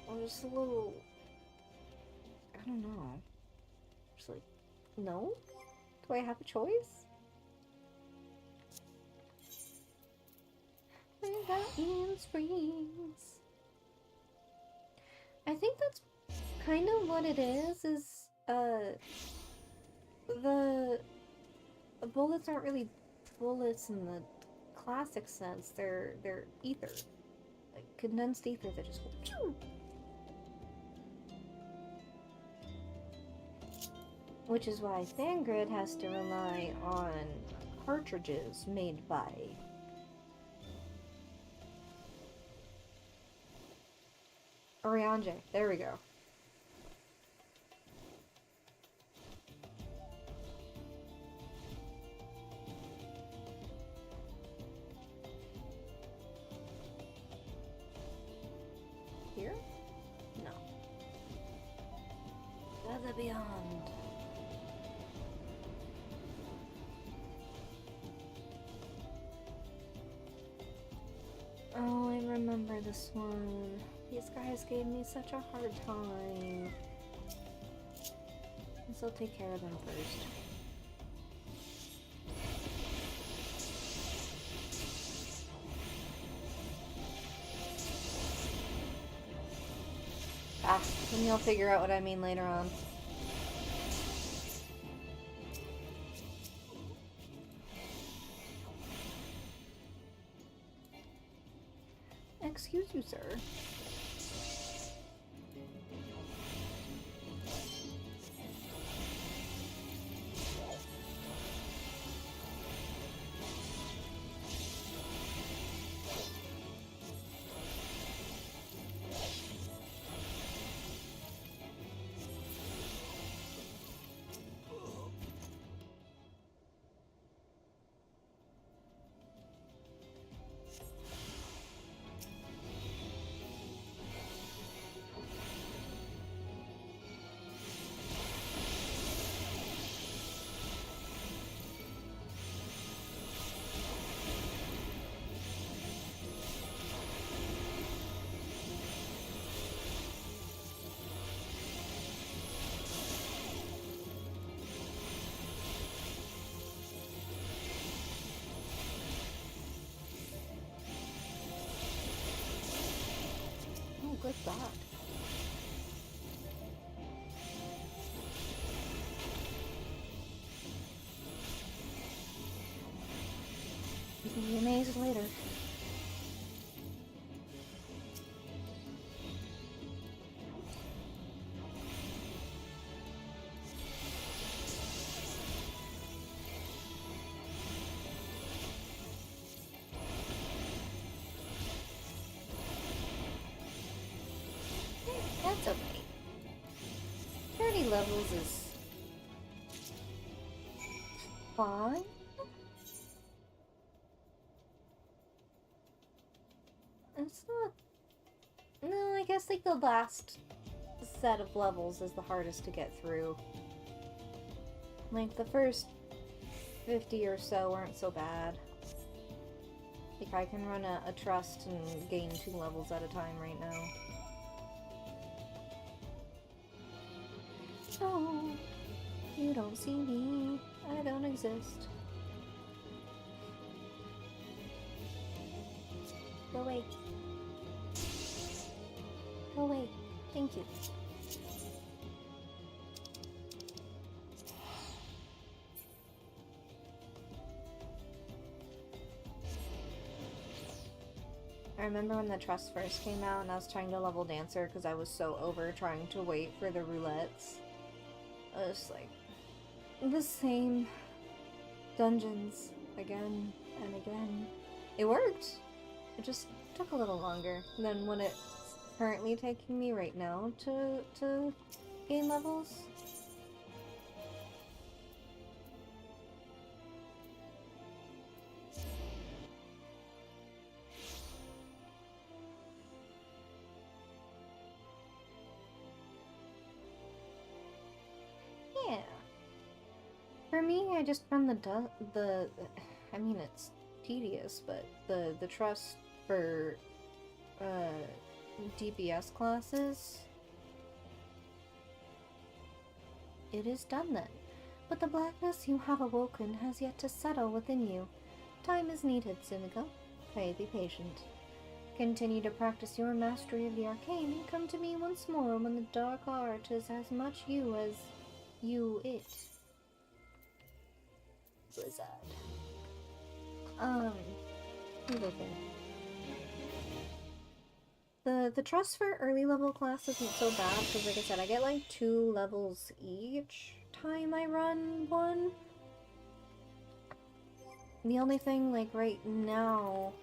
A: or just a little... I don't know. Just like, no? Do I have a choice? Forgotten Springs. I think that's kind of what it is the bullets aren't really bullets in the classic sense. They're ether. Like condensed ether that just go, which is why Thangrid has to rely on cartridges made by Oriange. There we go. Here? No. Further beyond. Oh, I remember this one. These guys gave me such a hard time. Guess I'll take care of them first. Ah, then you'll figure out what I mean later on. Excuse you, sir. Good God. You can be amazed later. That's okay. 30 levels is fine. It's not... No, I guess like the last set of levels is the hardest to get through. Like the first 50 or so aren't so bad. Like I can run a trust and gain 2 levels at a time right now. Oh, you don't see me. I don't exist. Go away. Go away. Thank you. I remember when the Trust first came out and I was trying to level Dancer because I was so over trying to wait for the roulettes. I was like, the same dungeons again and again. It worked. It just took a little longer than what it's currently taking me right now to gain levels. For me, I just run I mean, it's tedious, but the trust for DPS classes, it is done then. But the blackness you have awoken has yet to settle within you. Time is needed, Sumiko. Pray be patient. Continue to practice your mastery of the arcane and come to me once more when the dark art is as much you as you it. Blizzard. Okay. The trust for early level class isn't so bad because, like I said, I get like 2 levels each time I run one. The only thing, like, right now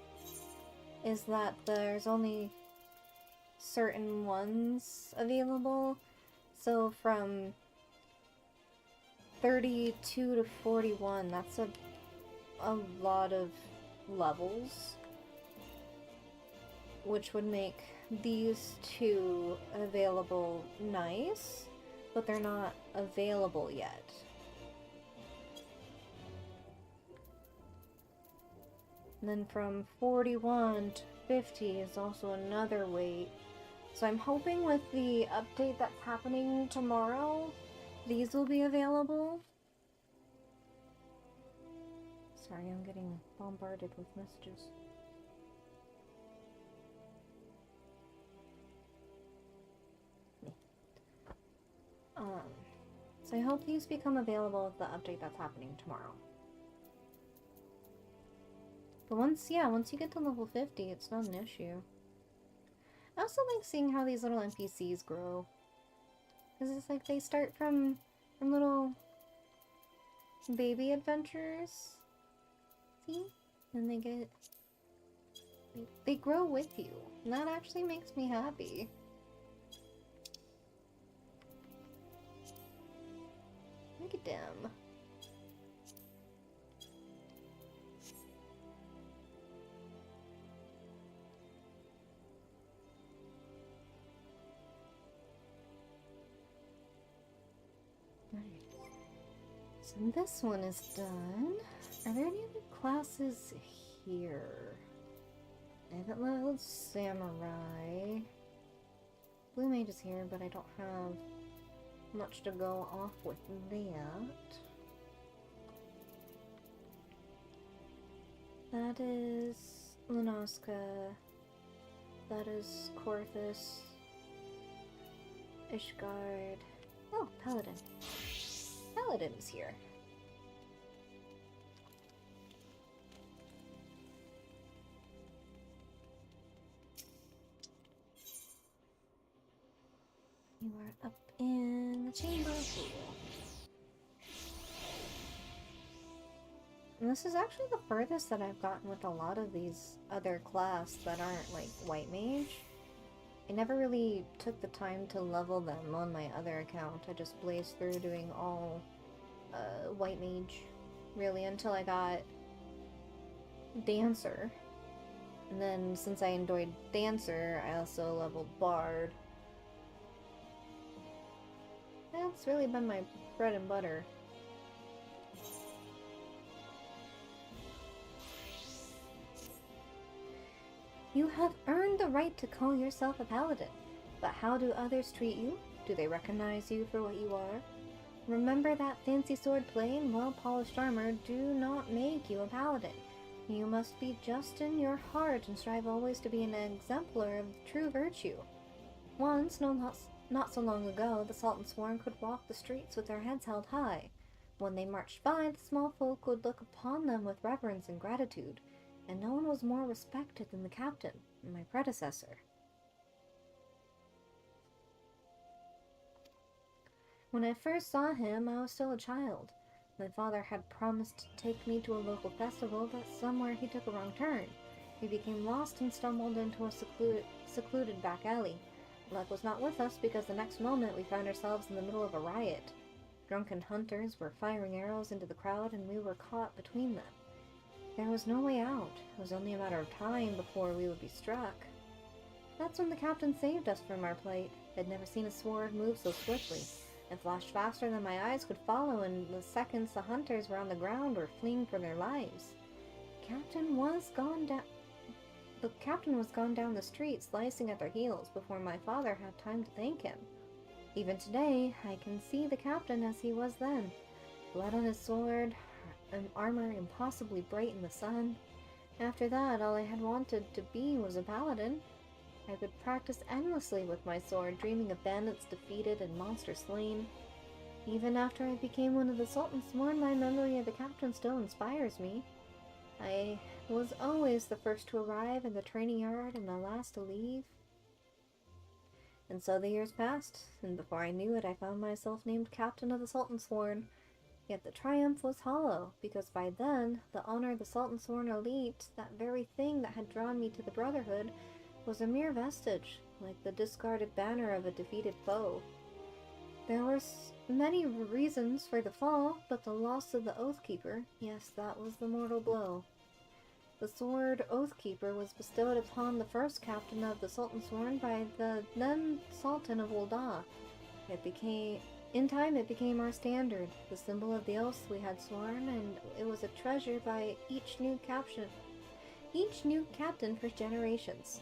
A: is that there's only certain ones available. So from 32 to 41, that's a lot of levels, which would make these 2 available nice, but they're not available yet. And then from 41 to 50 is also another wait. So I'm hoping with the update that's happening tomorrow, these will be available. Sorry, I'm getting bombarded with messages. So I hope these become available with the update that's happening tomorrow. But once you get to level 50, it's not an issue. I also like seeing how these little NPCs grow. Because it's like they start from little baby adventures. See? And they grow with you. And that actually makes me happy. Look at them. So this one is done. Are there any other classes here? I haven't leveled Samurai. Blue Mage is here, but I don't have much to go off with that. That is Lunoska. That is Korthus. Ishgard. Oh, Paladin. Paladin's here. You are up in the chamber pool. And this is actually the furthest that I've gotten with a lot of these other class that aren't like White Mage. I never really took the time to level them on my other account. I just blazed through doing all White Mage, really, until I got Dancer. And then since I enjoyed Dancer, I also leveled Bard. That's really been my bread and butter. You have earned the right to call yourself a paladin, but how do others treat you? Do they recognize you for what you are? Remember that fancy sword play and well-polished armor do not make you a paladin. You must be just in your heart and strive always to be an exemplar of true virtue. Once, not so long ago, the Sultan Sworn could walk the streets with their heads held high. When they marched by, the small folk would look upon them with reverence and gratitude, and no one was more respected than the captain, my predecessor. When I first saw him, I was still a child. My father had promised to take me to a local festival, but somewhere he took a wrong turn. We became lost and stumbled into a secluded back alley. Luck was not with us because the next moment we found ourselves in the middle of a riot. Drunken hunters were firing arrows into the crowd and we were caught between them. There was no way out. It was only a matter of time before we would be struck. That's when the captain saved us from our plight. I'd never seen a sword move so swiftly. It flashed faster than my eyes could follow, and the seconds the hunters were on the ground or fleeing for their lives. The captain was gone down the street, slicing at their heels, before my father had time to thank him. Even today, I can see the captain as he was then. Blood on his sword, and armor impossibly bright in the sun. After that, all I had wanted to be was a paladin. I could practice endlessly with my sword, dreaming of bandits defeated and monsters slain. Even after I became one of the Sultan's Sworn, my memory of the captain still inspires me. I was always the first to arrive in the training yard and the last to leave. And so the years passed, and before I knew it, I found myself named Captain of the Sultan's Sworn. Yet the triumph was hollow, because by then, the honor of the Sultan's Sworn elite, that very thing that had drawn me to the Brotherhood, was a mere vestige, like the discarded banner of a defeated foe. There were many reasons for the fall, but the loss of the Oathkeeper, yes, that was the mortal blow. The sword Oathkeeper was bestowed upon the first captain of the Sultan's Sworn by the then Sultan of Ul'dah. In time it became our standard, the symbol of the oaths we had sworn, and it was a treasure by each new captain for generations.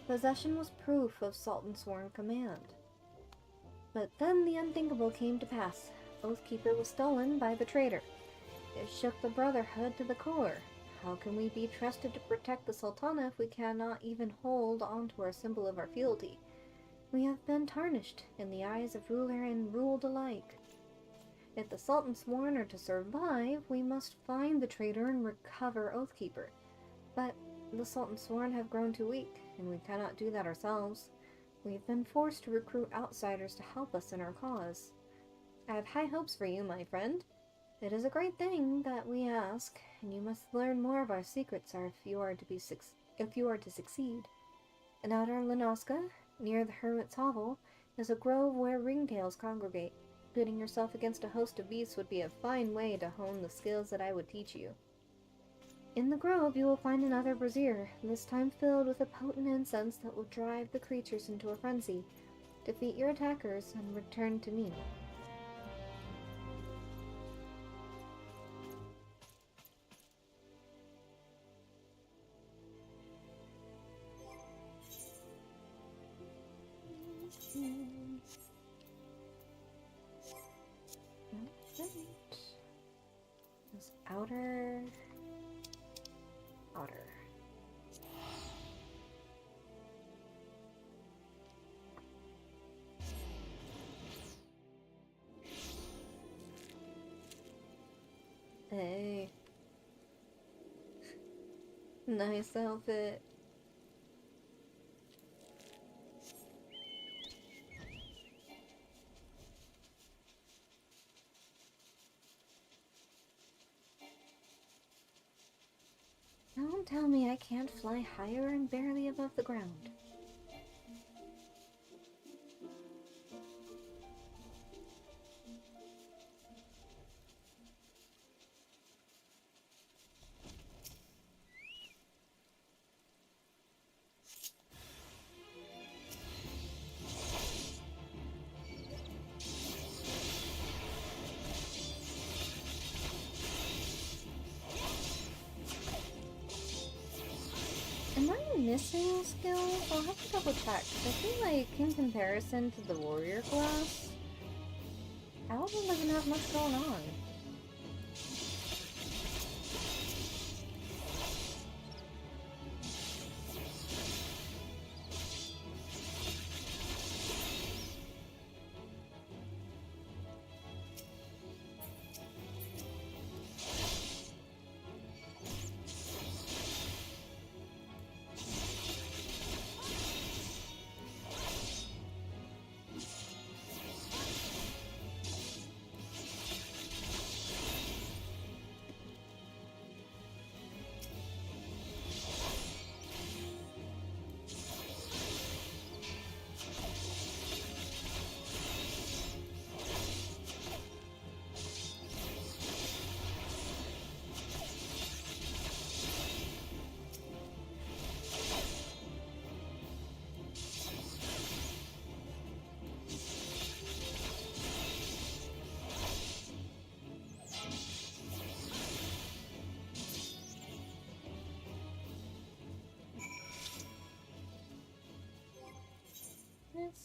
A: Possession was proof of Sultan Sworn command. But then the unthinkable came to pass. Oathkeeper was stolen by the traitor. It shook the Brotherhood to the core. How can we be trusted to protect the Sultana if we cannot even hold on to our symbol of our fealty? We have been tarnished in the eyes of ruler and ruled alike. If the Sultan Sworn are to survive, we must find the traitor and recover Oathkeeper. But the Sultan Sworn have grown too weak, and we cannot do that ourselves. We've been forced to recruit outsiders to help us in our cause. I have high hopes for you, my friend. It is a great thing that we ask, and you must learn more of our secrets if you are to succeed. In outer Lenoska, near the Hermit's Hovel, is a grove where ringtails congregate. Pitting yourself against a host of beasts would be a fine way to hone the skills that I would teach you. In the grove you will find another brazier, this time filled with a potent incense that will drive the creatures into a frenzy. Defeat your attackers and return to me. This outer. Hey. Nice outfit. Don't tell me I can't fly higher and barely above the ground. Am I missing skills? I'll have to double check, because I feel like in comparison to the warrior class, Paladin doesn't have much going on.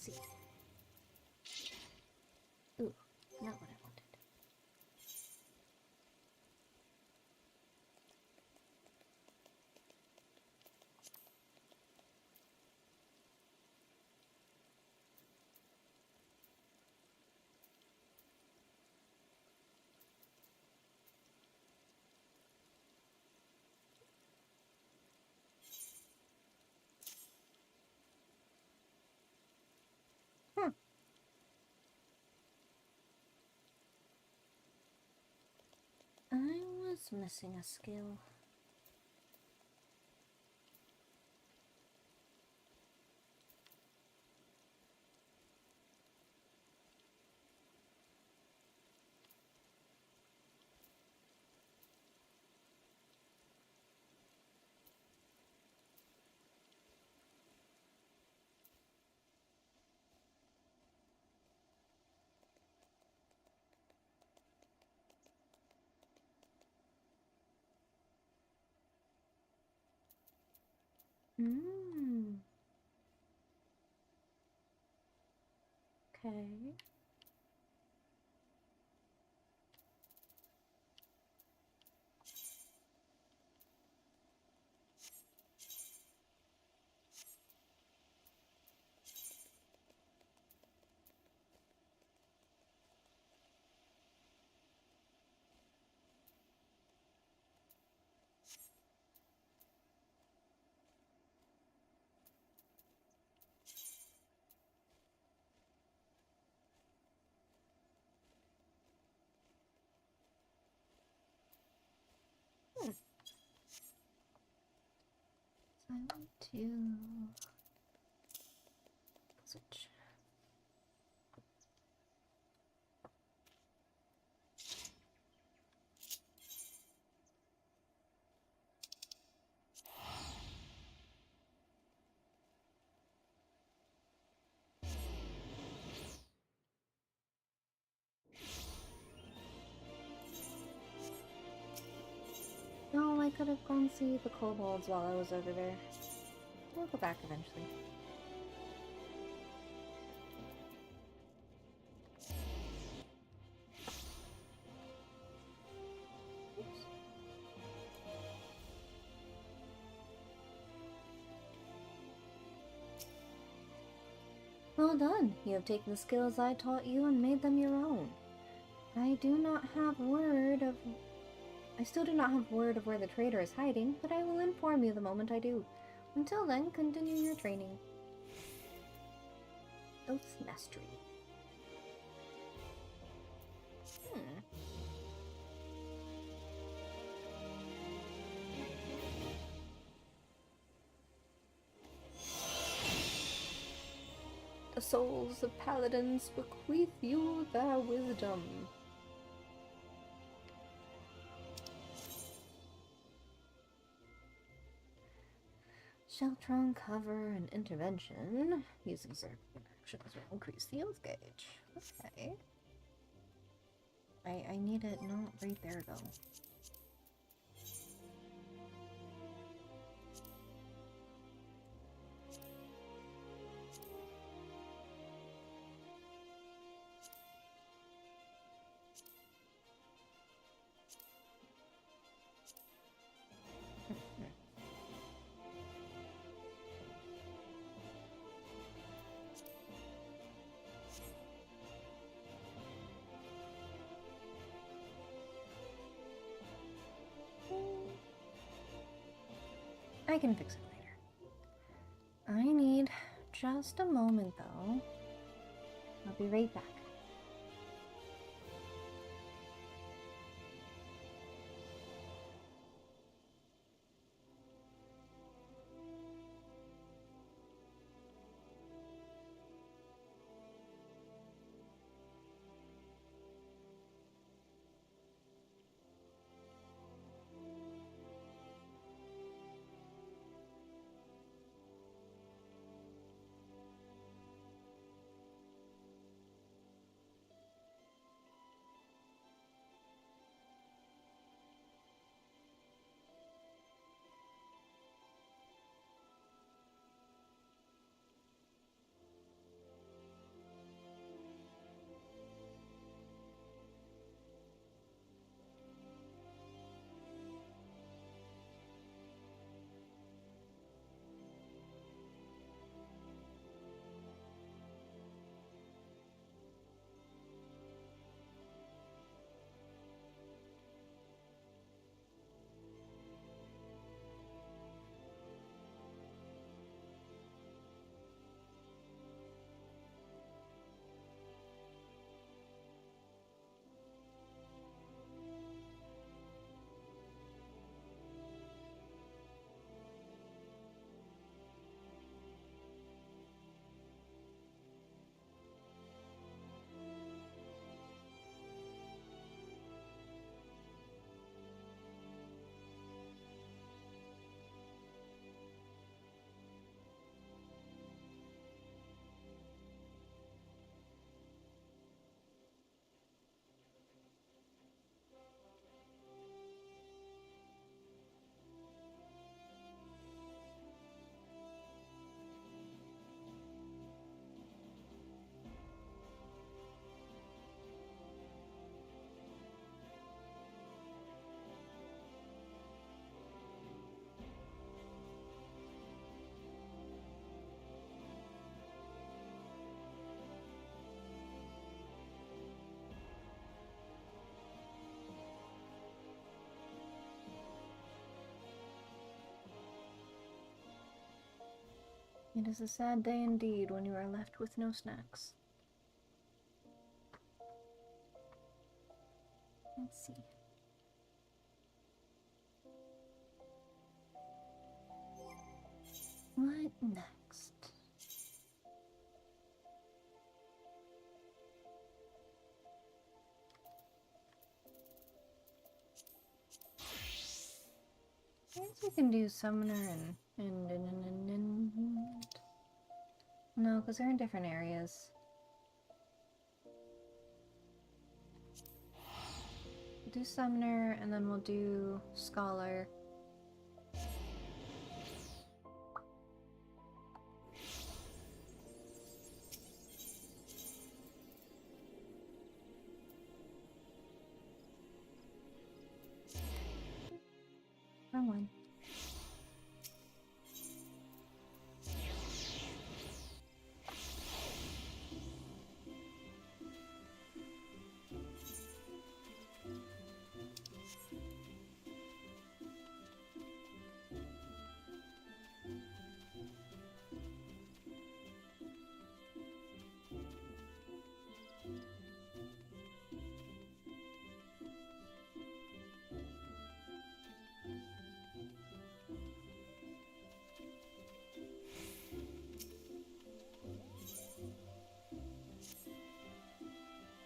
A: see. Ooh, not what I wanted. I was missing a skill. Okay. So I want to switch. No, I could have gone see the kobolds while I was over there. We'll go back eventually. Oops. Well done. You have taken the skills I taught you and made them your own. I still do not have word of where the traitor is hiding, but I will inform you the moment I do. Until then, continue your training. Oath Mastery. The souls of paladins bequeath you their wisdom. Shelter on cover and intervention. Using certain actions will increase the oath gauge. Okay. I need it not right there though. I can fix it later. I need just a moment though. I'll be right back. It is a sad day indeed when you are left with no snacks. Let's see. What next? I guess we can do Summoner and no, because they're in different areas. We'll do Summoner, and then we'll do Scholar. Wrong one.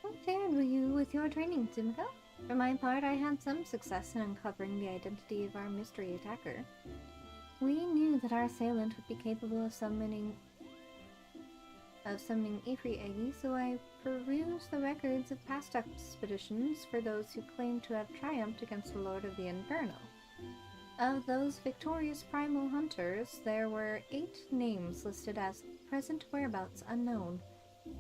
A: How fared were you with your training, Simka? For my part, I had some success in uncovering the identity of our mystery attacker. We knew that our assailant would be capable of summoning Ifri Eggy, so I perused the records of past expeditions for those who claimed to have triumphed against the Lord of the Inferno. Of those victorious primal hunters, there were 8 names listed as present whereabouts unknown.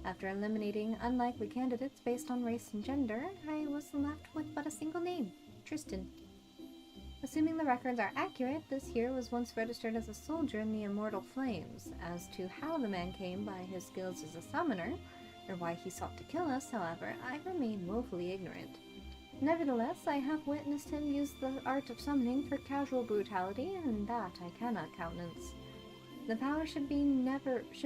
A: After eliminating unlikely candidates based on race and gender, I was left with but a single name, Tristan. Assuming the records are accurate, this hero was once registered as a soldier in the Immortal Flames. As to how the man came by his skills as a summoner, or why he sought to kill us, however, I remain woefully ignorant. Nevertheless, I have witnessed him use the art of summoning for casual brutality, and that I cannot countenance. The power should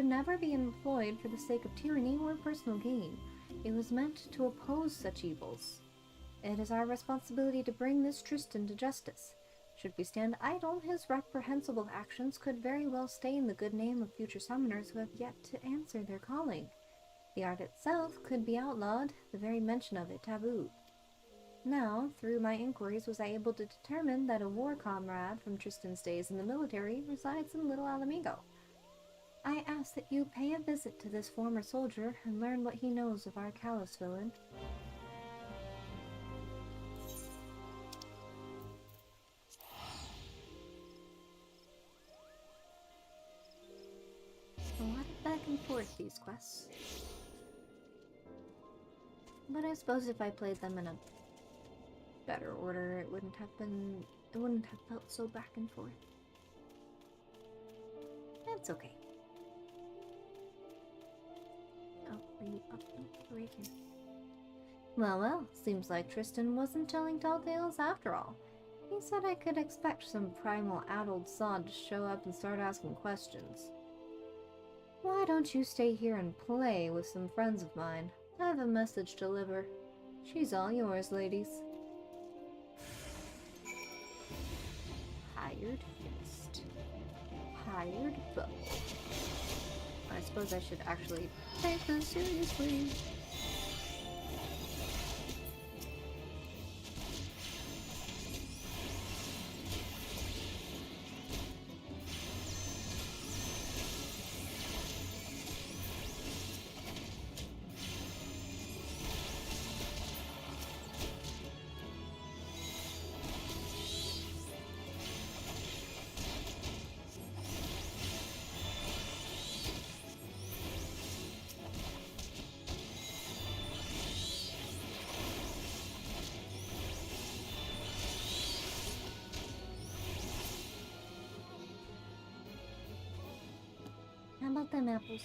A: never be employed for the sake of tyranny or personal gain. It was meant to oppose such evils. It is our responsibility to bring this Tristan to justice. Should we stand idle, his reprehensible actions could very well stain the good name of future summoners who have yet to answer their calling. The art itself could be outlawed, the very mention of it taboo. Now, through my inquiries, was I able to determine that a war comrade from Tristan's days in the military resides in Little Alamigo. I ask that you pay a visit to this former soldier and learn what he knows of our callous villain. A lot of back and forth, these quests. But I suppose if I played them in a better order, it wouldn't have felt so back and forth. That's okay. Oh, are you up? Oh, right here. Well, seems like Tristan wasn't telling tall tales after all. He said I could expect some primal addled sod to show up and start asking questions. Why don't you stay here and play with some friends of mine? I have a message to deliver. She's all yours, ladies. Hired fist. Hired foe. I suppose I should actually take this seriously. How about them apples?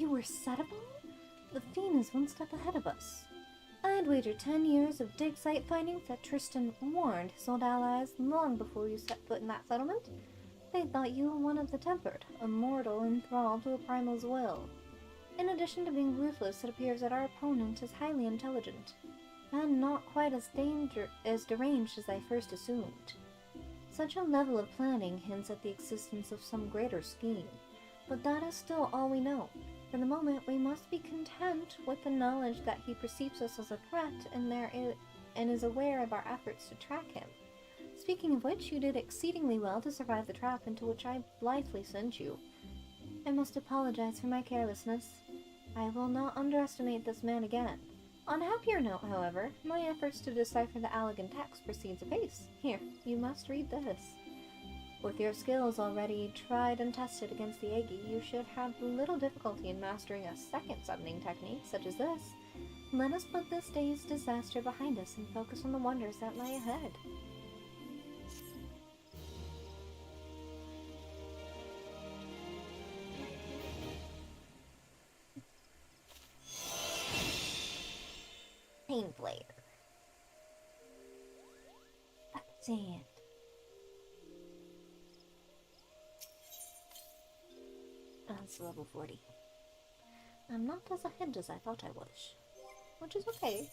A: You were settable? The Fiend is one step ahead of us. I'd wager 10 years of dig site findings that Tristan warned his old allies long before you set foot in that settlement. They thought you were one of the tempered, a mortal enthralled to a primal's will. In addition to being ruthless, it appears that our opponent is highly intelligent, and not quite as deranged as I first assumed. Such a level of planning hints at the existence of some greater scheme, but that is still all we know. For the moment, we must be content with the knowledge that he perceives us as a threat and is aware of our efforts to track him. Speaking of which, you did exceedingly well to survive the trap into which I blithely sent you. I must apologize for my carelessness. I will not underestimate this man again. On a happier note, however, my efforts to decipher the elegant text proceeds apace. Here, you must read this. With your skills already tried and tested against the Aggie, you should have little difficulty in mastering a second summoning technique such as this. Let us put this day's disaster behind us and focus on the wonders that lie ahead. Pain player. That's it. That's level 40. I'm not as ahead as I thought I was, which is okay.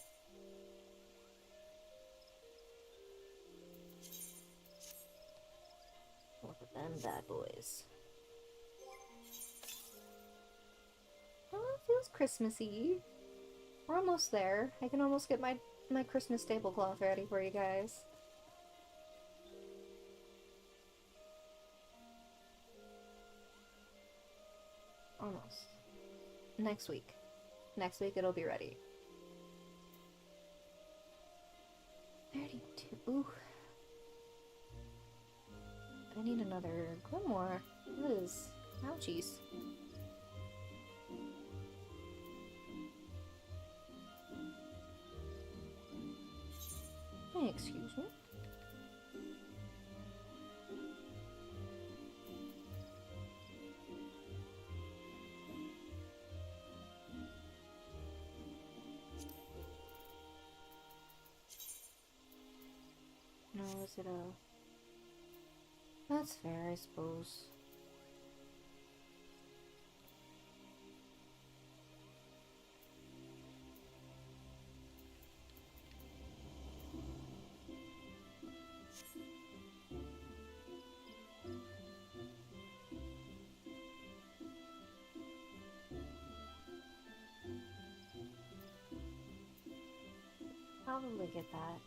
A: Look at them bad boys. Oh, it feels Christmassy. We're almost there. I can almost get my Christmas tablecloth ready for you guys. Almost. Next week. Next week it'll be ready. 32. Ooh. I need another grimoire. Liz. Ouchies. Hey, excuse me. No, is it a... That's fair, I suppose. Probably get that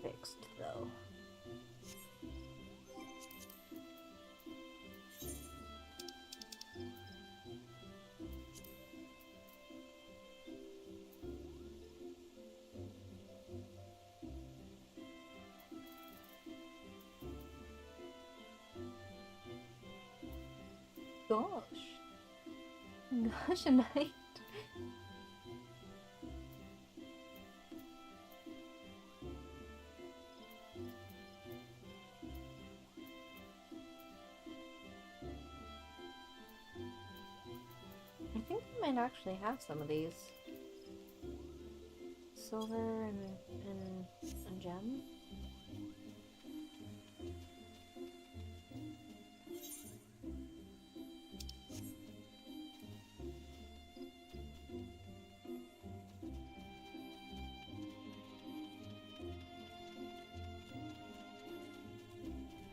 A: fixed, though. Gosh, a night. I think I might actually have some of these. Silver and gem.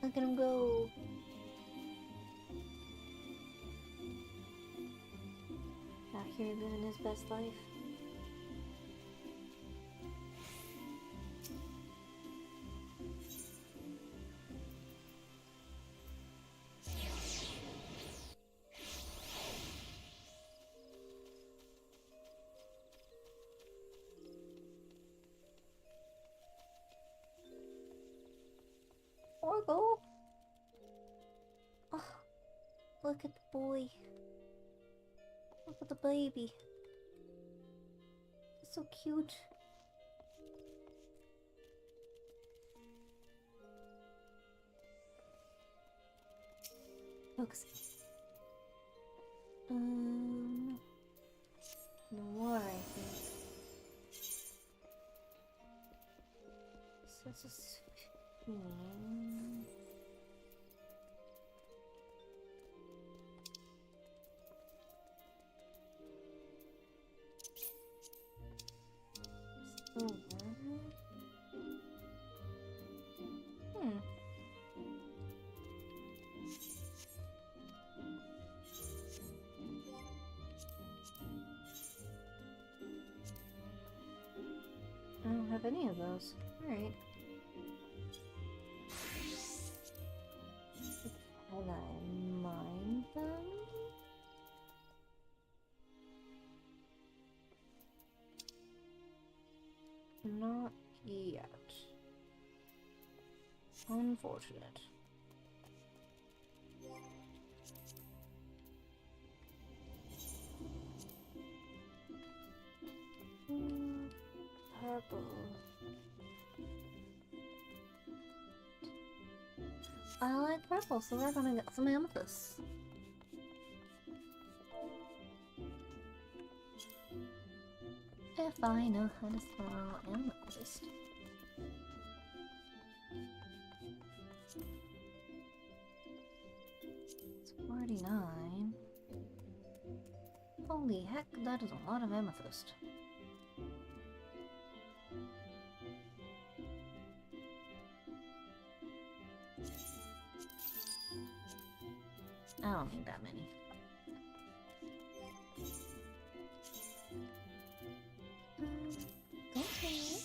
A: Look at him go. Out here living his best life. Orgo. Oh, look at the boy. Look at the baby. It's so cute. Focus. That's a 15. Silver. I don't have any of those. Alright. Can I mine them? Not yet. Unfortunate. Purple. I like purple, so we're gonna get some amethyst. If I know how to spell amethyst. It's 49. Holy heck, that is a lot of amethyst. I don't need that many. Okay.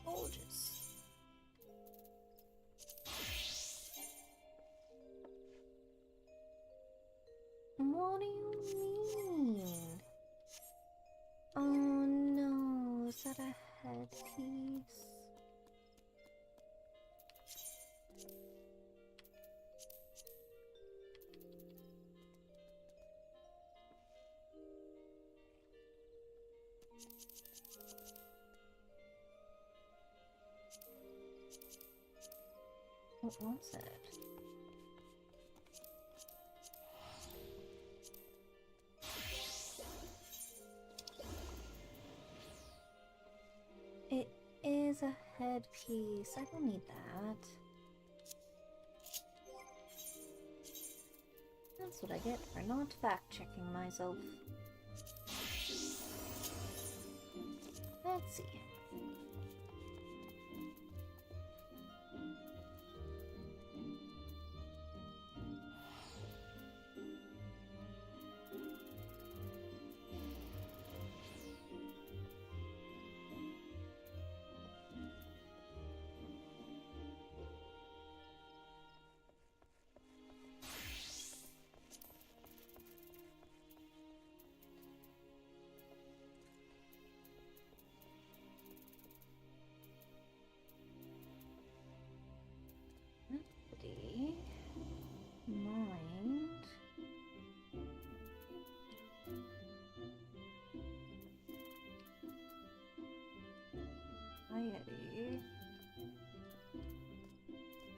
A: Gorgeous. What do you mean? Oh no, is that a headpiece? What was it? It is a headpiece. I don't need that. That's what I get for not fact-checking myself. Let's see. Mind. Piety.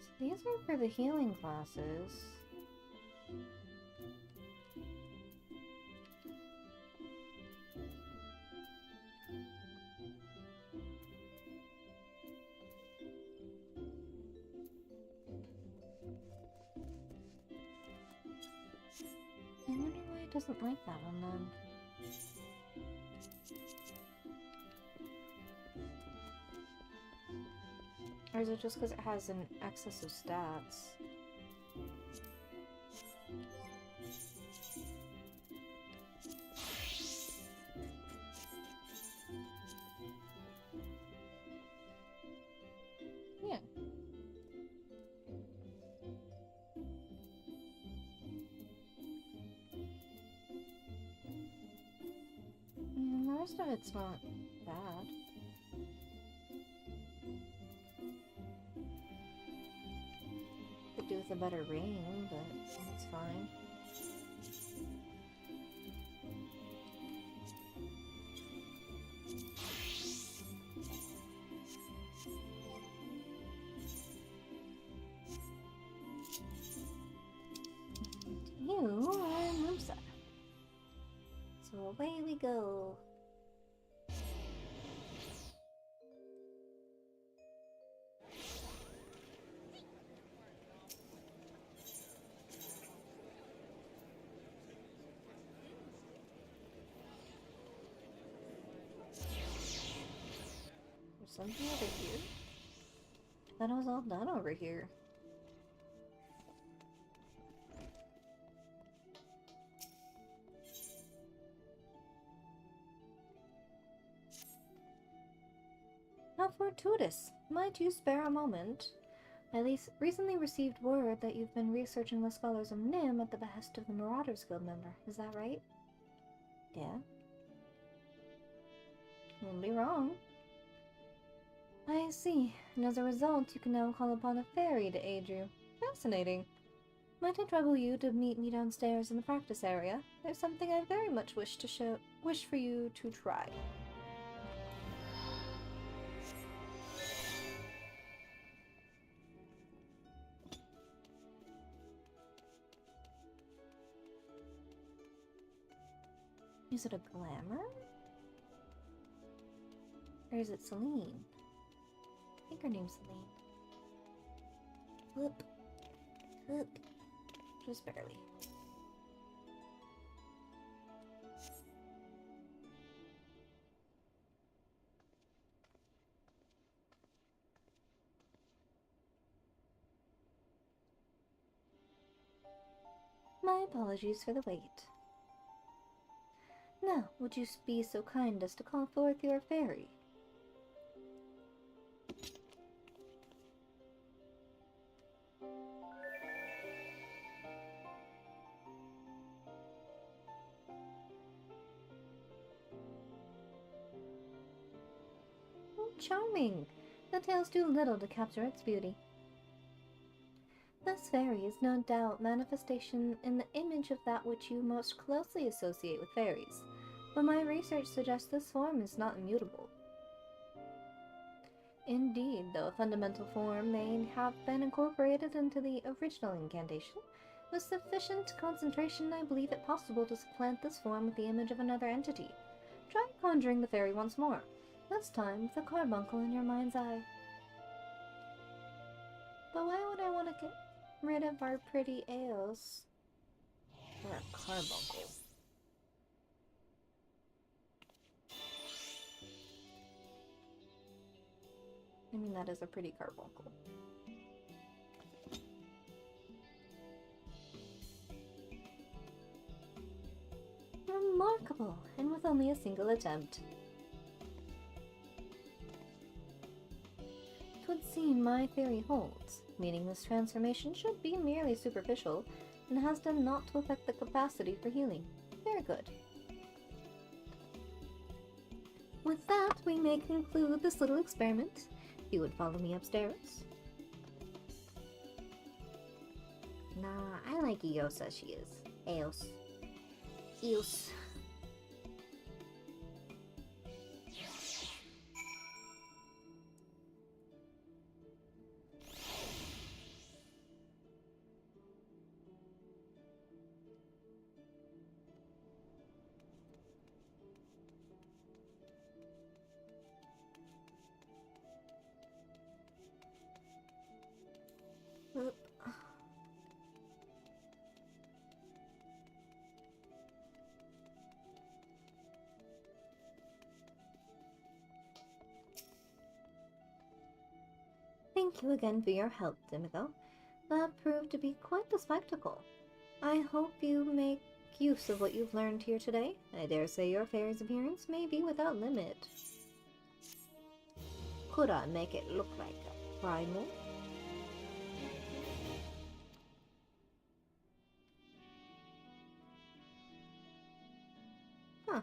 A: So these are for the healing classes. I wonder why it doesn't like that one then. Or is it just because it has an excess of stats? Yeah. most of it's not bad. Could do with a better ring, but it's fine. You are Musa. So away we go. There's something over here. That was all done over here. How fortuitous! Might you spare a moment? I recently received word that you've been researching the Scholars of Nim at the behest of the Marauders Guild member. Is that right? Yeah. Wouldn't be wrong. I see. And as a result, you can now call upon a fairy to aid you. Fascinating. Might I trouble you to meet me downstairs in the practice area? There's something I very much wish for you to try. Is it a glamour? Or is it Celine? I think her name's Celine. Whoop. Whoop. Just barely. My apologies for the wait. Now, would you be so kind as to call forth your fairy? Oh, charming! The tales do little to capture its beauty. This fairy is no doubt manifestation in the image of that which you most closely associate with fairies, but my research suggests this form is not immutable. Indeed, though a fundamental form may have been incorporated into the original incantation, with sufficient concentration I believe it possible to supplant this form with the image of another entity. Try conjuring the fairy once more, this time with a carbuncle in your mind's eye. But why would I want to get rid of our pretty Eos for a carbuncle? I mean, that is a pretty carbuncle. Remarkable, and with only a single attempt. 'Twould seem my theory holds, meaning this transformation should be merely superficial, and has done naught to affect the capacity for healing. Very good. With that, we may conclude this little experiment. If you would follow me upstairs. Nah, I like Eos as she is. Eos. Eos. Thank you again for your help, Demigo. That proved to be quite the spectacle. I hope you make use of what you've learned here today. I dare say your fairy's appearance may be without limit. Could I make it look like a primal? Huh.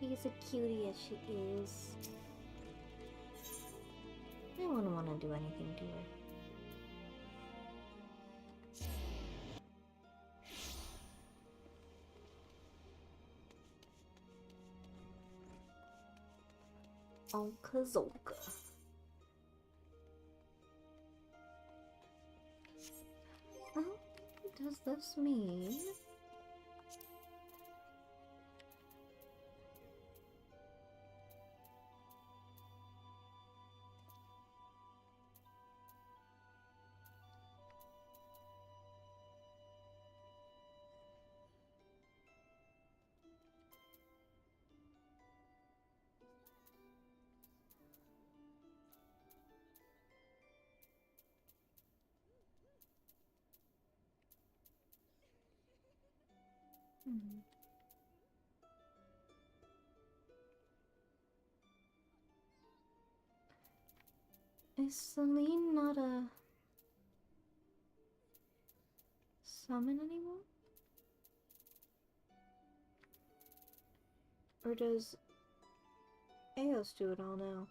A: She's a cutie as she is. I wouldn't want to do anything to her. Alka-Zolka. What does this mean? Is Celine not a summon anymore? Or does Eos do it all now?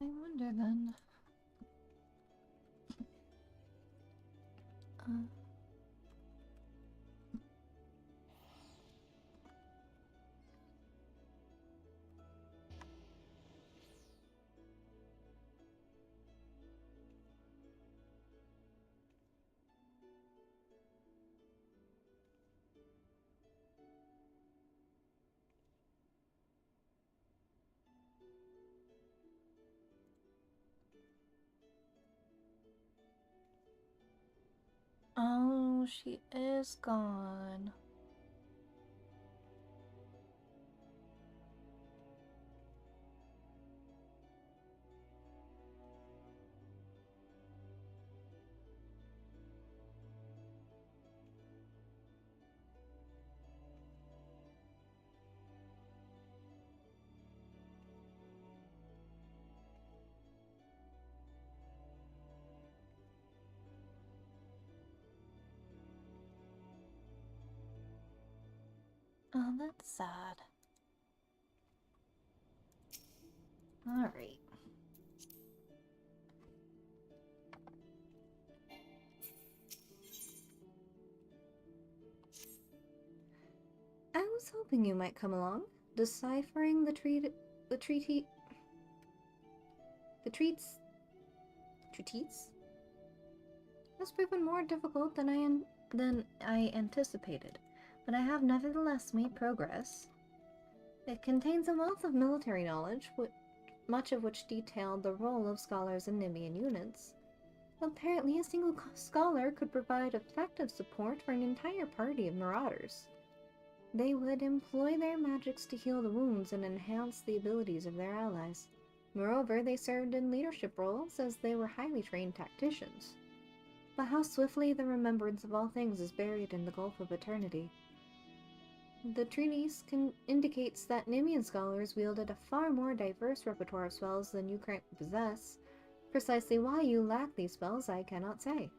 A: I wonder then. Oh, she is gone. Oh, that's sad. Alright. I was hoping you might come along. Deciphering the treats has proven more difficult than I anticipated, but I have nevertheless made progress. It contains a wealth of military knowledge, much of which detailed the role of scholars in Nemean units. Apparently, a single scholar could provide effective support for an entire party of marauders. They would employ their magics to heal the wounds and enhance the abilities of their allies. Moreover, they served in leadership roles as they were highly trained tacticians. But how swiftly the remembrance of all things is buried in the gulf of eternity. The treatise indicates that Nemean scholars wielded a far more diverse repertoire of spells than you currently possess. Precisely why you lack these spells I cannot say.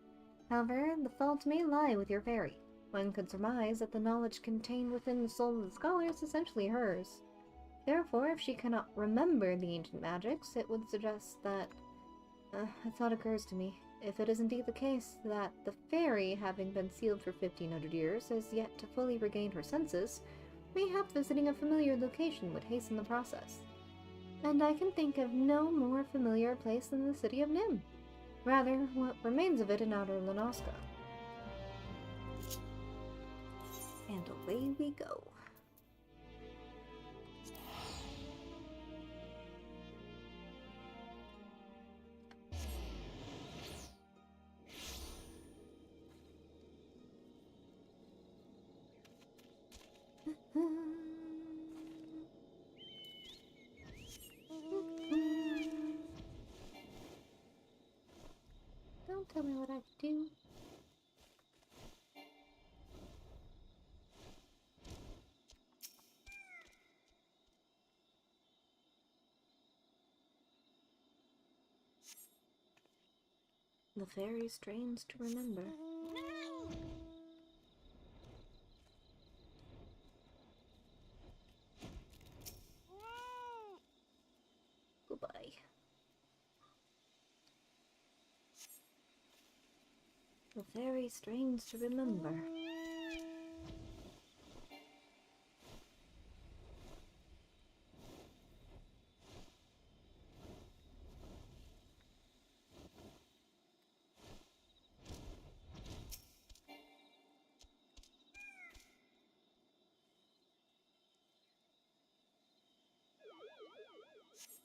A: However, the fault may lie with your fairy. One could surmise that the knowledge contained within the soul of the scholar is essentially hers. Therefore, if she cannot remember the ancient magics, it would suggest that... a thought occurs to me. If it is indeed the case that the fairy, having been sealed for 1500 years, has yet to fully regain her senses, Mayhap visiting a familiar location would hasten the process. And I can think of no more familiar place than the city of Nim. Rather, what remains of it in outer Lanoska. And away we go. Don't tell me what I have to do. The very strains to remember. Goodbye. The very strains to remember.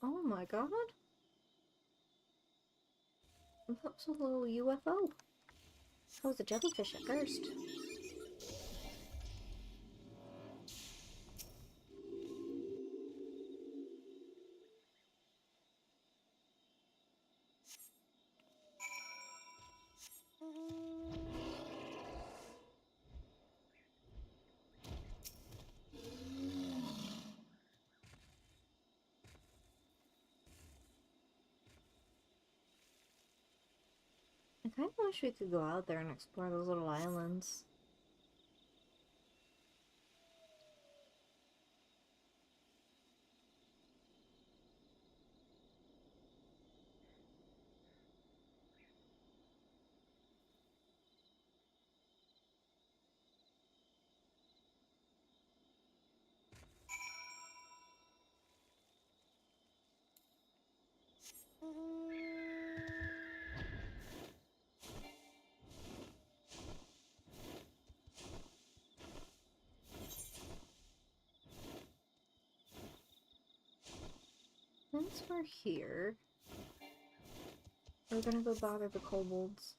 A: Oh my god. That was a little UFO. That was a jellyfish at first. I kind of wish we could go out there and explore those little islands. Since we're here, we're gonna go bother the kobolds.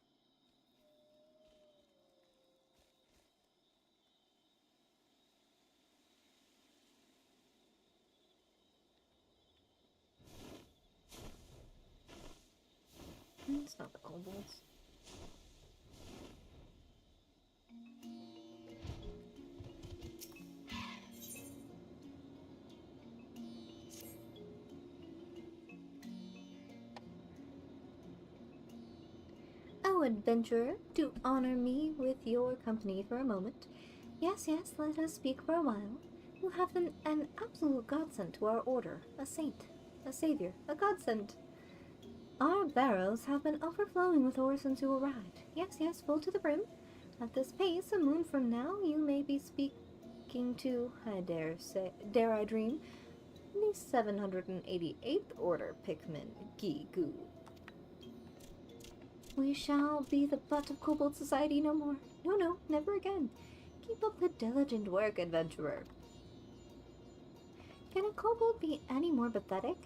A: It's not the kobolds. Oh, adventurer, do honor me with your company for a moment. Yes, yes, let us speak for a while. You have been an absolute godsend to our order, a saint, a savior, a godsend. Our barrows have been overflowing with ore since you arrived. Yes, yes, full to the brim. At this pace, a moon from now, you may be speaking to, I dare I dream, the 788th Order Pikmin Gee-Goo. We shall be the butt of kobold society no more. No, no, never again. Keep up the diligent work, adventurer. Can a kobold be any more pathetic?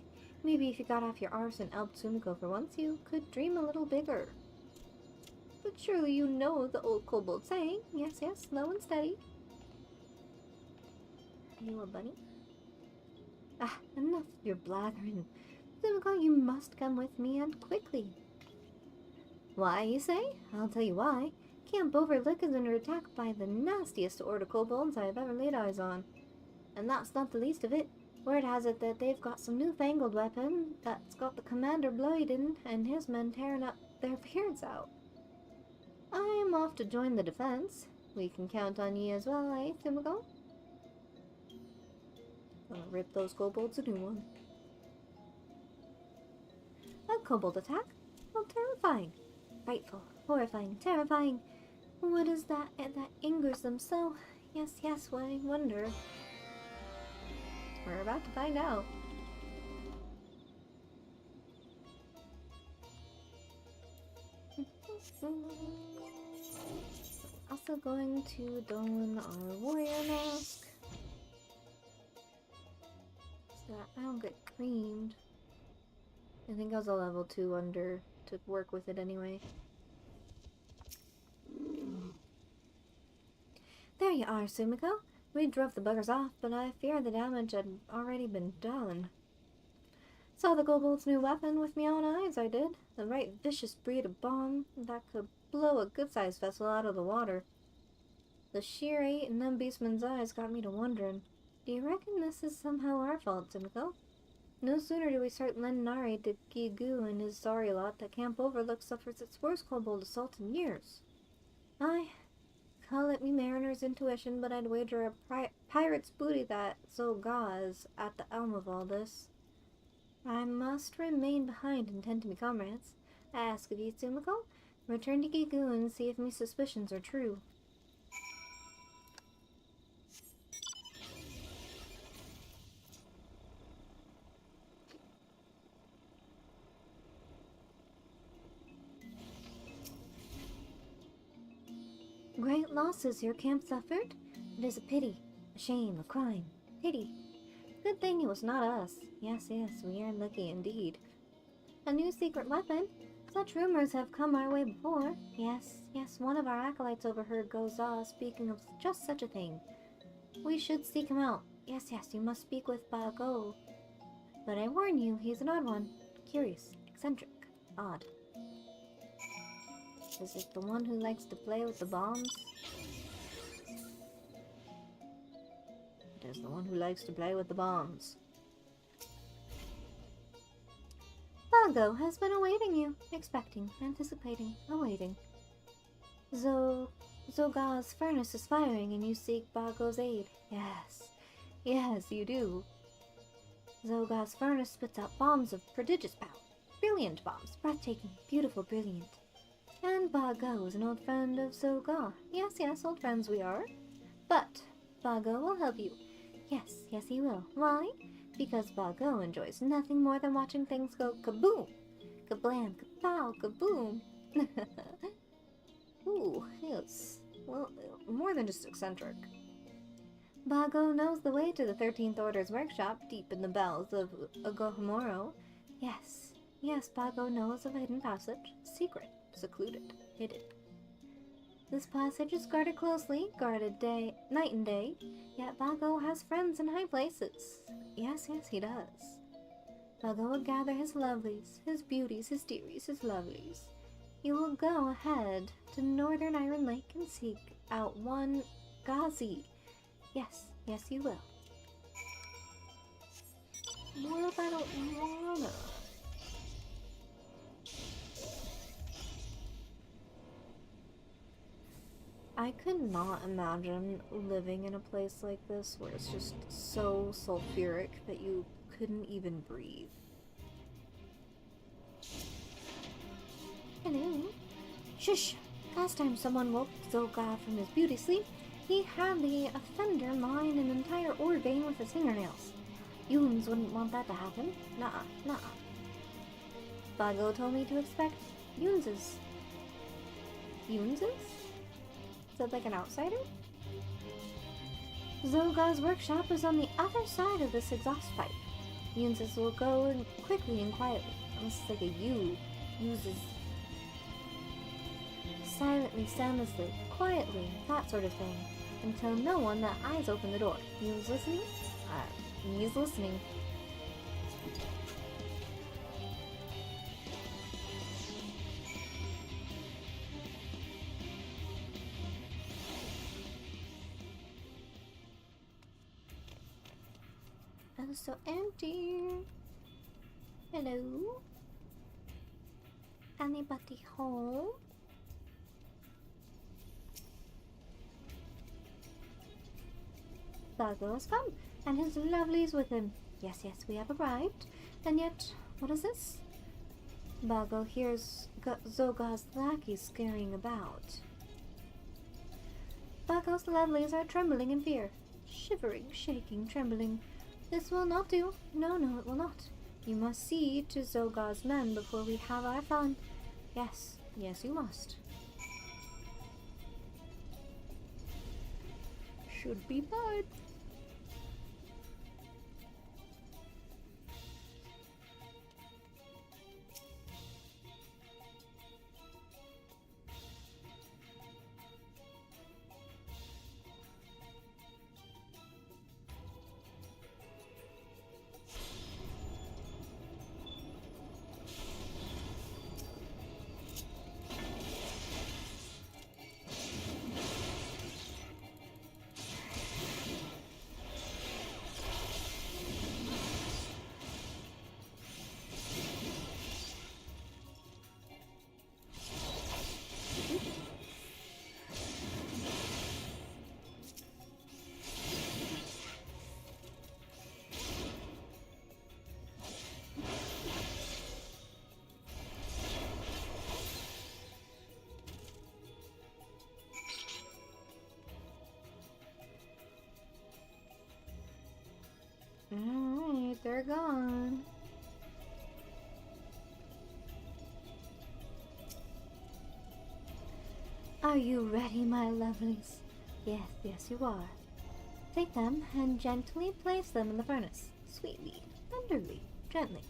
A: Maybe if you got off your arse and helped Sumiko for once, you could dream a little bigger. But surely you know the old kobold saying, yes, yes, slow and steady. Are you a bunny? Ah, enough of your blathering. Sumiko, you must come with me, and quickly. Why, you say? I'll tell you why. Camp Overlook is under attack by the nastiest order kobolds I have ever laid eyes on. And that's not the least of it. Word has it that they've got some newfangled weapon that's got the commander Bloiden and his men tearing up their beards out. I am off to join the defense. We can count on ye as well, eh, Sumiko? Gonna rip those kobolds a new one. A kobold attack? How terrifying. Frightful, horrifying, terrifying. What is that angers them so? Yes, yes, I wonder. We're about to find out. Also going to don our warrior mask so that I don't get creamed. I think I was a level 2 under to work with it anyway. There you are, Sumiko. We drove the buggers off, but I fear the damage had already been done. Saw the kobold's new weapon with my own eyes, I did. The right vicious breed of bomb that could blow a good-sized vessel out of the water. The sheer hate in them beastmen's eyes got me to wondering, do you reckon this is somehow our fault, Sumiko? No sooner do we start lending our aid to Gigu and his sorry lot that Camp Overlook suffers its worst kobold assault in years. Aye, call it me mariner's intuition, but I'd wager a pirate's booty that Zoga is at the helm of all this. I must remain behind and tend to me comrades. I ask of you, Sumiko, return to Gigu and see if me suspicions are true. Great losses your camp suffered? It is a pity, a shame, a crime. Pity. Good thing it was not us. Yes, yes, we are lucky indeed. A new secret weapon? Such rumors have come our way before. Yes, yes, one of our acolytes overheard Goza speaking of just such a thing. We should seek him out. Yes, yes, you must speak with Bago. But I warn you, he's an odd one. Curious, eccentric, odd. Is it the one who likes to play with the bombs? It is the one who likes to play with the bombs. Bago has been awaiting you, expecting, anticipating, awaiting. Zoga's furnace is firing and you seek Bago's aid. Yes, yes, you do. Zoga's furnace spits out bombs of prodigious power. Brilliant bombs, breathtaking, beautiful, brilliant. And Bago is an old friend of Zoga. Yes, yes, old friends we are. But Bago will help you. Yes, yes, he will. Why? Because Bago enjoys nothing more than watching things go kaboom, kablam, kapow, kaboom. Ooh, yes. Well, more than just eccentric. Bago knows the way to the 13th Order's workshop deep in the bowels of Agohamoro. Yes, yes, Bago knows of a hidden passage, secret. Secluded, hidden. This passage is guarded closely, guarded night and day, yet Bago has friends in high places. Yes, yes, he does. Bago will gather his lovelies, his beauties, his dearies, his lovelies. You will go ahead to Northern Iron Lake and seek out one Ghazi. Yes, yes, you will. What about Moana? I could not imagine living in a place like this where it's just so sulfuric that you couldn't even breathe. Hello? Shush! Last time someone woke Zoga from his beauty sleep, he had the offender mine an entire ore vein with his fingernails. Yuns wouldn't want that to happen. Nuh-uh, nuh-uh. Bago told me to expect Yunses. Yunses? Is that like an outsider? Zoga's workshop is on the other side of this exhaust pipe. Yunses will go in quickly and quietly, almost like a U. Uses. Silently, soundlessly, quietly, that sort of thing, until no one that eyes open the door. Yu's listening? He's listening. Oh, so empty. Hello? Anybody home? Bago has come, and his lovelies with him. Yes, yes, we have arrived. And yet, what is this? Bago hears Zoga's lackeys scurrying about. Bago's lovelies are trembling in fear. Shivering, shaking, trembling. This will not do. No, no, it will not. You must see to Zogar's men before we have our fun. Yes, yes, you must. Should be fine. Alright, they're gone. Are you ready, my lovelies? Yes, yes, you are. Take them and gently place them in the furnace. Sweetly, tenderly, gently.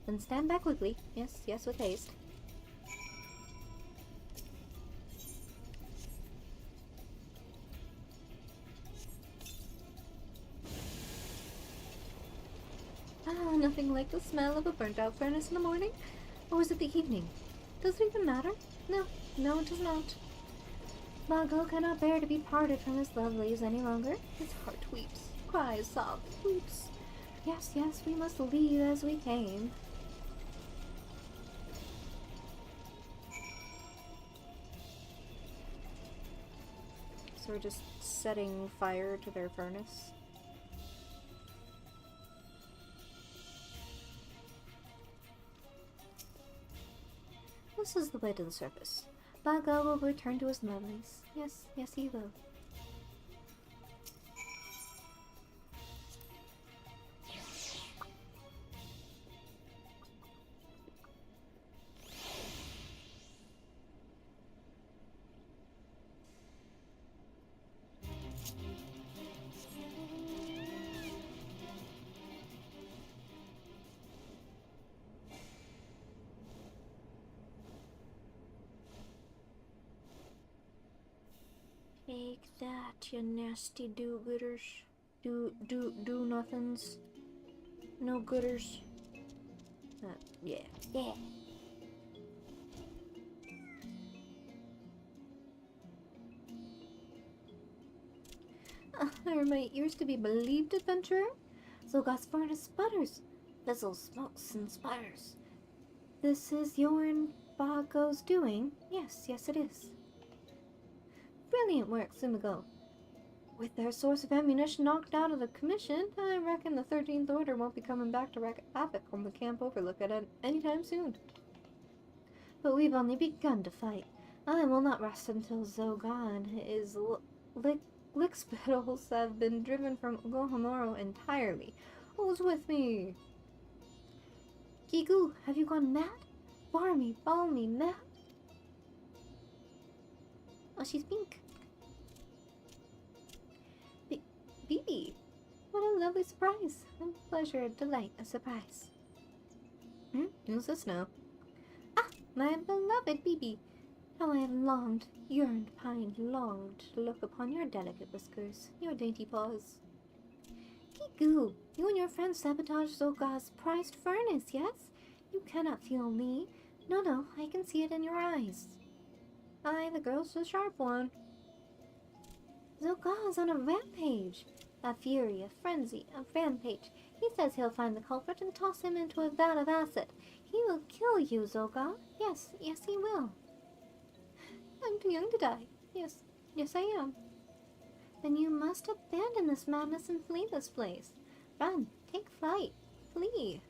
A: Then stand back quickly. Yes, yes, with haste. Ah, nothing like the smell of a burnt-out furnace in the morning. Or is it the evening? Does it even matter? No, no, it does not. Bago cannot bear to be parted from his lovelies any longer. His heart weeps, cries, sobs, weeps. Yes, yes, we must leave as we came. So we're just setting fire to their furnace. This is the way to the surface. Bago will return to his lovelies. Yes, yes, he will. Take that, you nasty do-gooders. Do nothings. No gooders. Yeah. Yeah. Are my ears to be believed, adventurer? Zogar's furnace sputters. Fizzle smokes and sputters. This is your and Bago's doing? Yes, yes it is. Brilliant work, Sumiko. With their source of ammunition knocked out of the commission, I reckon the 13th Order won't be coming back to wreak havoc on the camp overlook at anytime soon. But we've only begun to fight. I will not rest until Zoga and his lickspittles have been driven from Gohamoro entirely. Who's with me? Kiku, have you gone mad? Balmy, mad? Oh, she's pink. Bibi, what a lovely surprise. A pleasure, a delight, a surprise. Who's this now? Ah, my beloved Bibi. How I have longed, yearned, pined, longed to look upon your delicate whiskers, your dainty paws. Kiku, you and your friends sabotaged Zoga's prized furnace, yes? You cannot feel me. No, no, I can see it in your eyes. Aye, the girl's a sharp one. Zoga's on a rampage. A fury, a frenzy, a rampage. He says he'll find the culprit and toss him into a vat of acid. He will kill you, Zoga. Yes, yes he will. I'm too young to die. Yes, yes I am. Then you must abandon this madness and flee this place. Run, take flight, flee.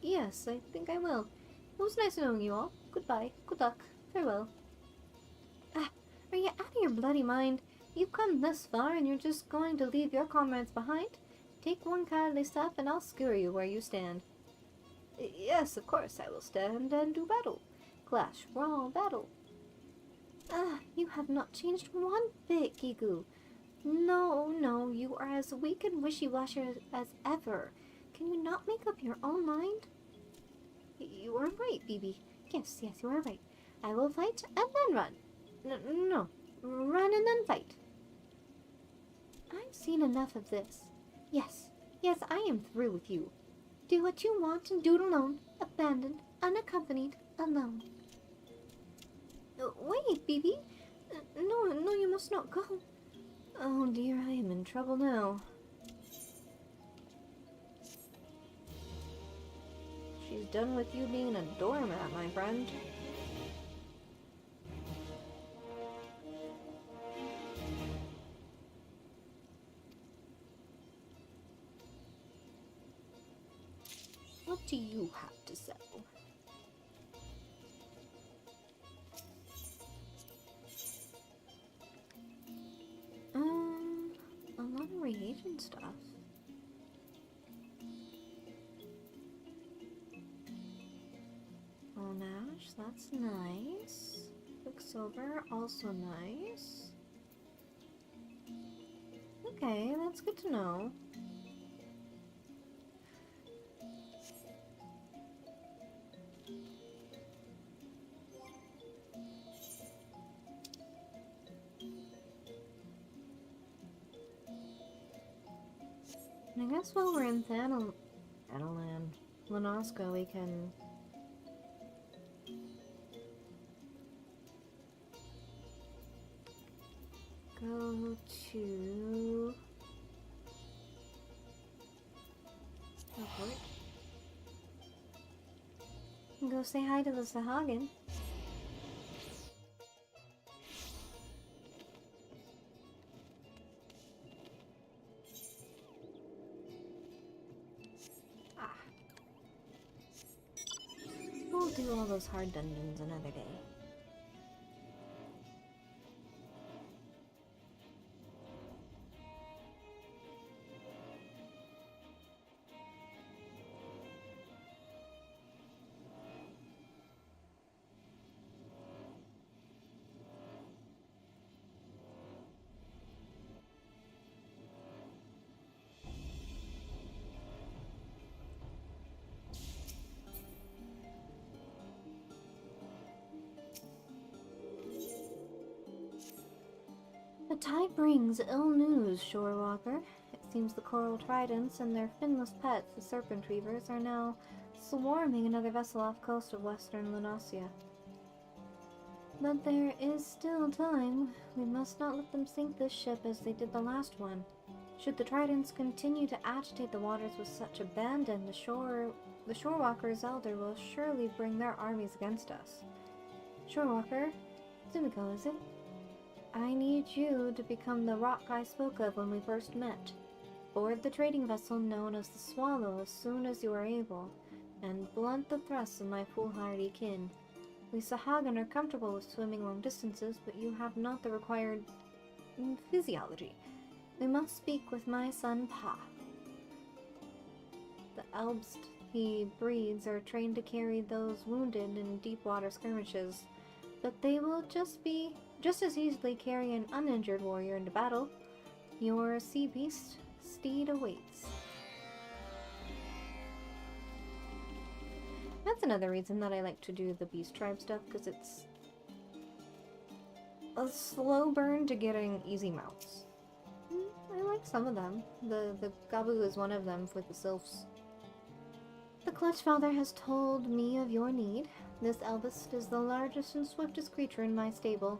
A: Yes, I think I will. It was nice knowing you all. Goodbye, good luck, farewell. Ah, are you out of your bloody mind? You've come this far and you're just going to leave your comrades behind? Take one kindly step, and I'll skewer you where you stand. Yes, of course I will stand and do battle. Clash, brawl, battle. You have not changed one bit, Gigu. No, no, you are as weak and wishy-washy as ever. Can you not make up your own mind? You are right, Bibi. Yes, yes, you are right. I will fight and then run. No, run and then fight. I've seen enough of this. Yes, yes, I am through with you. Do what you want and do it alone, abandoned, unaccompanied, alone. Wait, Bibi. No, you must not go. Oh dear, I am in trouble now. She's done with you being a doormat, my friend. What do you have to sell? A lot of reagent stuff. Oh, Nash, that's nice. Quicksilver, also nice. Okay, that's good to know. I guess while we're in Thanalan, Lanoska, we can go to Airport. Go say hi to the Sahagin. We'll do all those hard dungeons another day. The tide brings ill news, Shorewalker. It seems the coral tridents and their finless pets, the serpent reavers, are now swarming another vessel off coast of western Lunasia. But there is still time. We must not let them sink this ship as they did the last one. Should the tridents continue to agitate the waters with such abandon, the Shorewalker's elder will surely bring their armies against us. Shorewalker, Sumiko, is it? I need you to become the rock I spoke of when we first met. Board the trading vessel known as the Swallow as soon as you are able, and blunt the thrusts of my foolhardy kin. We Sahagin are comfortable with swimming long distances, but you have not the required physiology. We must speak with my son Pa. The Elbst he breeds are trained to carry those wounded in deep water skirmishes, but they will just as easily carry an uninjured warrior into battle. Your sea beast steed awaits. That's another reason that I like to do the beast tribe stuff, because it's a slow burn to getting easy mounts. I like some of them. The Gabu is one of them with the sylphs. The Clutch Father has told me of your need. This Elbist is the largest and swiftest creature in my stable,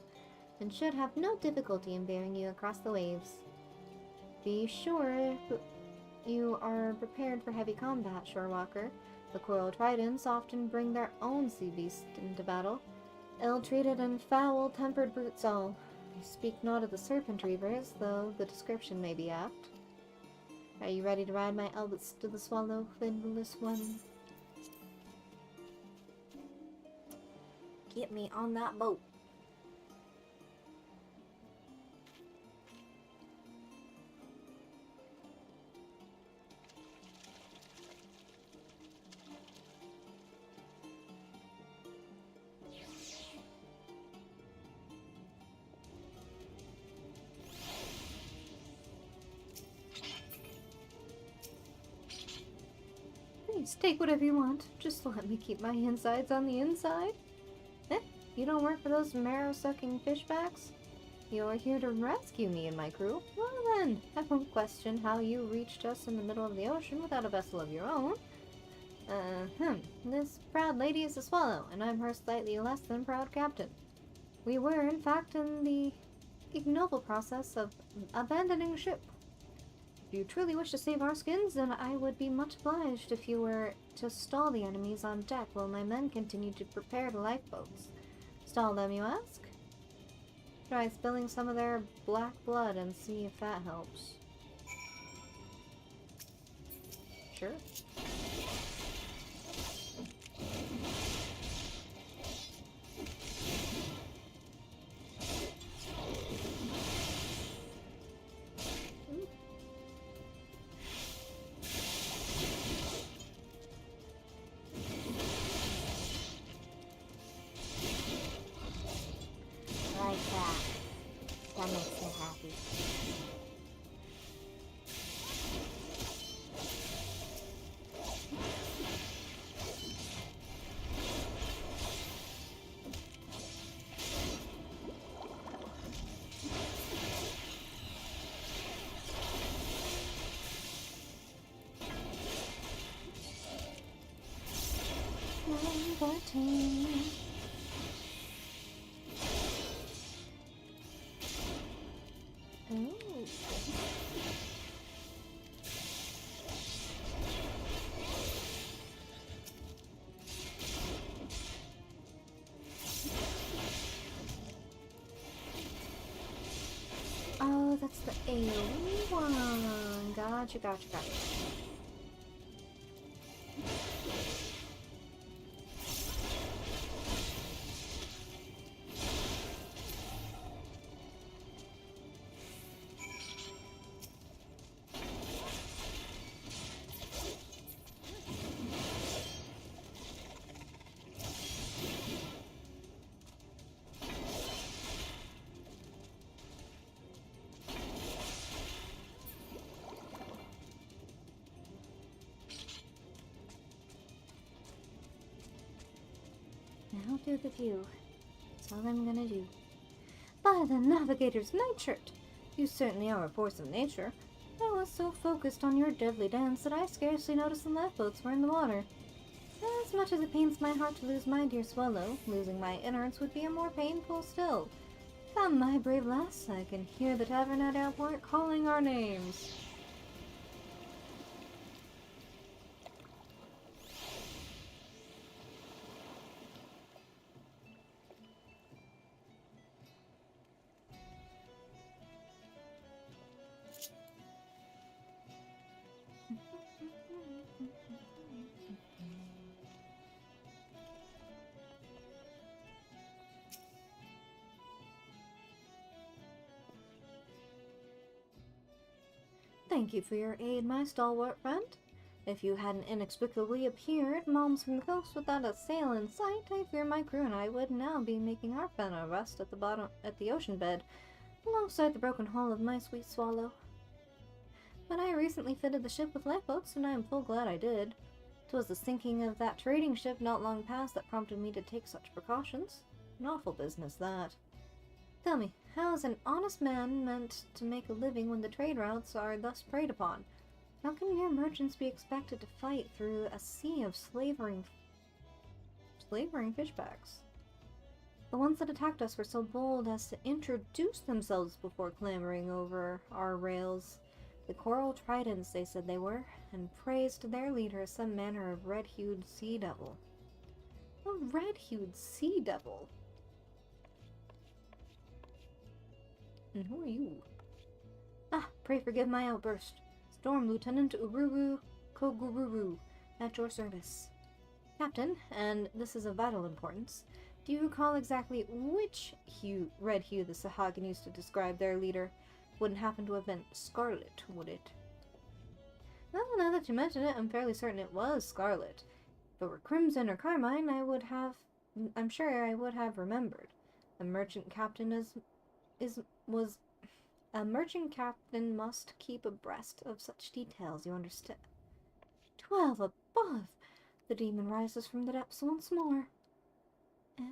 A: and should have no difficulty in bearing you across the waves. Be sure you are prepared for heavy combat, Shorewalker. The coral tridents often bring their own sea beast into battle. Ill-treated and foul-tempered brutes all. I speak not of the serpent reavers, though the description may be apt. Are you ready to ride my Elbits to the Swallow, finless one? Get me on that boat. Please, take whatever you want. Just let me keep my insides on the inside. Eh? You don't work for those marrow-sucking fishbacks? You're here to rescue me and my crew? Well then, I won't question how you reached us in the middle of the ocean without a vessel of your own. This proud lady is a swallow, and I'm her slightly less than proud captain. We were, in fact, in the ignoble process of abandoning ship. If you truly wish to save our skins, then I would be much obliged if you were to stall the enemies on deck while my men continue to prepare the lifeboats. Stall them, you ask? Try spilling some of their black blood and see if that helps. Sure. Like that. That makes me happy. Number 10. Oh, that's the AoE one. Gotcha. Now do the view. That's all I'm gonna do. By the Navigator's nightshirt! You certainly are a force of nature. I was so focused on your deadly dance that I scarcely noticed the lifeboats were in the water. As much as it pains my heart to lose my dear Swallow, losing my innards would be more painful still. Come, my brave lass, I can hear the tavern at airport calling our names. Thank you for your aid, my stalwart friend. If you hadn't inexplicably appeared, moms from the coast without a sail in sight, I fear my crew and I would now be making our final rest at the ocean bed, alongside the broken hull of my sweet Swallow. But I recently fitted the ship with lifeboats, and I am full glad I did. 'Twas the sinking of that trading ship not long past that prompted me to take such precautions. An awful business, that. Tell me, how is an honest man meant to make a living when the trade routes are thus preyed upon? How can your merchants be expected to fight through a sea of slavering fishbacks? The ones that attacked us were so bold as to introduce themselves before clambering over our rails. The coral tridents, they said they were, and praised their leader as some manner of red-hued sea devil. A red-hued sea devil? And who are you? Ah, pray forgive my outburst. Storm Lieutenant Ururu Kogururu, at your service. Captain, and this is of vital importance, do you recall exactly which red hue the Sahagin used to describe their leader? Wouldn't happen to have been scarlet, would it? Well, now that you mention it, I'm fairly certain it was scarlet. If it were crimson or carmine, I'm sure I would have remembered. A merchant captain must keep abreast of such details, you understand? 12 above! The demon rises from the depths once more.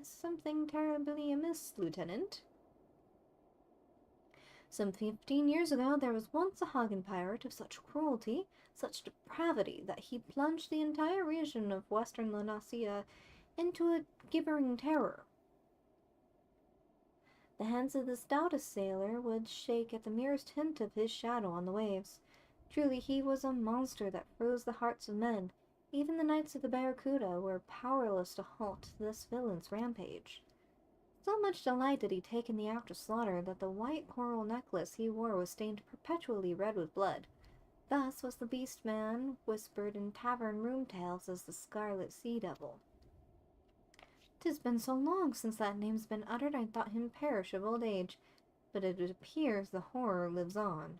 A: Is something terribly amiss, Lieutenant? Some 15 years ago, there was once a Hagen pirate of such cruelty, such depravity, that he plunged the entire region of western Lanasia into a gibbering terror. The hands of the stoutest sailor would shake at the merest hint of his shadow on the waves. Truly, he was a monster that froze the hearts of men. Even the knights of the Barracuda were powerless to halt this villain's rampage. So much delight did he take in the act of slaughter that the white coral necklace he wore was stained perpetually red with blood. Thus was the beast man whispered in tavern room tales as the Scarlet Sea Devil. 'Tis been so long since that name's been uttered I thought him perish of old age, but it appears the horror lives on.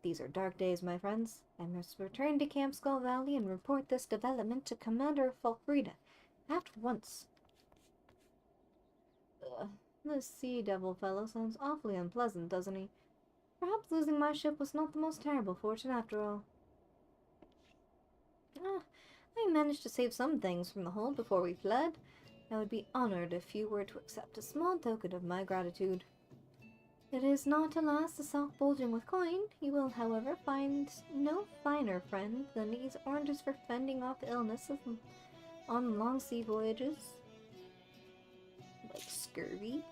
A: These are dark days, my friends. I must return to Camp Skull Valley and report this development to Commander Falfrida at once. This sea devil fellow sounds awfully unpleasant, doesn't he? Perhaps losing my ship was not the most terrible fortune after all. I managed to save some things from the hold before we fled. I would be honored if you were to accept a small token of my gratitude. It is not, alas, a sock bulging with coin. You will, however, find no finer friend than these oranges for fending off illness on long sea voyages. Like scurvy.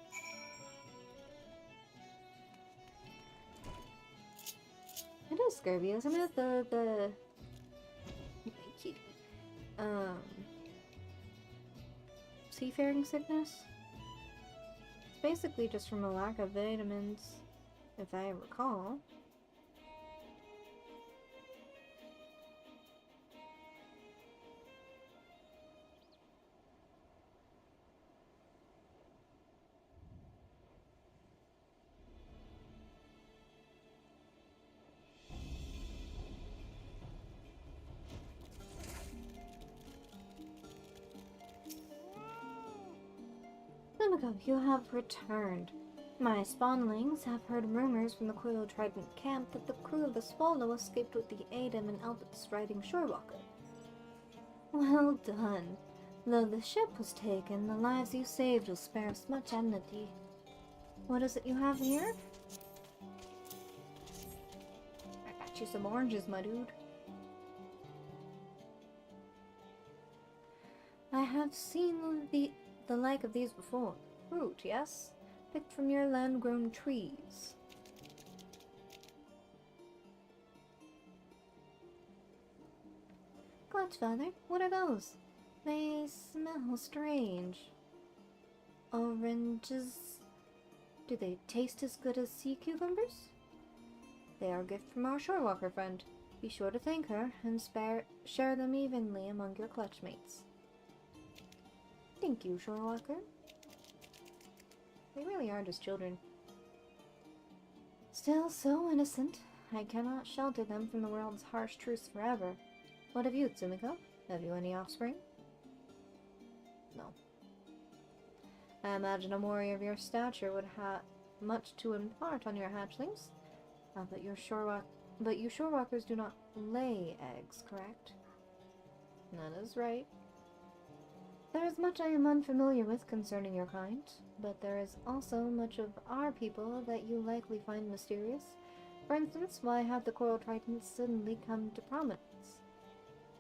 A: It is scurvy, isn't it? The seafaring sickness? It's basically just from a lack of vitamins, if I recall. You have returned. My spawnlings have heard rumors from the Coil Trident camp that the crew of the Swallow escaped with the Adam and Albus riding Shorewalker. Well done. Though the ship was taken, the lives you saved will spare us much enmity. What is it you have here? I got you some oranges, my dude. I have seen the like of these before. Fruit, yes? Picked from your land-grown trees. Clutch, Father, what are those? They smell strange. Oranges? Do they taste as good as sea cucumbers? They are a gift from our shorewalker friend. Be sure to thank her and share them evenly among your clutch mates. Thank you, shorewalker. They really are just children. Still so innocent. I cannot shelter them from the world's harsh truths forever. What of you, Tsumiko? Have you any offspring? No. I imagine a warrior of your stature would have much to impart on your hatchlings. But you shorewalkers do not lay eggs, correct? That is right. There is much I am unfamiliar with concerning your kind, but there is also much of our people that you likely find mysterious. For instance, why have the Coral Tritons suddenly come to prominence?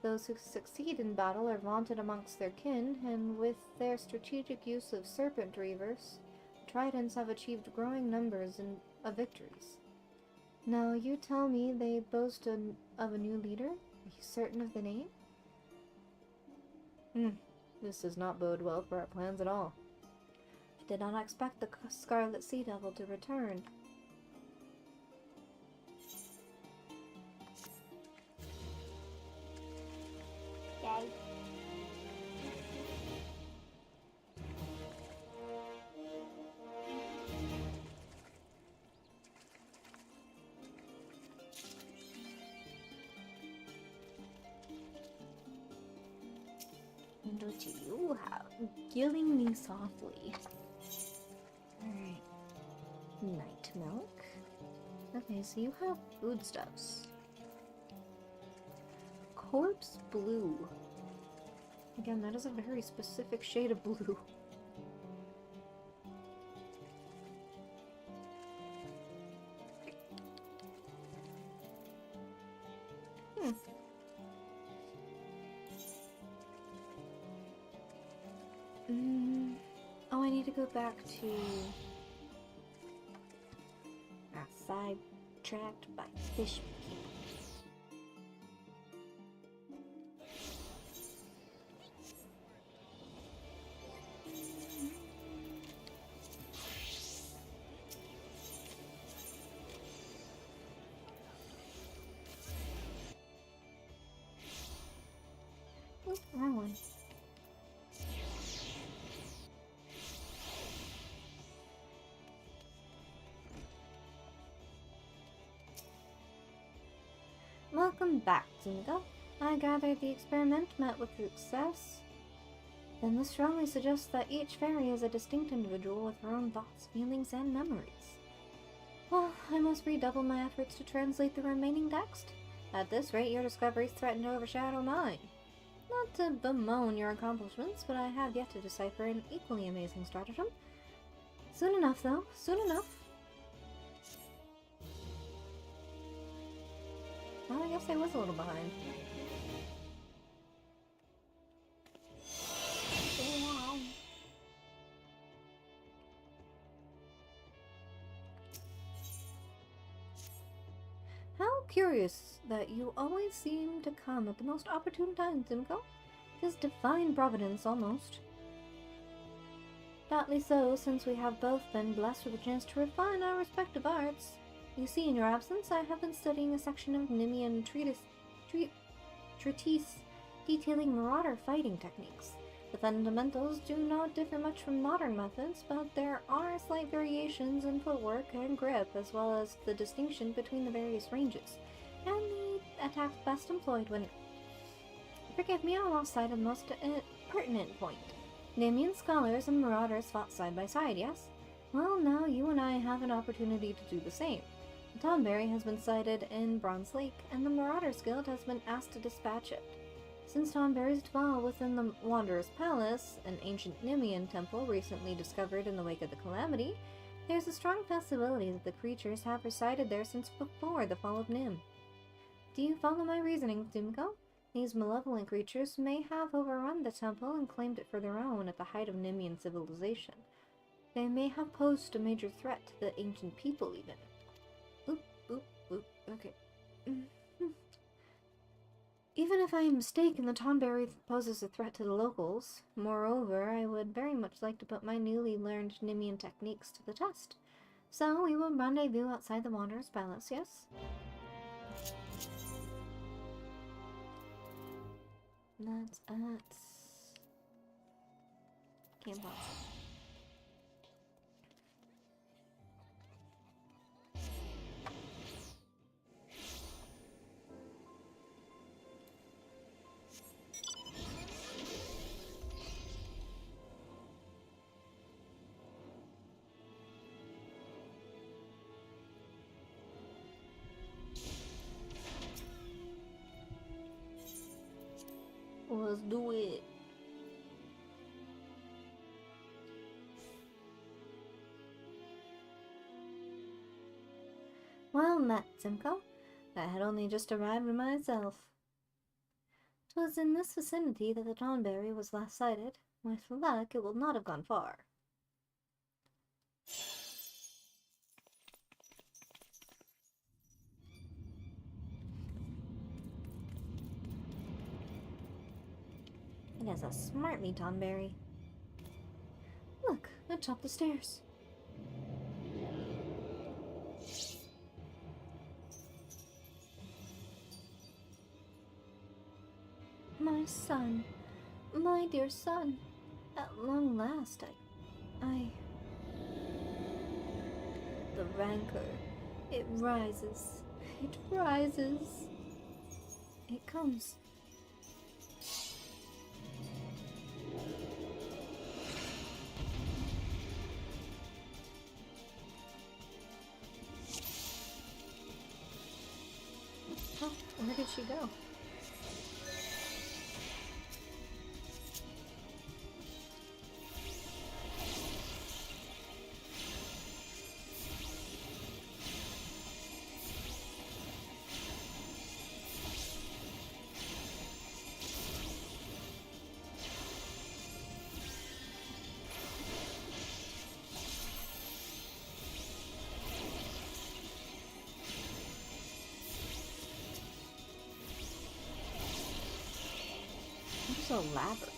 A: Those who succeed in battle are vaunted amongst their kin, and with their strategic use of serpent reavers, Tritons have achieved growing numbers of victories. Now, you tell me they boast of a new leader? Are you certain of the name? This does not bode well for our plans at all. I did not expect the Scarlet Sea Devil to return. Yay. And what do you have? Killing me softly. Alright. Night milk. Okay, so you have foodstuffs. corpse blue. Again, that is a very specific shade of blue. Oh, I need to go back to... sidetracked by fish people. Oop, wrong one. Welcome back, Zuniga. I gather the experiment met with success. Then this strongly suggests that each fairy is a distinct individual with her own thoughts, feelings, and memories. Well, I must redouble my efforts to translate the remaining text. At this rate, your discoveries threaten to overshadow mine. Not to bemoan your accomplishments, but I have yet to decipher an equally amazing stratagem. Soon enough, though. Soon enough. Well, I guess I was a little behind. Wow. How curious that you always seem to come at the most opportune time, Simcoe. 'Tis divine providence, almost. Doubtly so, since we have both been blessed with a chance to refine our respective arts. You see, in your absence, I have been studying a section of Nemean treatise detailing marauder fighting techniques. The fundamentals do not differ much from modern methods, but there are slight variations in footwork and grip, as well as the distinction between the various ranges, and the attacks best employed when... Forgive me, I lost sight of the most pertinent point. Nemean scholars and marauders fought side by side, yes? Well, now you and I have an opportunity to do the same. The Tonberry has been sighted in Bronze Lake, and the Marauders Guild has been asked to dispatch it. Since Tonberries dwell within the Wanderer's Palace, an ancient Nemean temple recently discovered in the wake of the Calamity, there's a strong possibility that the creatures have resided there since before the fall of Nim. Do you follow my reasoning, Zumiko? These malevolent creatures may have overrun the temple and claimed it for their own at the height of Nemean civilization. They may have posed a major threat to the ancient people, even. Oop, okay. Even if I am mistaken, the Tonberry poses a threat to the locals. Moreover, I would very much like to put my newly learned Nemean techniques to the test. So, we will rendezvous outside the Wanderer's Palace, yes? That's at... Camp Watson. Let's do it. Well met, Simcoe. I had only just arrived myself. 'Twas in this vicinity that the Tonberry was last sighted. With luck, it will not have gone far. It is a smartly Tonberry. Look, atop the stairs. My son, my dear son, at long last, The rancor, it rises, it rises. It comes. Oh, where did she go? is a labyrinth?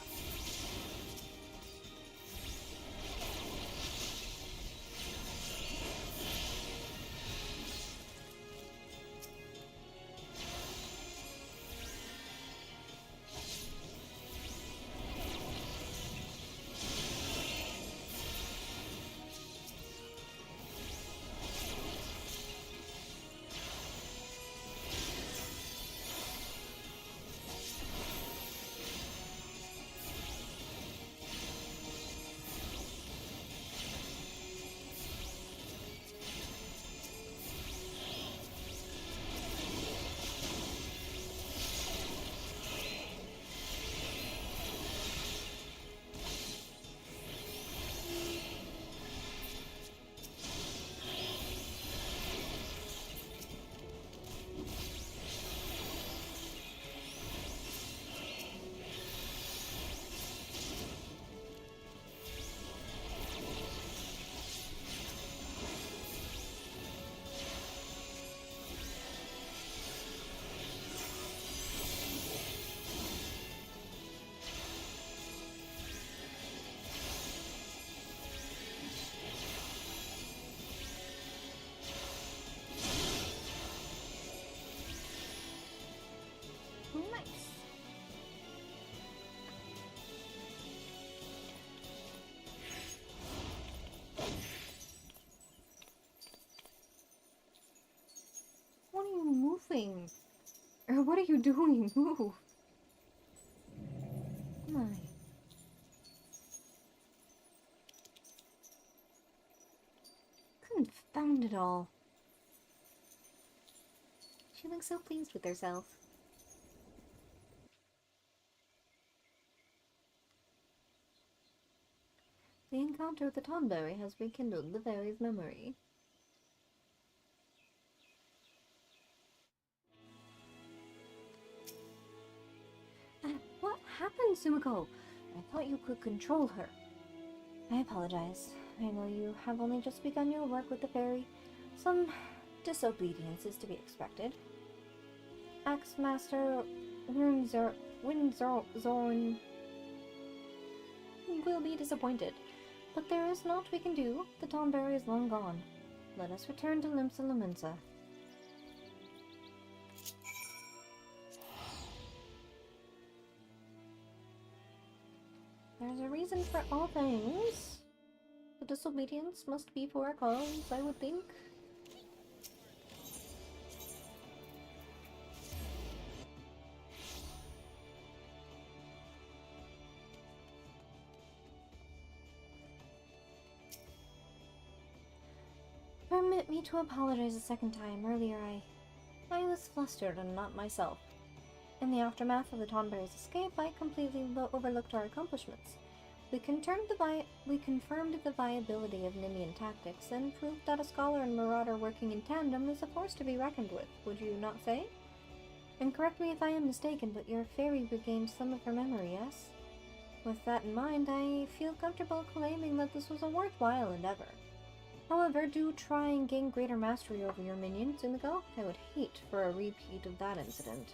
A: Nice. What are you moving? Or what are you doing? Move. My. Confound it all. She looks so pleased with herself. The encounter with the Tonberry has rekindled the fairy's memory. What happened, Sumiko? I thought you could control her. I apologize. I know you have only just begun your work with the fairy. Some disobedience is to be expected. Axemaster Windzorn will be disappointed. But there is naught we can do. The Tonberry is long gone. Let us return to Limsa Lominsa. There's a reason for all things. The disobedience must be for a cause, I would think. Permit me to apologize a second time. Earlier I was flustered and not myself. In the aftermath of the Tonberry's escape, I completely overlooked our accomplishments. We confirmed the viability of Nimian tactics and proved that a scholar and marauder working in tandem is a force to be reckoned with, would you not say? And correct me if I am mistaken, but your fairy regained some of her memory, yes? With that in mind, I feel comfortable claiming that this was a worthwhile endeavor. However, do try and gain greater mastery over your minions, Sumiko. I would hate for a repeat of that incident.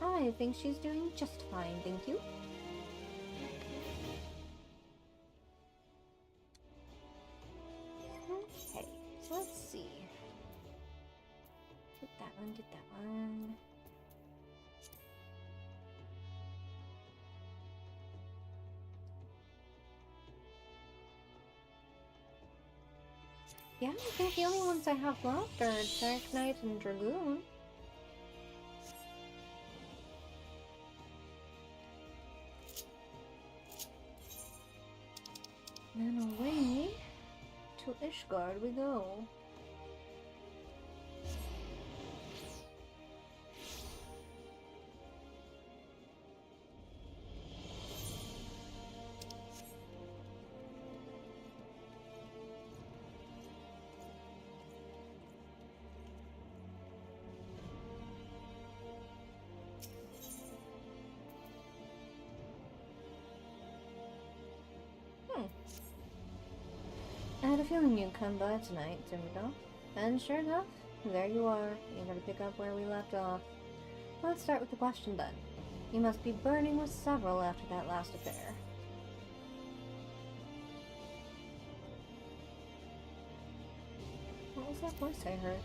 A: I think she's doing just fine, thank you. Okay, so let's see. Did that one, did that one. Yeah, I think the only ones I have left are Dark Knight and Dragoon. Then away to Ishgard we go. I had a feeling you'd come by tonight, Sumiko. And sure enough, there you are. You're gonna pick up where we left off. Let's start with the question then. You must be burning with several after that last affair. What was that voice I heard?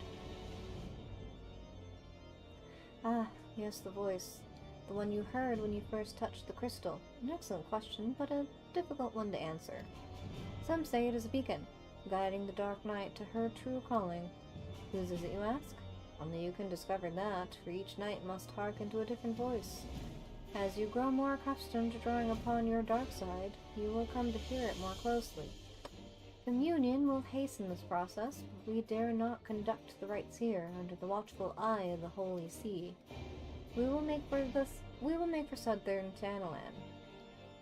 A: Ah, yes, the voice. The one you heard when you first touched the crystal. An excellent question, but a difficult one to answer. Some say it is a beacon, guiding the dark night to her true calling. Whose is it, you ask? Only you can discover that, for each night must hearken to a different voice. As you grow more accustomed to drawing upon your dark side, you will come to hear it more closely. Communion will hasten this process, but we dare not conduct the rites here under the watchful eye of the Holy See. We will make for southern Tanalan,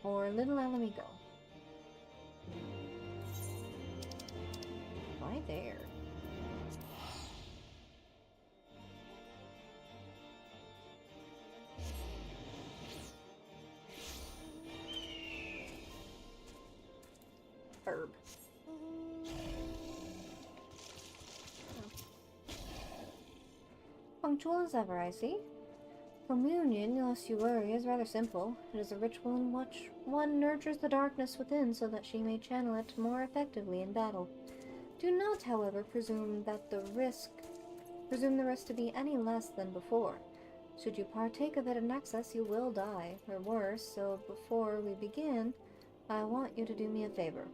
A: or Little Alamigo. Why there? Herb. Punctual as ever, I see. Communion, lest you worry, is rather simple. It is a ritual in which one nurtures the darkness within so that she may channel it more effectively in battle. Do not, however, presume the risk to be any less than before. Should you partake of it in excess, you will die, or worse, so before we begin, I want you to do me a favor.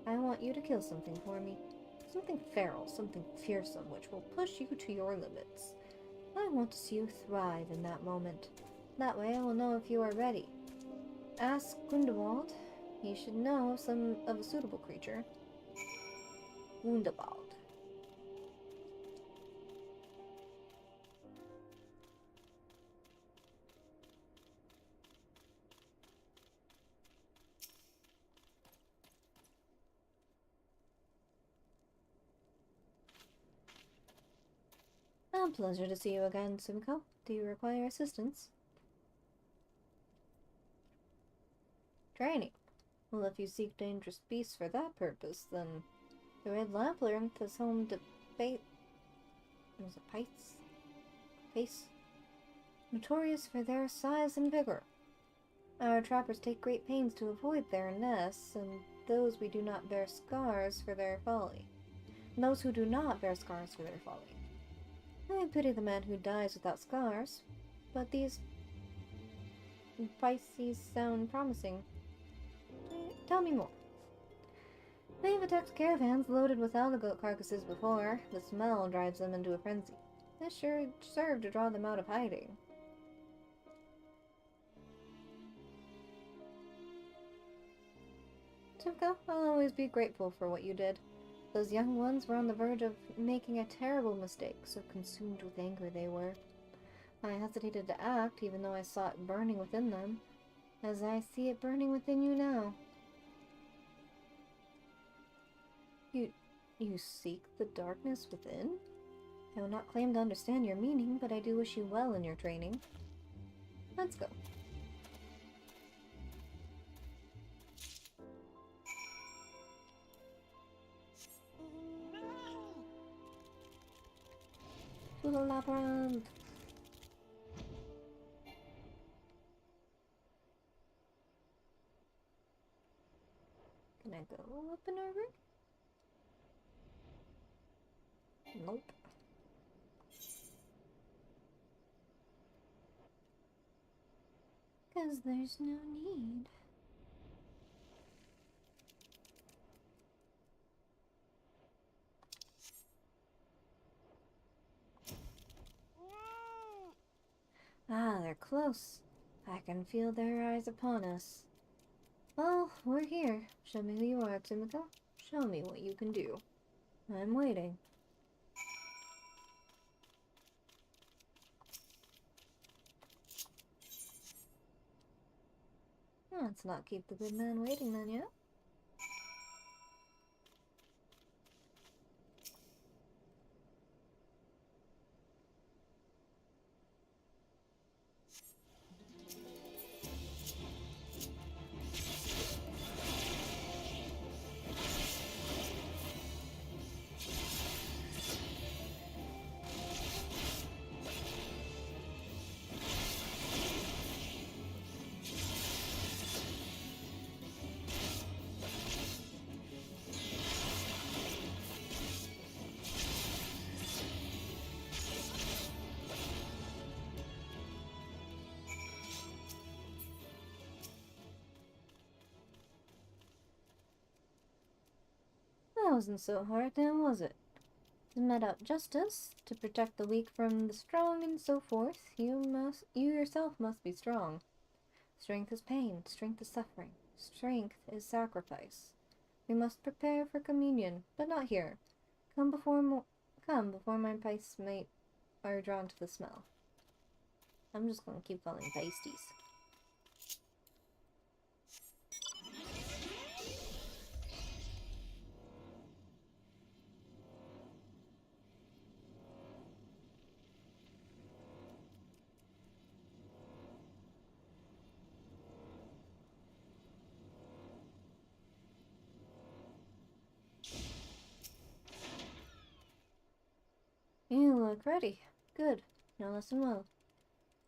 A: I want you to kill something for me. Something feral, something fearsome, which will push you to your limits. I want to see you thrive in that moment. That way I will know if you are ready. Ask Gundewald. He should know of a suitable creature. Gundewald. A pleasure to see you again, Sumiko. Do you require assistance? Training. Well, if you seek dangerous beasts for that purpose, then the Red Labyrinth is home to was it Pace? Notorious for their size and vigor. Our trappers take great pains to avoid their nests, and those who do not bear scars for their folly. I pity the man who dies without scars, but these Pisces sound promising. Tell me more. They have attacked caravans loaded with alligoat carcasses before. The smell drives them into a frenzy. This sure served to draw them out of hiding. Sumiko, I'll always be grateful for what you did. Those young ones were on the verge of making a terrible mistake, so consumed with anger they were. I hesitated to act, even though I saw it burning within them, as I see it burning within you now. You seek the darkness within? I will not claim to understand your meaning, but I do wish you well in your training. Let's go. To the labyrinth! Can I go up and over? Nope. Because there's no need. Ah, they're close. I can feel their eyes upon us. Well, we're here. Show me who you are, Tsumiko. Show me what you can do. I'm waiting. Let's not keep the good man waiting then, yeah? wasn't so hard then, was it? To met out justice, to protect the weak from the strong, and so forth, you yourself must be strong. Strength is pain, strength is suffering, strength is sacrifice. We must prepare for communion, but not here. Come before my pice mate are drawn to the smell. I'm just gonna keep calling pasties. You look ready. Good. Now listen well.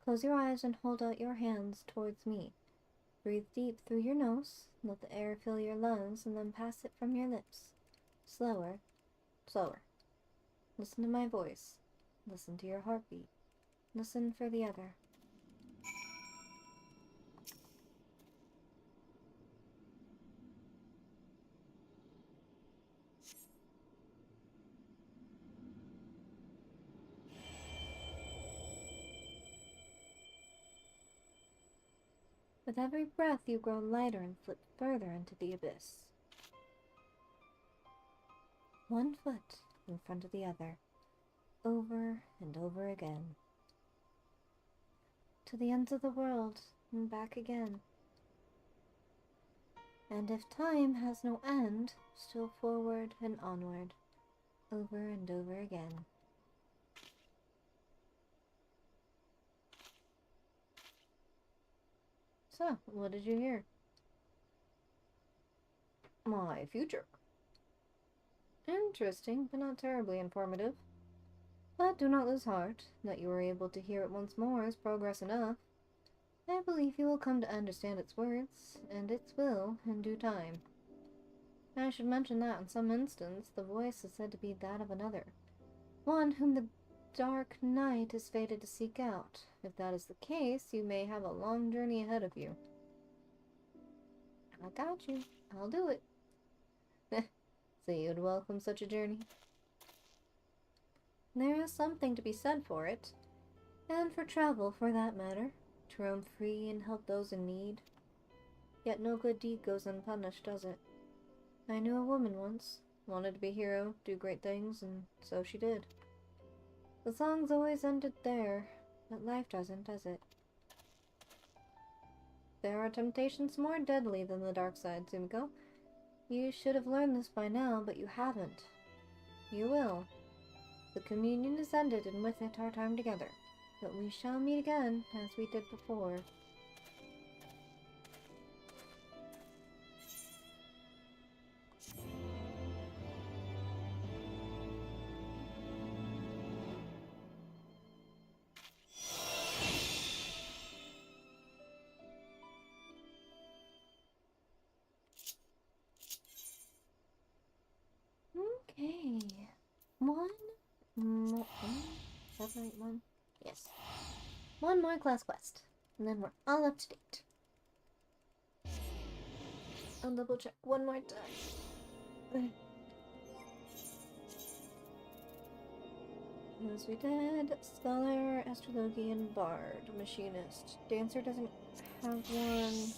A: Close your eyes and hold out your hands towards me. Breathe deep through your nose, let the air fill your lungs, and then pass it from your lips. Slower, slower. Listen to my voice. Listen to your heartbeat. Listen for the other. With every breath, you grow lighter and slip further into the abyss. One foot in front of the other, over and over again. To the ends of the world and back again. And if time has no end, still forward and onward, over and over again. So, what did you hear? My future. Interesting, but not terribly informative. But do not lose heart. That you are able to hear it once more is progress enough. I believe you will come to understand its words, and its will, in due time. I should mention that in some instance, the voice is said to be that of another. One whom the dark night is fated to seek out. If that is the case, you may have a long journey ahead of you. I got you. I'll do it. So you'd welcome such a journey? There is something to be said for it, and for travel for that matter, to roam free and help those in need. Yet no good deed goes unpunished, does it? I knew a woman once, wanted to be a hero, do great things, and so she did. The songs always ended there, but life doesn't, does it? There are temptations more deadly than the dark side, Sumiko. You should have learned this by now, but you haven't. You will. The communion is ended, and with it our time together. But we shall meet again, as we did before. Okay. One more. Is that the right one? Yes. One more class quest. And then we're all up to date. I'll double check one more time. As we did, Scholar, Astrologian, Bard, Machinist. Dancer doesn't have one.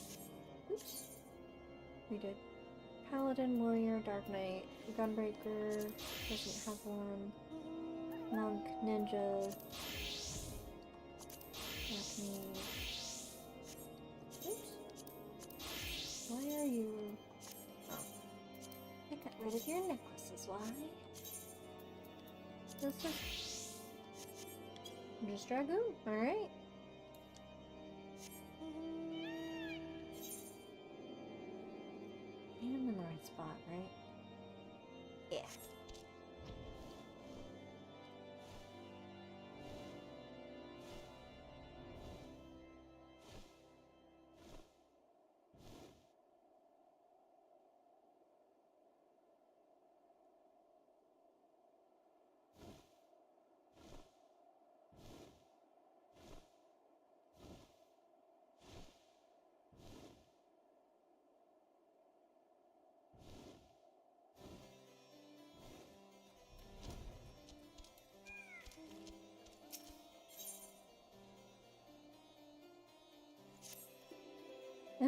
A: Oops. We did. Paladin, Warrior, Dark Knight, Gunbreaker doesn't have one. Monk, Ninja, Black Mage. Oops. Why are you... Oh. I got rid of your necklaces, why? This is... just Dragoon, alright. I'm in the right spot, right? Yeah.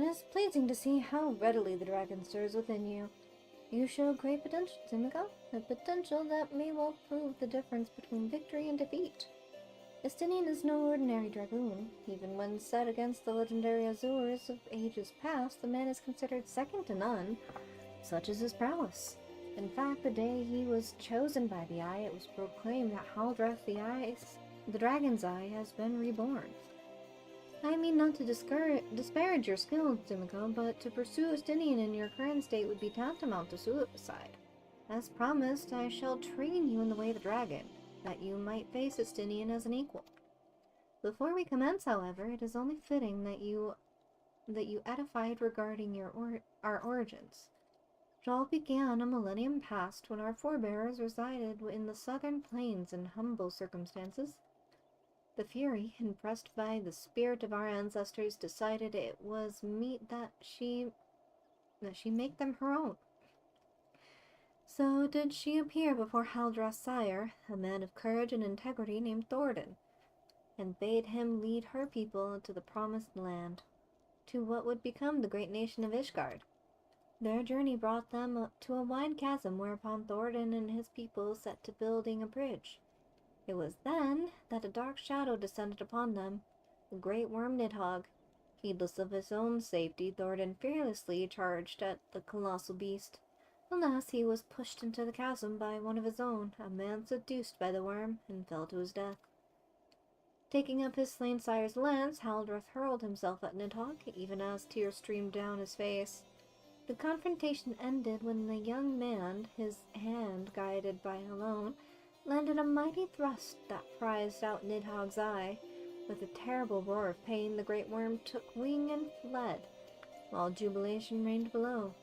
A: is pleasing to see how readily the dragon stirs within you. You show great potential, Simiko, a potential that may well prove the difference between victory and defeat. Estinian is no ordinary dragoon. Even when set against the legendary Azures of ages past, the man is considered second to none. Such is his prowess. In fact, the day he was chosen by the Eye, it was proclaimed that Haldrath the Dragon's Eye has been reborn. I mean not to disparage your skill, Simiko, but to pursue Estinian in your current state would be tantamount to suicide. As promised, I shall train you in the way of the dragon, that you might face Estinian as an equal. Before we commence, however, it is only fitting that you edified regarding our origins. It all began a millennium past when our forebears resided in the southern plains in humble circumstances. The Fury, impressed by the spirit of our ancestors, decided it was meet that she make them her own. So did she appear before Haldrath's sire, a man of courage and integrity named Thordan, and bade him lead her people to the promised land, to what would become the great nation of Ishgard. Their journey brought them up to a wide chasm, whereupon Thordan and his people set to building a bridge. It was then that a dark shadow descended upon them, the great worm Nidhogg. Heedless of his own safety, Thordan fearlessly charged at the colossal beast. Alas, he was pushed into the chasm by one of his own, a man seduced by the worm, and fell to his death. Taking up his slain sire's lance, Haldrath hurled himself at Nidhogg, even as tears streamed down his face. The confrontation ended when the young man, his hand guided by alone, landed a mighty thrust that prized out Nidhogg's eye. With a terrible roar of pain, the great worm took wing and fled, while jubilation reigned below.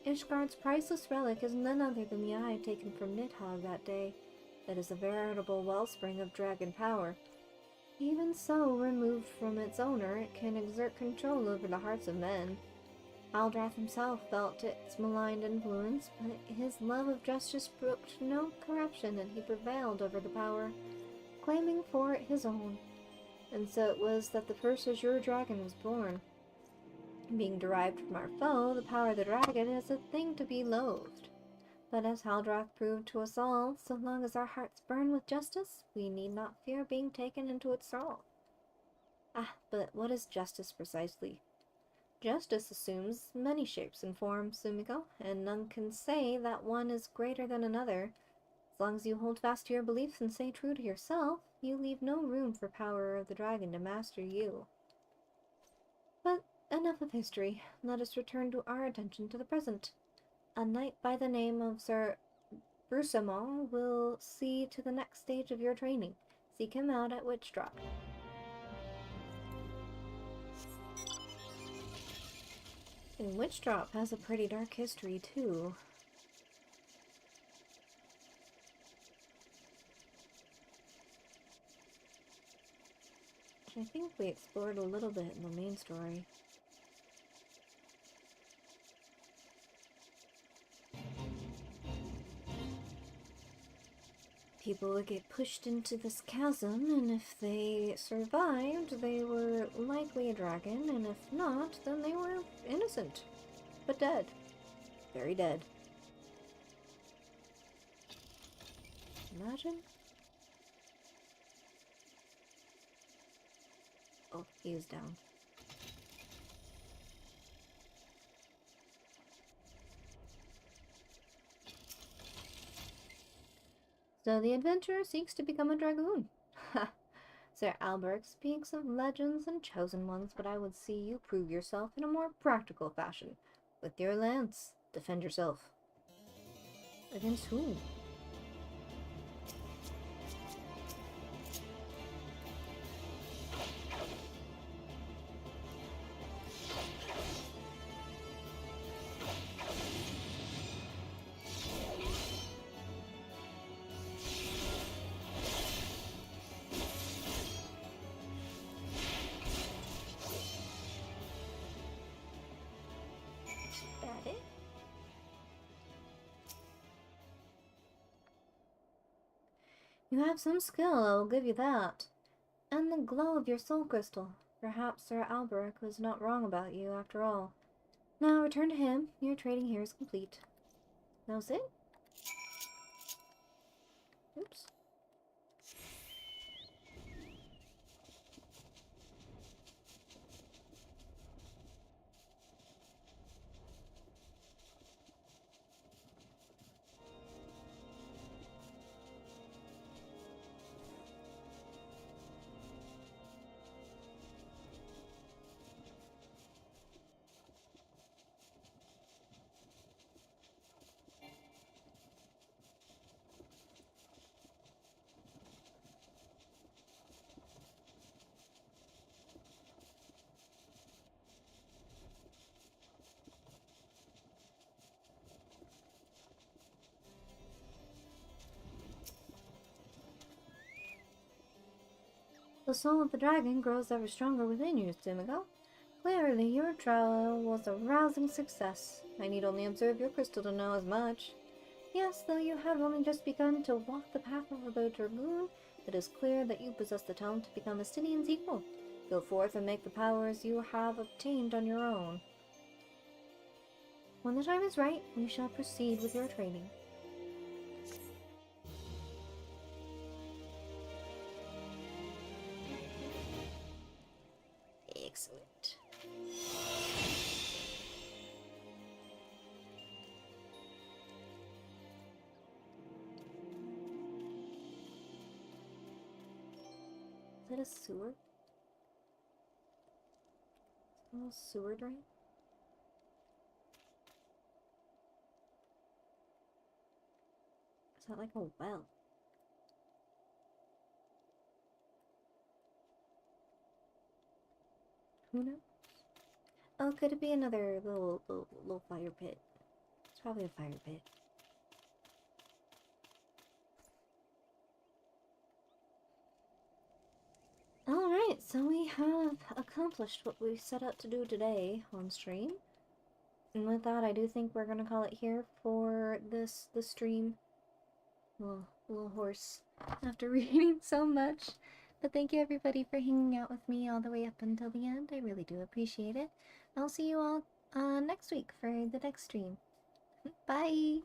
A: Ishgard's priceless relic is none other than the eye taken from Nidhogg that day. It is a veritable wellspring of dragon power. Even so, removed from its owner, it can exert control over the hearts of men. Haldrath himself felt its maligned influence, but his love of justice brooked no corruption, and he prevailed over the power, claiming for it his own. And so it was that the first Azure Dragon was born. Being derived from our foe, the power of the dragon is a thing to be loathed. But as Haldrath proved to us all, so long as our hearts burn with justice, we need not fear being taken into its thrall. Ah, but what is justice precisely? Justice assumes many shapes and forms, Sumiko, and none can say that one is greater than another. As long as you hold fast to your beliefs and stay true to yourself, you leave no room for power of the dragon to master you. But enough of history. Let us return to our attention to the present. A knight by the name of Sir Brusamon will see to the next stage of your training. Seek him out at Witchdrop. And Witchdrop has a pretty dark history, too. Which I think we explored a little bit in the main story. People would get pushed into this chasm, and if they survived, they were likely a dragon, and if not, then they were innocent, but dead. Very dead. Imagine? Oh, he is down. So the adventurer seeks to become a dragoon. Ha! Sir Alberic speaks of legends and chosen ones, but I would see you prove yourself in a more practical fashion. With your lance, defend yourself. Against whom? You have some skill, I will give you that. And the glow of your soul crystal. Perhaps Sir Alberic was not wrong about you after all. Now return to him. Your trading here is complete. That was it? Oops. The soul of the dragon grows ever stronger within you, Simigo. Clearly, your trial was a rousing success. I need only observe your crystal to know as much. Yes, though you have only just begun to walk the path of the dragoon, it is clear that you possess the talent to become Estinian's equal. Go forth and make the powers you have obtained on your own. When the time is right, we shall proceed with your training. Excellent. Is that a sewer? Is that a little sewer drain? Is that like a well? Who knows? Oh, could it be another little fire pit? It's probably a fire pit. Alright, so we have accomplished what we set out to do today on stream. And with that, I do think we're gonna call it here for this stream. Little horse after reading so much. But thank you everybody for hanging out with me all the way up until the end. I really do appreciate it. I'll see you all next week for the next stream. Bye!